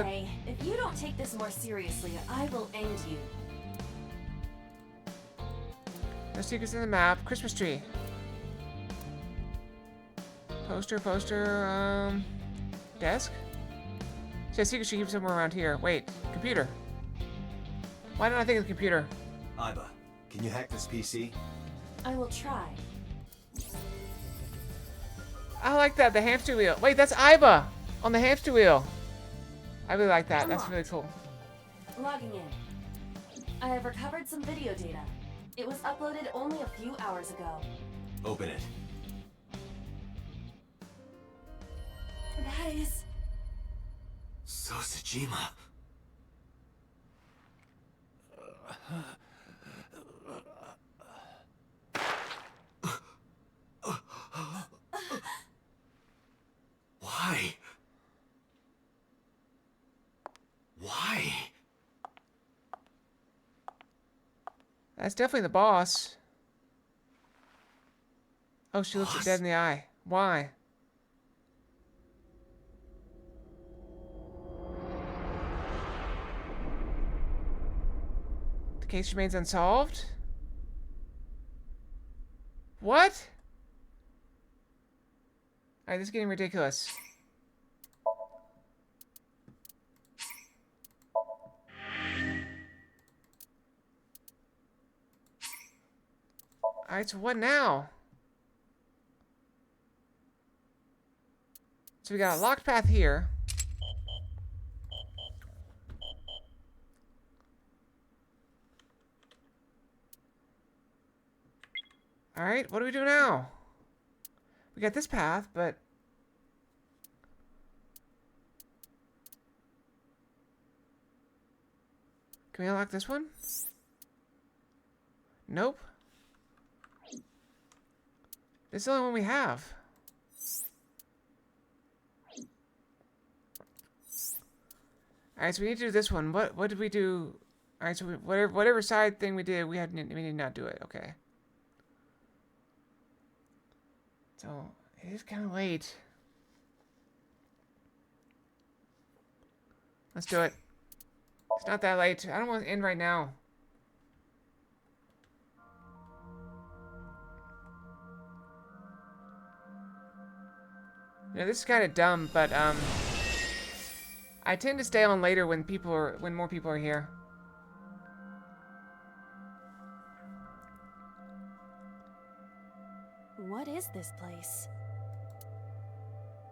Date, if you don't take this more seriously, I will end you. No secrets in the map. Christmas tree. Poster, desk? See, a secret should keep somewhere around here. Wait, computer. Why didn't I think of the computer? Iba, can you hack this PC? I will try. I like that, the hamster wheel. Wait, that's Iba on the hamster wheel. I really like that. That's really cool. Logging in. I have recovered some video data. It was uploaded only a few hours ago. Open it. That is... Sosajima. Why? Why? That's definitely the boss. Oh, she looks it dead in the eye. Why? Case remains unsolved. What? Alright, this is getting ridiculous. Alright, so what now? So we got a locked path here. Alright, what do we do now? We got this path, but... Can we unlock this one? Nope. This is the only one we have. Alright, so we need to do this one. What did we do? Alright, so whatever side thing we did, we did not do it. Okay. So, it is kind of late. Let's do it. It's not that late. I don't want to end right now. You know, this is kind of dumb, but I tend to stay on later when more people are here. What is this place?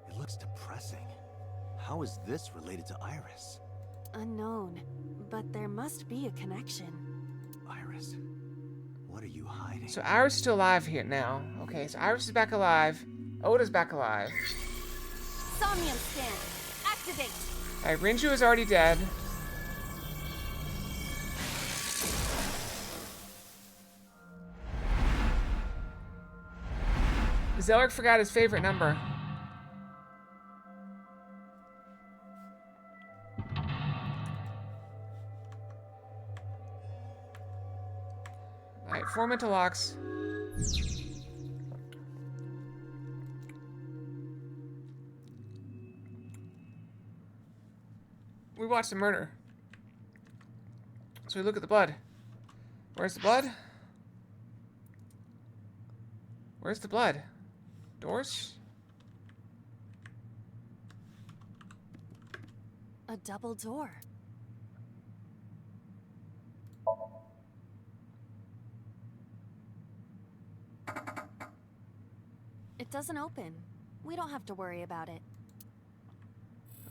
It looks depressing. How is this related to Iris? Unknown, but there must be a connection. Iris, what are you hiding? So Iris is still alive here now. Okay, so Iris is back alive. Oda's back alive. Somnium scan, activate. Alright, Rinju is already dead. Zelric forgot his favorite number. Alright, 4 mental locks. We watched the murder. So we look at the blood. Where's the blood? Where's the blood? Doors? A double door. It doesn't open. We don't have to worry about it.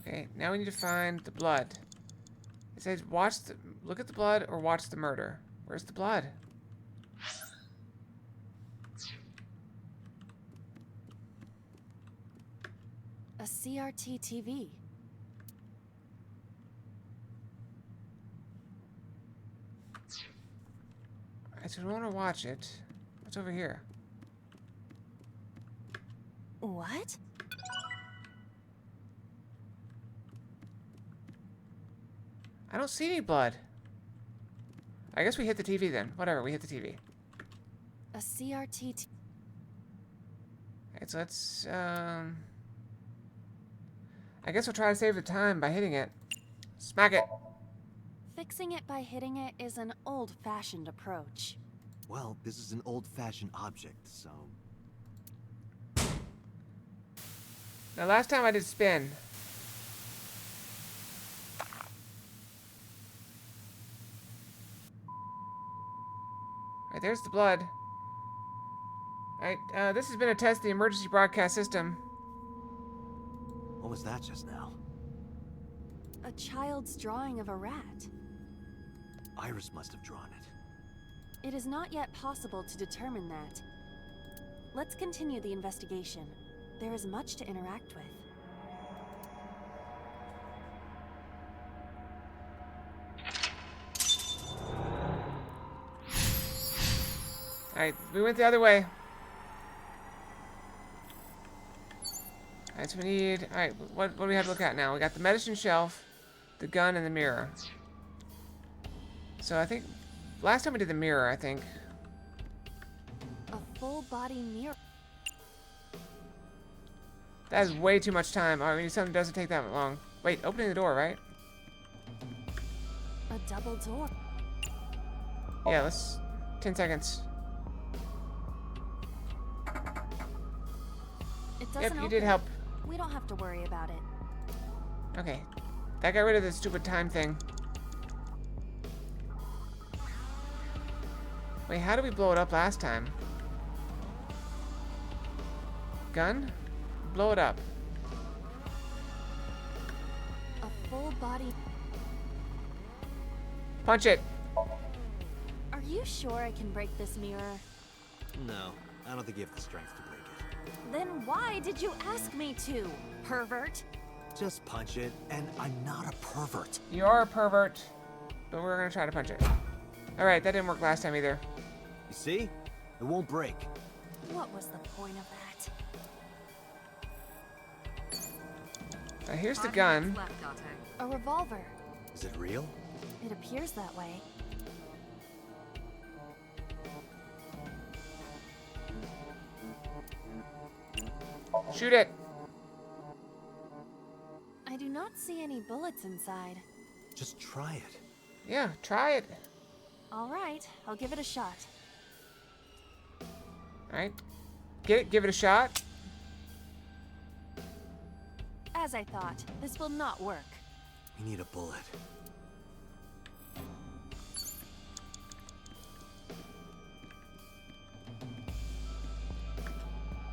Okay, now we need to find the blood. It says look at the blood or watch the murder. Where's the blood? A CRT TV. Alright, so we want to watch it. What's over here? What? I don't see any blood. I guess we hit the TV then. Whatever, we hit the TV. A CRT. Alright, so let's, I guess we'll try to save the time by hitting it. Smack it. Fixing it by hitting it is an old-fashioned approach. Well, this is an old-fashioned object, so... Now, last time I did spin. Alright, there's the blood. Alright, this has been a test of the emergency broadcast system. What was that just now? A child's drawing of a rat. Iris must have drawn it. It is not yet possible to determine that. Let's continue the investigation. There is much to interact with. Alright, we went the other way. Alright, so we need... Alright, what do we have to look at now? We got the medicine shelf, the gun, and the mirror. So I think... Last time we did the mirror, I think. A full-body mirror. That is way too much time. Alright, we need something that doesn't take that long. Wait, opening the door, right? A double door. Yeah, let's... 10 seconds. It doesn't Yep, you open. did help. We don't have to worry about it. Okay. That got rid of the stupid time thing. Wait, how did we blow it up last time? Gun? Blow it up. A full body. Punch it. Are you sure I can break this mirror? No, I don't think you have the strength to break it. Then why did you ask me to, pervert? Just punch it, and I'm not a pervert. You are a pervert, but we're gonna try to punch it. Alright, that didn't work last time either. You see? It won't break. What was the point of that? Here's the gun. A revolver. Is it real? It appears that way. Shoot it. I do not see any bullets inside. Just try it. Yeah, try it. All right, I'll give it a shot. Alright. Get it, give it a shot. As I thought, this will not work. We need a bullet.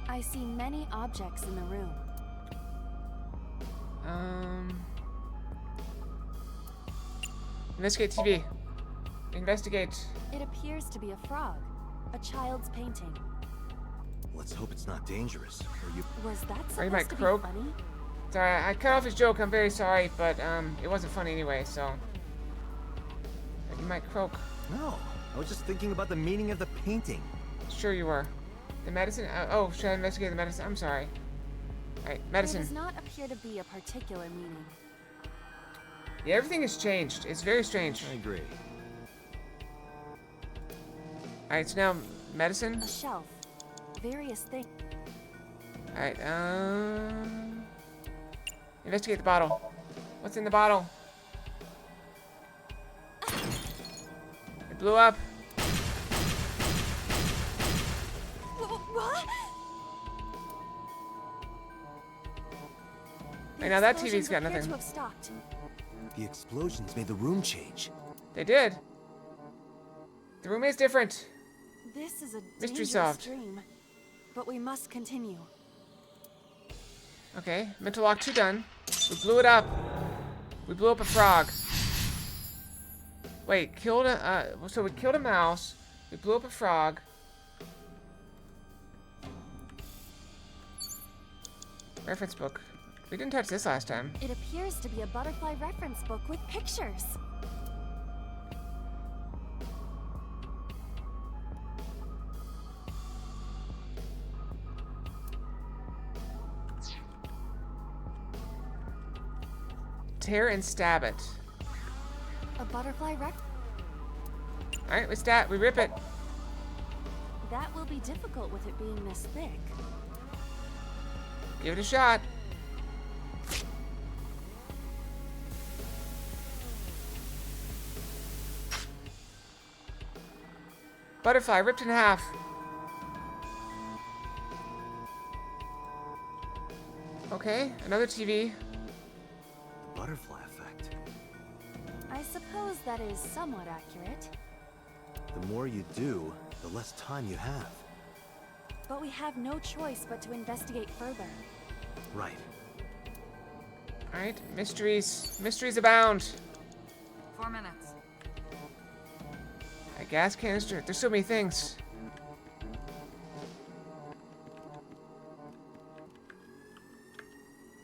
I see many objects in the room. Investigate TV. Investigate. It appears to be a frog. A child's painting. Let's hope it's not dangerous, or you... Was that Or you supposed might to croak. be funny? Sorry, I cut off his joke. I'm very sorry, but it wasn't funny anyway, so... You might croak. No, I was just thinking about the meaning of the painting. Sure you were. The medicine? Oh, should I investigate the medicine? I'm sorry. Alright, medicine. There does not appear to be a particular meaning. Yeah, everything has changed. It's very strange. I agree. Alright, so now medicine. A shelf. Various things. Alright, investigate the bottle. What's in the bottle? It blew up. What? Hey, now that Explosions TV's got appear nothing. to have stopped. The explosions made the room change. They did. The room is different. This is a Mystery dangerous solved. dream, but we must continue. Okay, mental lock 2 done. We blew it up. We blew up a frog. Wait, killed a, so we killed a mouse. We blew up a frog. Reference book. We didn't touch this last time. It appears to be a butterfly reference book with pictures. Tear and stab it. A butterfly ref. Alright, we rip it. That will be difficult with it being this thick. Give it a shot. Butterfly ripped in half. Okay, another TV. Butterfly effect. I suppose that is somewhat accurate. The more you do, the less time you have. But we have no choice but to investigate further. Right. Alright, mysteries. Mysteries abound. 4 minutes. A gas canister. There's so many things.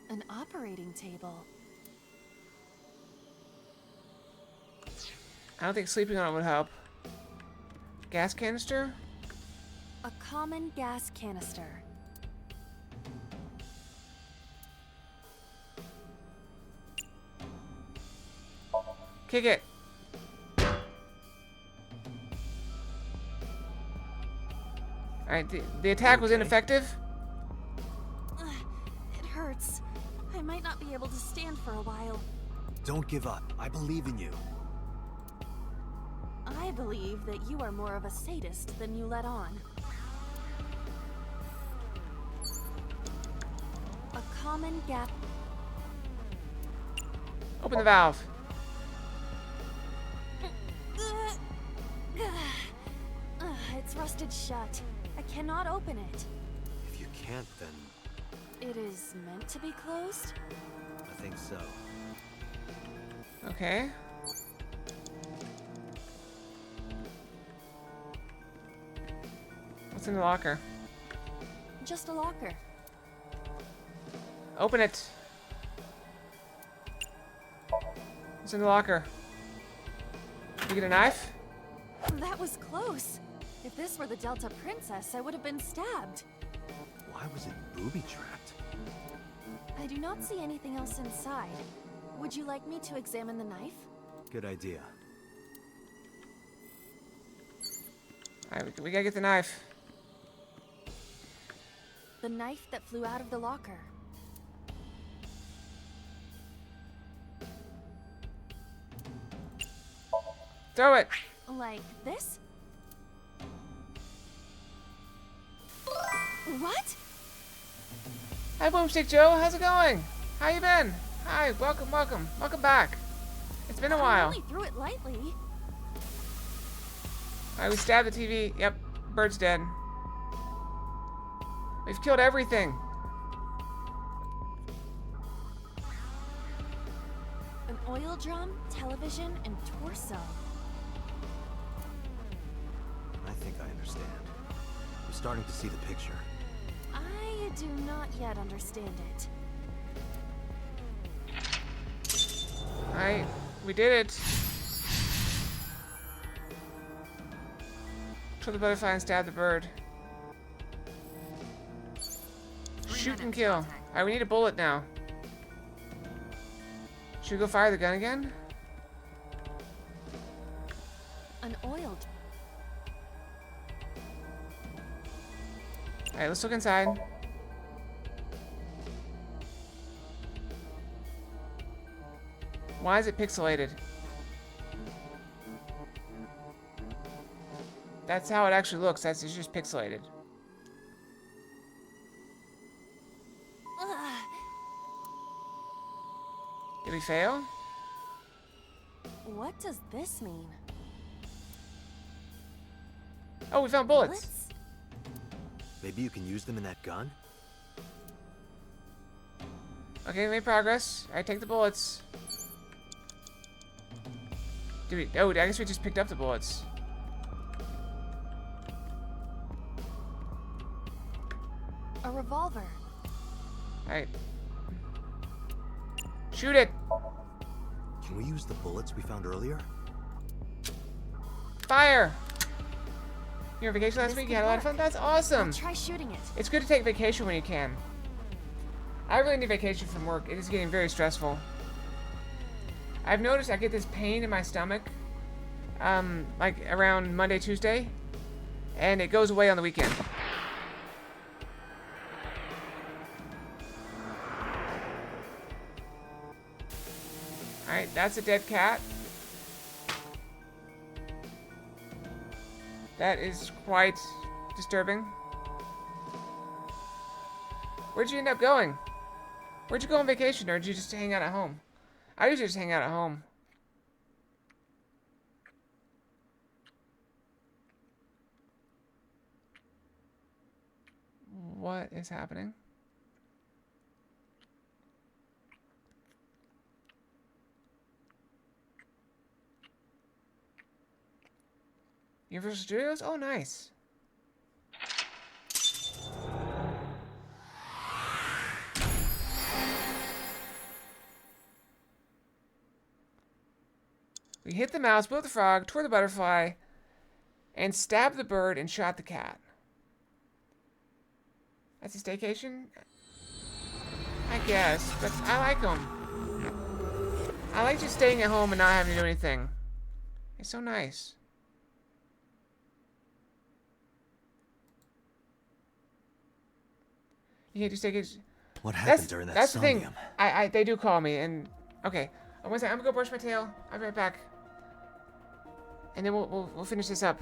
An operating table. I don't think sleeping on it would help. Gas canister? A common gas canister. Kick it. Alright, the attack was ineffective. It hurts. I might not be able to stand for a while. Don't give up. I believe in you. I believe that you are more of a sadist than you let on. A common gap. Open the valve. It's rusted shut. I cannot open it. If you can't, then It is meant to be closed? I think so. Okay. What's in the locker? Just a locker. Open it. What's in the locker? You get a knife? That was close. If this were the Delta Princess, I would have been stabbed. Why was it booby-trapped? I do not see anything else inside. Would you like me to examine the knife? Good idea. Alright, we gotta get the knife. The knife that flew out of the locker. Throw it! Like this? What? Hi, Boomstick Joe. How's it going? How you been? Hi, welcome back. It's been a I while. only threw it lightly. Alright, we stabbed the TV. Yep, bird's dead. We've killed everything. An oil drum, television, and torso. I think I understand. I'm starting to see the picture. I do not yet understand it. Alright, we did it. Kill the butterfly and stab the bird. Shoot and kill. Alright, we need a bullet now. Should we go fire the gun again? An oil. Alright, let's look inside. Why is it pixelated? That's how it actually looks. It's just pixelated. Did we fail? What does this mean? Oh, we found bullets. Maybe you can use them in that gun? Okay, we made progress. Alright, take the bullets. Oh, I guess we just picked up the bullets. A revolver. Alright. Shoot it! Can we use the bullets we found earlier? Fire! You were on vacation last week? You had a lot of fun? That's awesome! I'll try shooting it. It's good to take vacation when you can. I really need vacation from work. It is getting very stressful. I've noticed I get this pain in my stomach, like around Monday, Tuesday, and it goes away on the weekend. Alright, that's a dead cat. That is quite disturbing. Where'd you end up going? Where'd you go on vacation, or did you just hang out at home? I usually just hang out at home. What is happening? Universal Studios? Oh, nice. We hit the mouse, blew up the frog, tore the butterfly, and stabbed the bird and shot the cat. That's a staycation? I guess, but I like them. I like just staying at home and not having to do anything. It's so nice. You can't do staycation. What happened during that That's the thing. Somnium? They do call me, and okay. One second, I'm gonna go brush my tail. I'll be right back. And then we'll finish this up.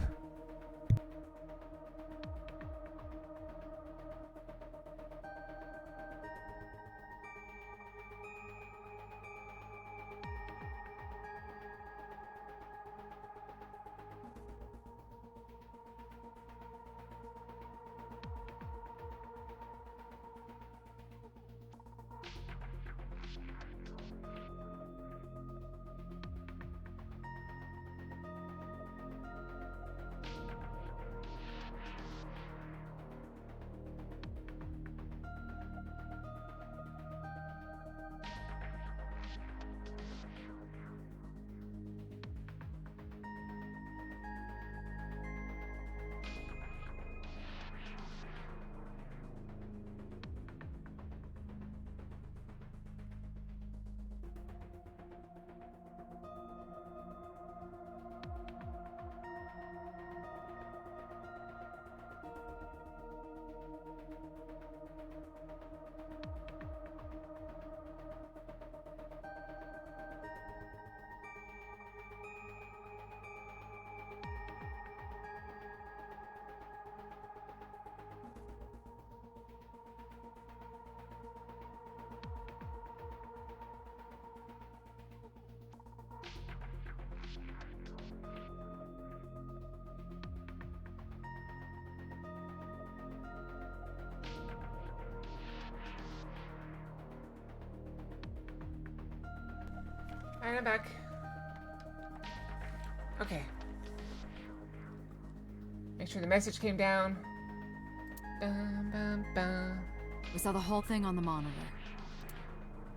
Alright, I'm back. Okay. Make sure the message came down. Bum, bum, bum. We saw the whole thing on the monitor.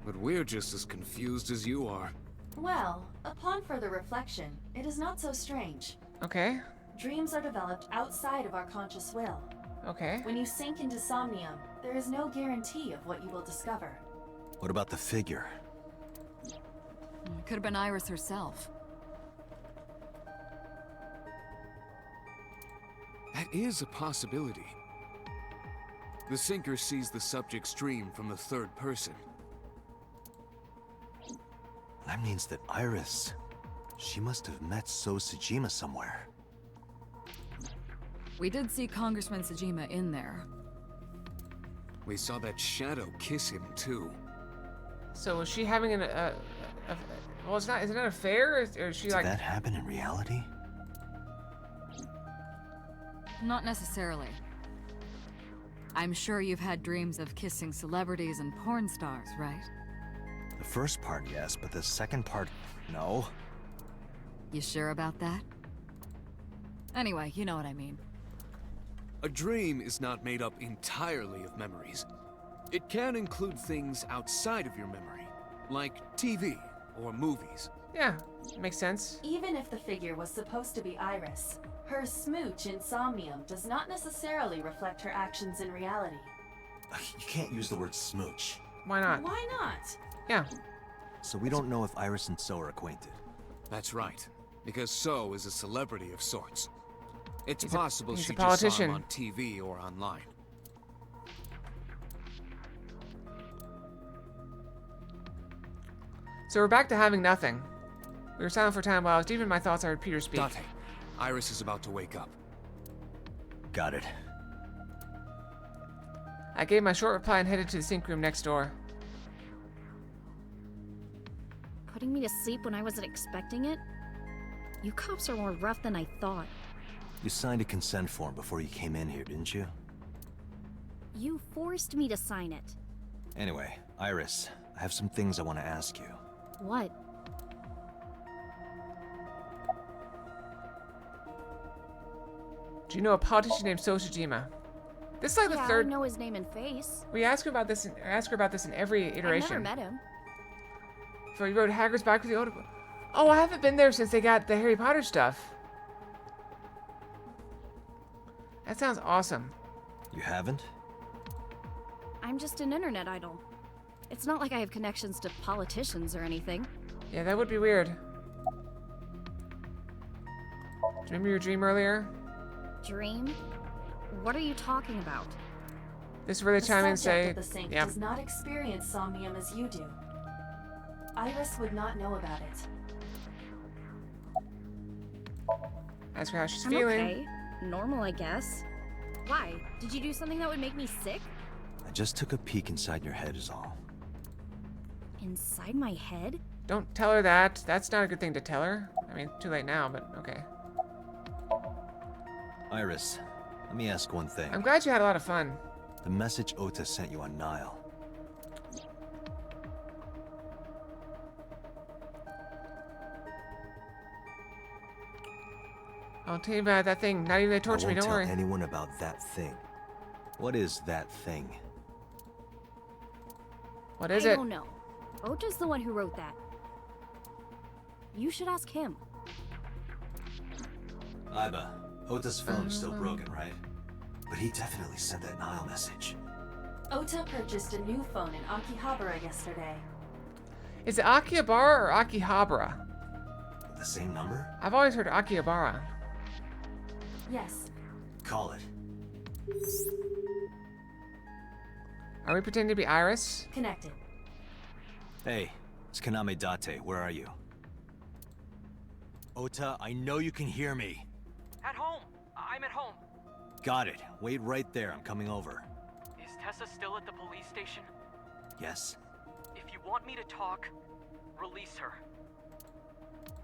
But we're just as confused as you are. Well, upon further reflection, it is not so strange. Okay. Dreams are developed outside of our conscious will. Okay. When you sink into somnium, there is no guarantee of what you will discover. What about the figure? It could have been Iris herself. That is a possibility. The sinker sees the subject's dream from the third person. That means that Iris... she must have met So Tsujima somewhere. We did see Congressman Tsujima in there. We saw that shadow kiss him, too. So was she having well, it's not. Is it an affair? Or is she Did like? that happen in reality? Not necessarily. I'm sure you've had dreams of kissing celebrities and porn stars, right? The first part, yes, but the second part, no. You sure about that? Anyway, you know what I mean. A dream is not made up entirely of memories. It can include things outside of your memory, like TV or movies. Yeah, makes sense. Even if the figure was supposed to be Iris, her smooch in Somnium does not necessarily reflect her actions in reality. You can't use the word smooch. Why not? Why not? Yeah. So we don't know if Iris and So are acquainted. That's right, because So is a celebrity of sorts. It's He's possible a she just politician. saw him on TV or online. So we're back to having nothing. We were silent for a time while deep in my thoughts I heard Peter speak. Date, Iris is about to wake up. Got it. I gave my short reply and headed to the sync room next door. Putting me to sleep when I wasn't expecting it? You cops are more rough than I thought. You signed a consent form before you came in here, didn't you? You forced me to sign it. Anyway, Iris, I have some things I want to ask you. What? Do you know a politician named So Tsujima? This is like the Yeah, third. I know his name and face. We ask her about this. Ask her about this in every iteration. I've never met him. So you rode Hagrid's back with the old. Oh, I haven't been there since they got the Harry Potter stuff. That sounds awesome. You haven't? I'm just an internet idol. It's not like I have connections to politicians or anything. Yeah, that would be weird. Do you remember your dream earlier? Dream? What are you talking about? This really The chime in and subject say, of the sync yeah. does not experience somnium as you do. Iris would not know about it. Ask her how she's I'm feeling. okay. Normal, I guess. Why? Did you do something that would make me sick? I just took a peek inside your head is all. Inside my head? Don't tell her that. That's not a good thing to tell her. I mean, too late now, but okay. Iris, let me ask one thing. I'm glad you had a lot of fun. The message Ota sent you on Nile. I'll tell you about that thing. Not even they torture me, don't worry. I won't tell anyone about that thing. What is that thing? What is I it? don't know. Ota's the one who wrote that. You should ask him. Iba, Ota's phone's still broken, right? But he definitely sent that Nile message. Ota purchased a new phone in Akihabara yesterday. Is it Akihabara or Akihabara? The same number? I've always heard Akihabara. Yes. Call it. Are we pretending to be Iris? Connected. Hey, it's Kaname Date. Where are you? Ota, I know you can hear me. At home. I'm at home. Got it. Wait right there. I'm coming over. Is Tessa still at the police station? Yes? If you want me to talk, release her.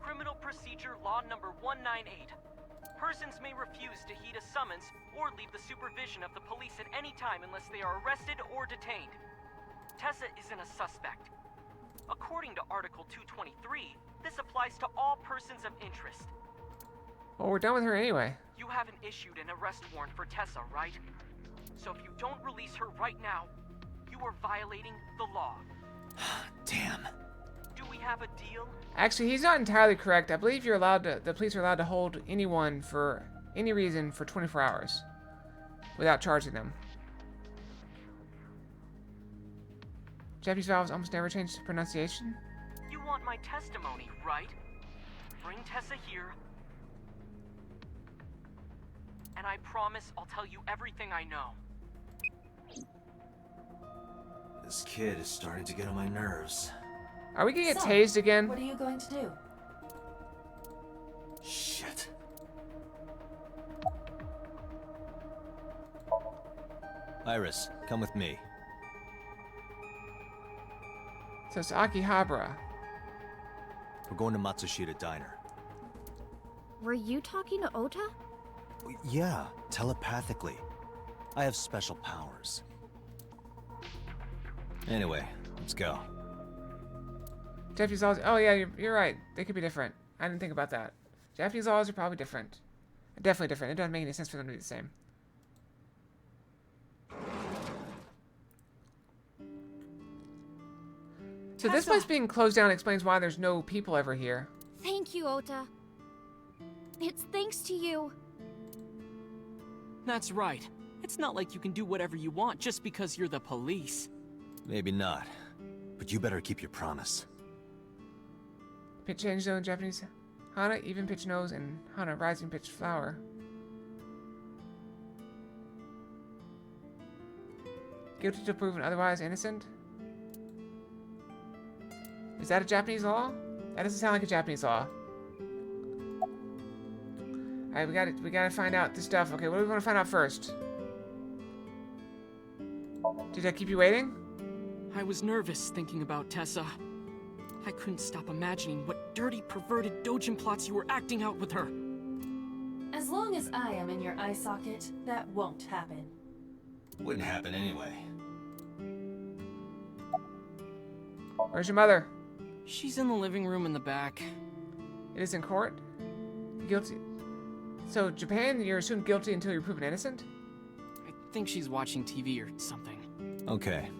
Criminal Procedure Law number 198. Persons may refuse to heed a summons or leave the supervision of the police at any time unless they are arrested or detained. Tessa isn't a suspect. According to Article 223, this applies to all persons of interest. Well, we're done with her anyway. You haven't issued an arrest warrant for Tessa, right? So if you don't release her right now, you are violating the law. Damn. Do we have a deal? Actually, he's not entirely correct. I believe you're allowed to, the police are allowed to hold anyone for any reason for 24 hours without charging them. Japanese vowels almost never change pronunciation. You want my testimony, right? Bring Tessa here, and I promise I'll tell you everything I know. This kid is starting to get on my nerves. Are we gonna get So, tased again? What are you going to do? Shit. Iris, come with me. So it's Akihabara. We're going to Matsushita Diner. Were you talking to Ota? Yeah, telepathically. I have special powers. Anyway, let's go. Japanese laws. Oh yeah, you're right. They could be different. I didn't think about that. Japanese laws are probably different. Definitely different. It doesn't make any sense for them to be the same. So this place being closed down explains why there's no people ever here. Thank you, Ota. It's thanks to you. That's right. It's not like you can do whatever you want just because you're the police. Maybe not. But you better keep your promise. Pitch change though in Japanese. Hana, even pitch nose, and Hana, rising pitch flower. Guilty till proven otherwise innocent? Is that a Japanese law? That doesn't sound like a Japanese law. Alright, we gotta find out this stuff. Okay, what do we want to find out first? Did I keep you waiting? I was nervous thinking about Tessa. I couldn't stop imagining what dirty, perverted dojin plots you were acting out with her. As long as I am in your eye socket, that won't happen. Wouldn't happen anyway. Where's your mother? She's in the living room in the back. It is in court? Guilty. So, Japan, you're assumed guilty until you're proven innocent? I think she's watching TV or something. Okay.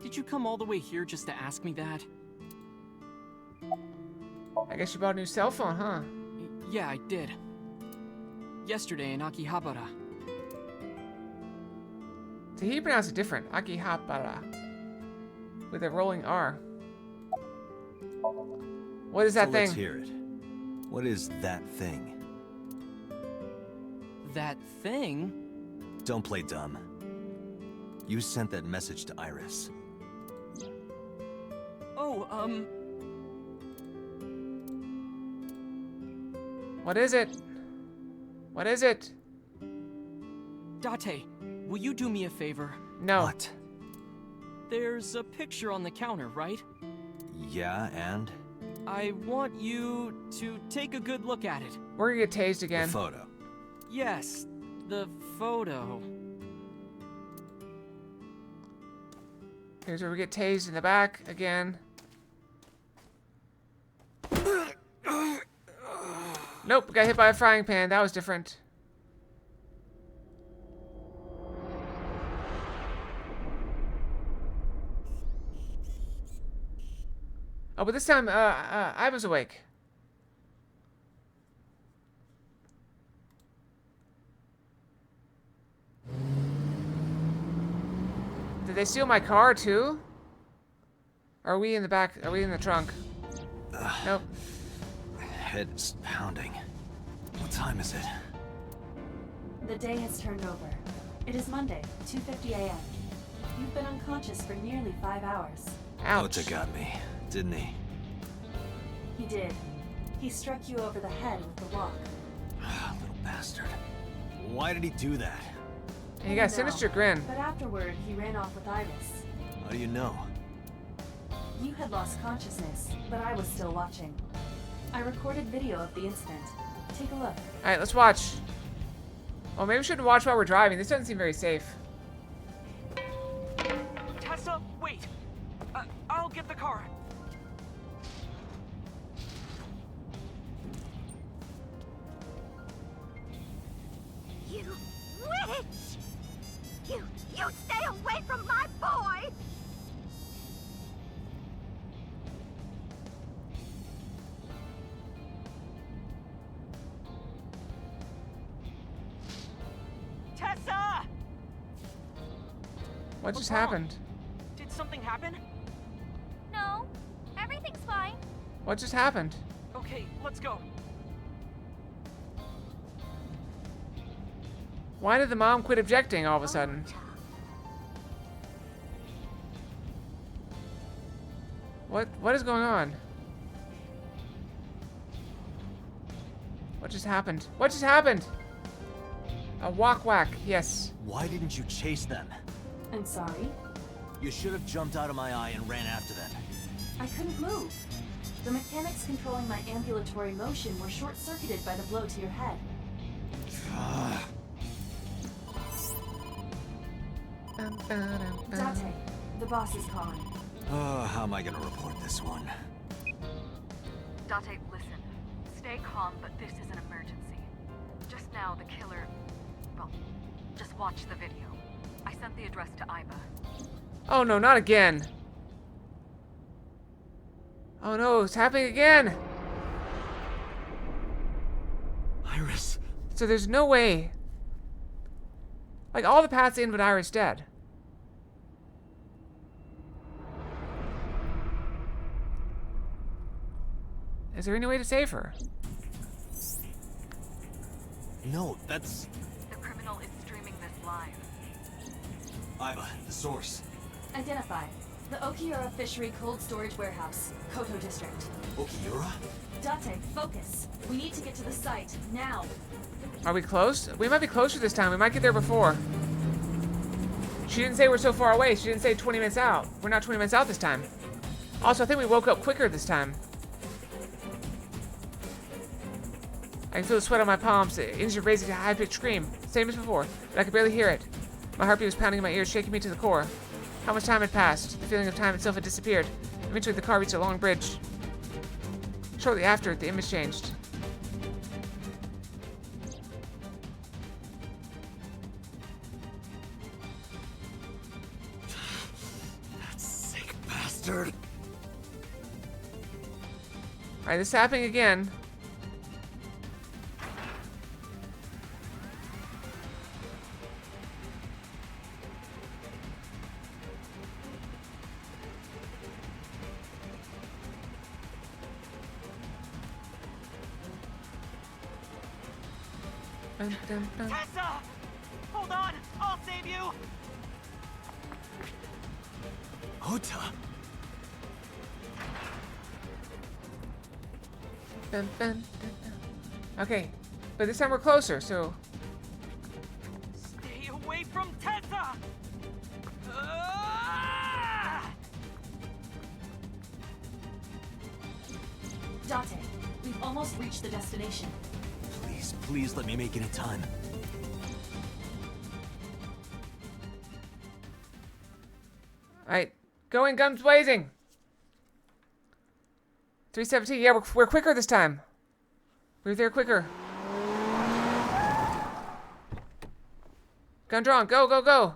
Did you come all the way here just to ask me that? I guess you bought a new cell phone, huh? Yeah, I did. Yesterday in Akihabara. So he pronounced it different. Akihabara. With a rolling R. What is that thing? Let's hear it. What is that thing? That thing? Don't play dumb. You sent that message to Iris. Oh, What is it? What is it? Date, will you do me a favor? No. What? There's a picture on the counter, right? Yeah, and? I want you to take a good look at it. We're gonna get tased again. The photo. Yes, the photo. Here's where we get tased in the back again. Nope, got hit by a frying pan. That was different. Oh, but this time, I was awake. Did they steal my car, too? Are we in the back? Are we in the trunk? Nope. My head is pounding. What time is it? The day has turned over. It is Monday, 2:50 a.m. You've been unconscious for nearly 5 hours. Ouch. Ota got me, didn't he? He did. He struck you over the head with the walk. Little bastard. Why did he do that? And you got a sinister grin. But afterward, he ran off with Iris. How do you know? You had lost consciousness, but I was still watching. I recorded video of the incident. Take a look. Alright, let's watch. Oh, maybe we shouldn't watch while we're driving. This doesn't seem very safe. Tessa, wait. I'll get the car. You witch! You stay away from my boy! Tessa! What just What's wrong? happened? Did something happen? No, everything's fine. What just happened? Okay, let's go. Why did the mom quit objecting all of a sudden? What is going on? What just happened? What just happened? A walk whack, yes. Why didn't you chase them? I'm sorry. You should have jumped out of my eye and ran after them. I couldn't move. The mechanics controlling my ambulatory motion were short-circuited by the blow to your head. Date, the boss is calling. Oh, how am I gonna report this one? Date, listen. Stay calm, but this is an emergency. Just now, the killer... Well, just watch the video. I sent the address to Iba. Oh no, not again. Oh no, it's happening again. Iris. So there's no way. Like, all the paths in, but Iris dead. Is there any way to save her? No, that's... The criminal is streaming this live. Iba, the source. Identified. The Okiura Fishery Cold Storage Warehouse, Koto District. Okiura? Date, focus. We need to get to the site, now. Are we close? We might be closer this time. We might get there before. She didn't say we're so far away. She didn't say 20 minutes out. We're not 20 minutes out this time. Also, I think we woke up quicker this time. I can feel the sweat on my palms, the engine raising a high-pitched scream. Same as before, but I could barely hear it. My heartbeat was pounding in my ears, shaking me to the core. How much time had passed? The feeling of time itself had disappeared. Eventually, the car reached a long bridge. Shortly after, the image changed. That sick bastard. Alright, this is happening again. Tessa! Hold on! I'll save you! Ota! Okay. But this time we're closer, so... Stay away from Tessa! Ah! Date, we've almost reached the destination. Please, please let me make it in time. Alright, going guns blazing. 317, yeah, we're quicker this time. We're there quicker. Gun drawn, go, go, go.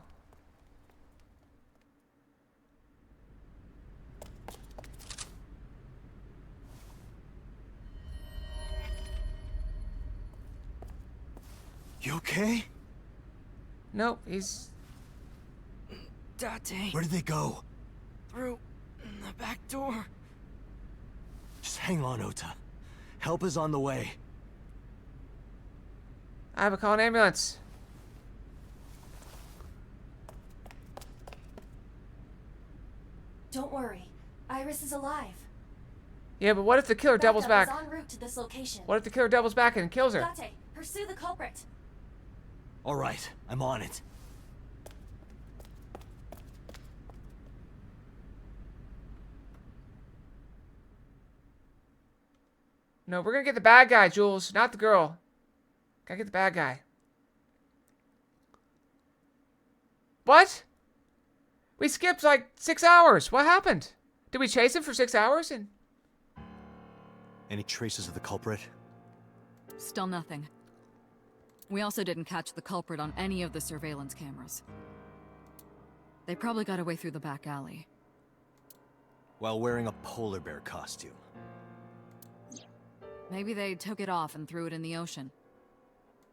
You okay? Nope, he's... Date. Where did they go? Through the back door. Just hang on, Ota. Help is on the way. I have a call an ambulance. Don't worry, Iris is alive. Yeah, but what if the killer doubles back? Backup is en route to this location. What if the killer doubles back and kills her? Date, pursue the culprit. All right, I'm on it. No, we're gonna get the bad guy, Jules, not the girl. Gotta get the bad guy. What? We skipped like 6 hours. What happened? Did we chase him for 6 hours and... Any traces of the culprit? Still nothing. We also didn't catch the culprit on any of the surveillance cameras. They probably got away through the back alley. While wearing a polar bear costume. Maybe they took it off and threw it in the ocean.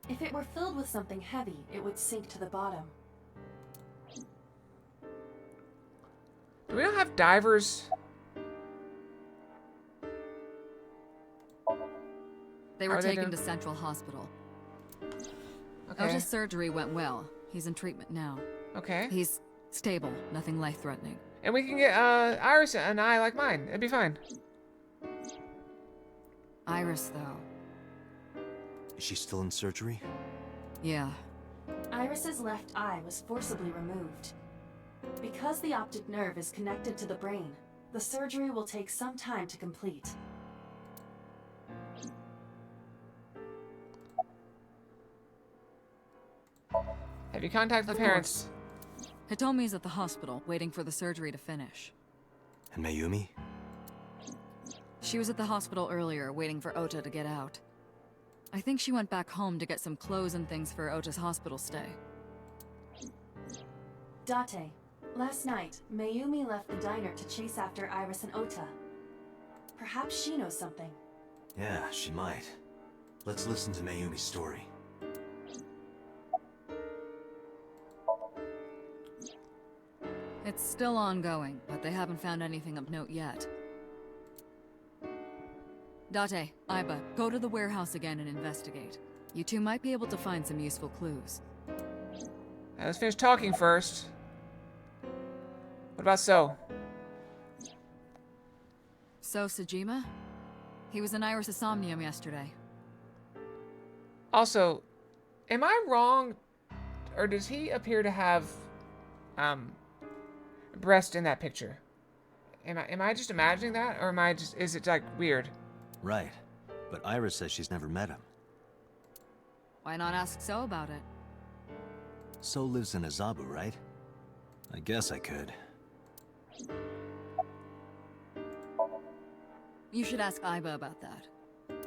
If it were filled with something heavy, it would sink to the bottom. Do we not have divers? They were Are they taken doing- to Central Hospital. Okay. Ota's surgery went well. He's in treatment now. Okay. He's stable, nothing life-threatening. And we can get Iris an eye like mine. It'd be fine. Iris, though. Is she still in surgery? Yeah. Iris's left eye was forcibly removed. Because the optic nerve is connected to the brain, the surgery will take some time to complete. Have you contacted the parents? Hitomi's at the hospital, waiting for the surgery to finish. And Mayumi? She was at the hospital earlier, waiting for Ota to get out. I think she went back home to get some clothes and things for Ota's hospital stay. Date, last night, Mayumi left the diner to chase after Iris and Ota. Perhaps she knows something. Yeah, she might. Let's listen to Mayumi's story. It's still ongoing, but they haven't found anything of note yet. Date, Aiba, go to the warehouse again and investigate. You two might be able to find some useful clues. Let's finish talking first. What about So? So, Sejima? He was in Iris' Somnium yesterday. Also, am I wrong? Or does he appear to have, breast in that picture? Am I just imagining that? Or is it like weird? Right. But Iris says she's never met him. Why not ask So about it? So lives in Azabu, right? I guess I could. You should ask Aiba about that.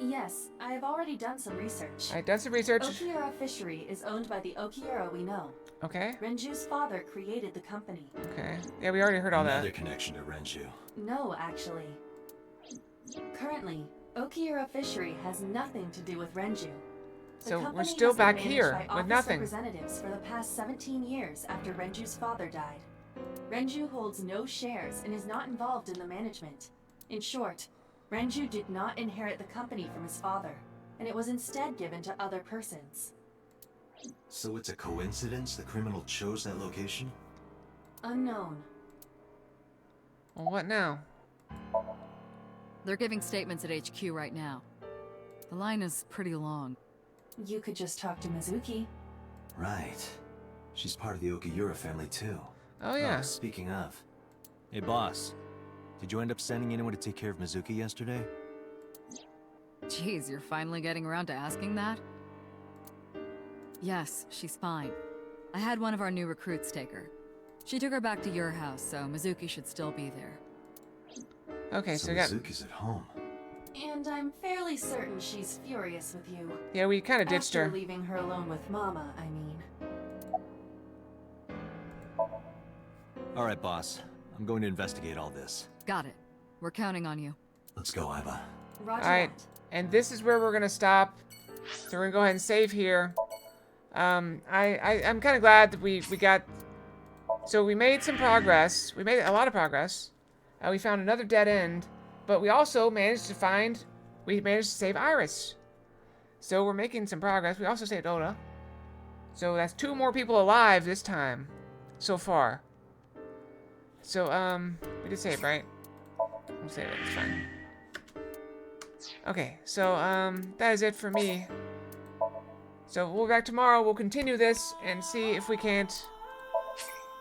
Yes, I have already done some research. I've done some research. Okiura Fishery is owned by the Okiura we know. Okay. Renju's father created the company. Okay. Yeah, we already heard all that. Another connection to Renju. No, actually. Currently, Okiura Fishery has nothing to do with Renju. The So we're company still has been back managed here by with office nothing. representatives for the past 17 years after Renju's father died. Renju holds no shares and is not involved in the management. In short, Renju did not inherit the company from his father, and it was instead given to other persons. So it's a coincidence the criminal chose that location? Unknown. Well, what now? They're giving statements at HQ right now. The line is pretty long. You could just talk to Mizuki. Right. She's part of the Okiura family too. Oh yeah. Speaking of. Hey boss, did you end up sending anyone to take care of Mizuki yesterday? Jeez, you're finally getting around to asking that? Yes, she's fine. I had one of our new recruits take her. She took her back to your house, so Mizuki should still be there. Okay, so we got... Mizuki's at home. And I'm fairly certain she's furious with you. Yeah, we kind of ditched her. After leaving her alone with Mama, I mean. Alright, boss. I'm going to investigate all this. Got it. We're counting on you. Let's go, Iva. Roger Alright, that. and this is where we're gonna stop. So we're gonna go ahead and save here. I'm kind of glad that we got... So we made some progress. We made a lot of progress. We found another dead end. But we also managed to find... We managed to save Iris. So we're making some progress. We also saved Oda. So that's 2 more people alive this time. So far. So, we did save, right? We'll save it, it's fine. Okay, so, that is it for me. So we'll be back tomorrow. We'll continue this and see if we can't...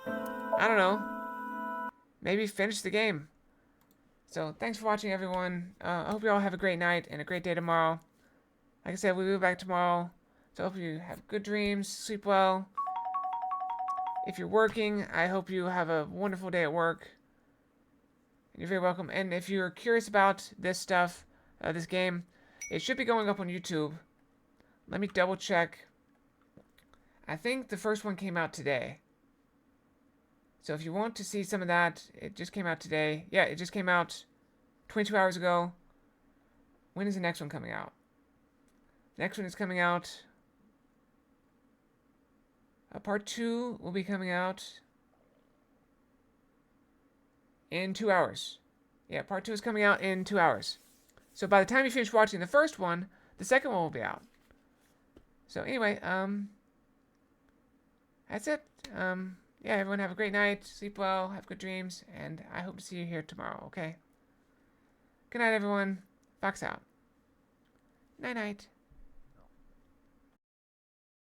I don't know. Maybe finish the game. So, thanks for watching, everyone. I hope you all have a great night and a great day tomorrow. Like I said, we'll be back tomorrow. So I hope you have good dreams, sleep well. If you're working, I hope you have a wonderful day at work. You're very welcome. And if you're curious about this stuff, this game, it should be going up on YouTube. Let me double check. I think the first one came out today. So if you want to see some of that, it just came out today. Yeah, it just came out 22 hours ago. When is the next one coming out? The next one is coming out... part 2 will be coming out in 2 hours. Yeah, part 2 is coming out in 2 hours. So by the time you finish watching the first one, the second one will be out. So anyway, that's it. Yeah, everyone have a great night, sleep well, have good dreams, and I hope to see you here tomorrow, okay? Good night, everyone. Fox out. Night-night.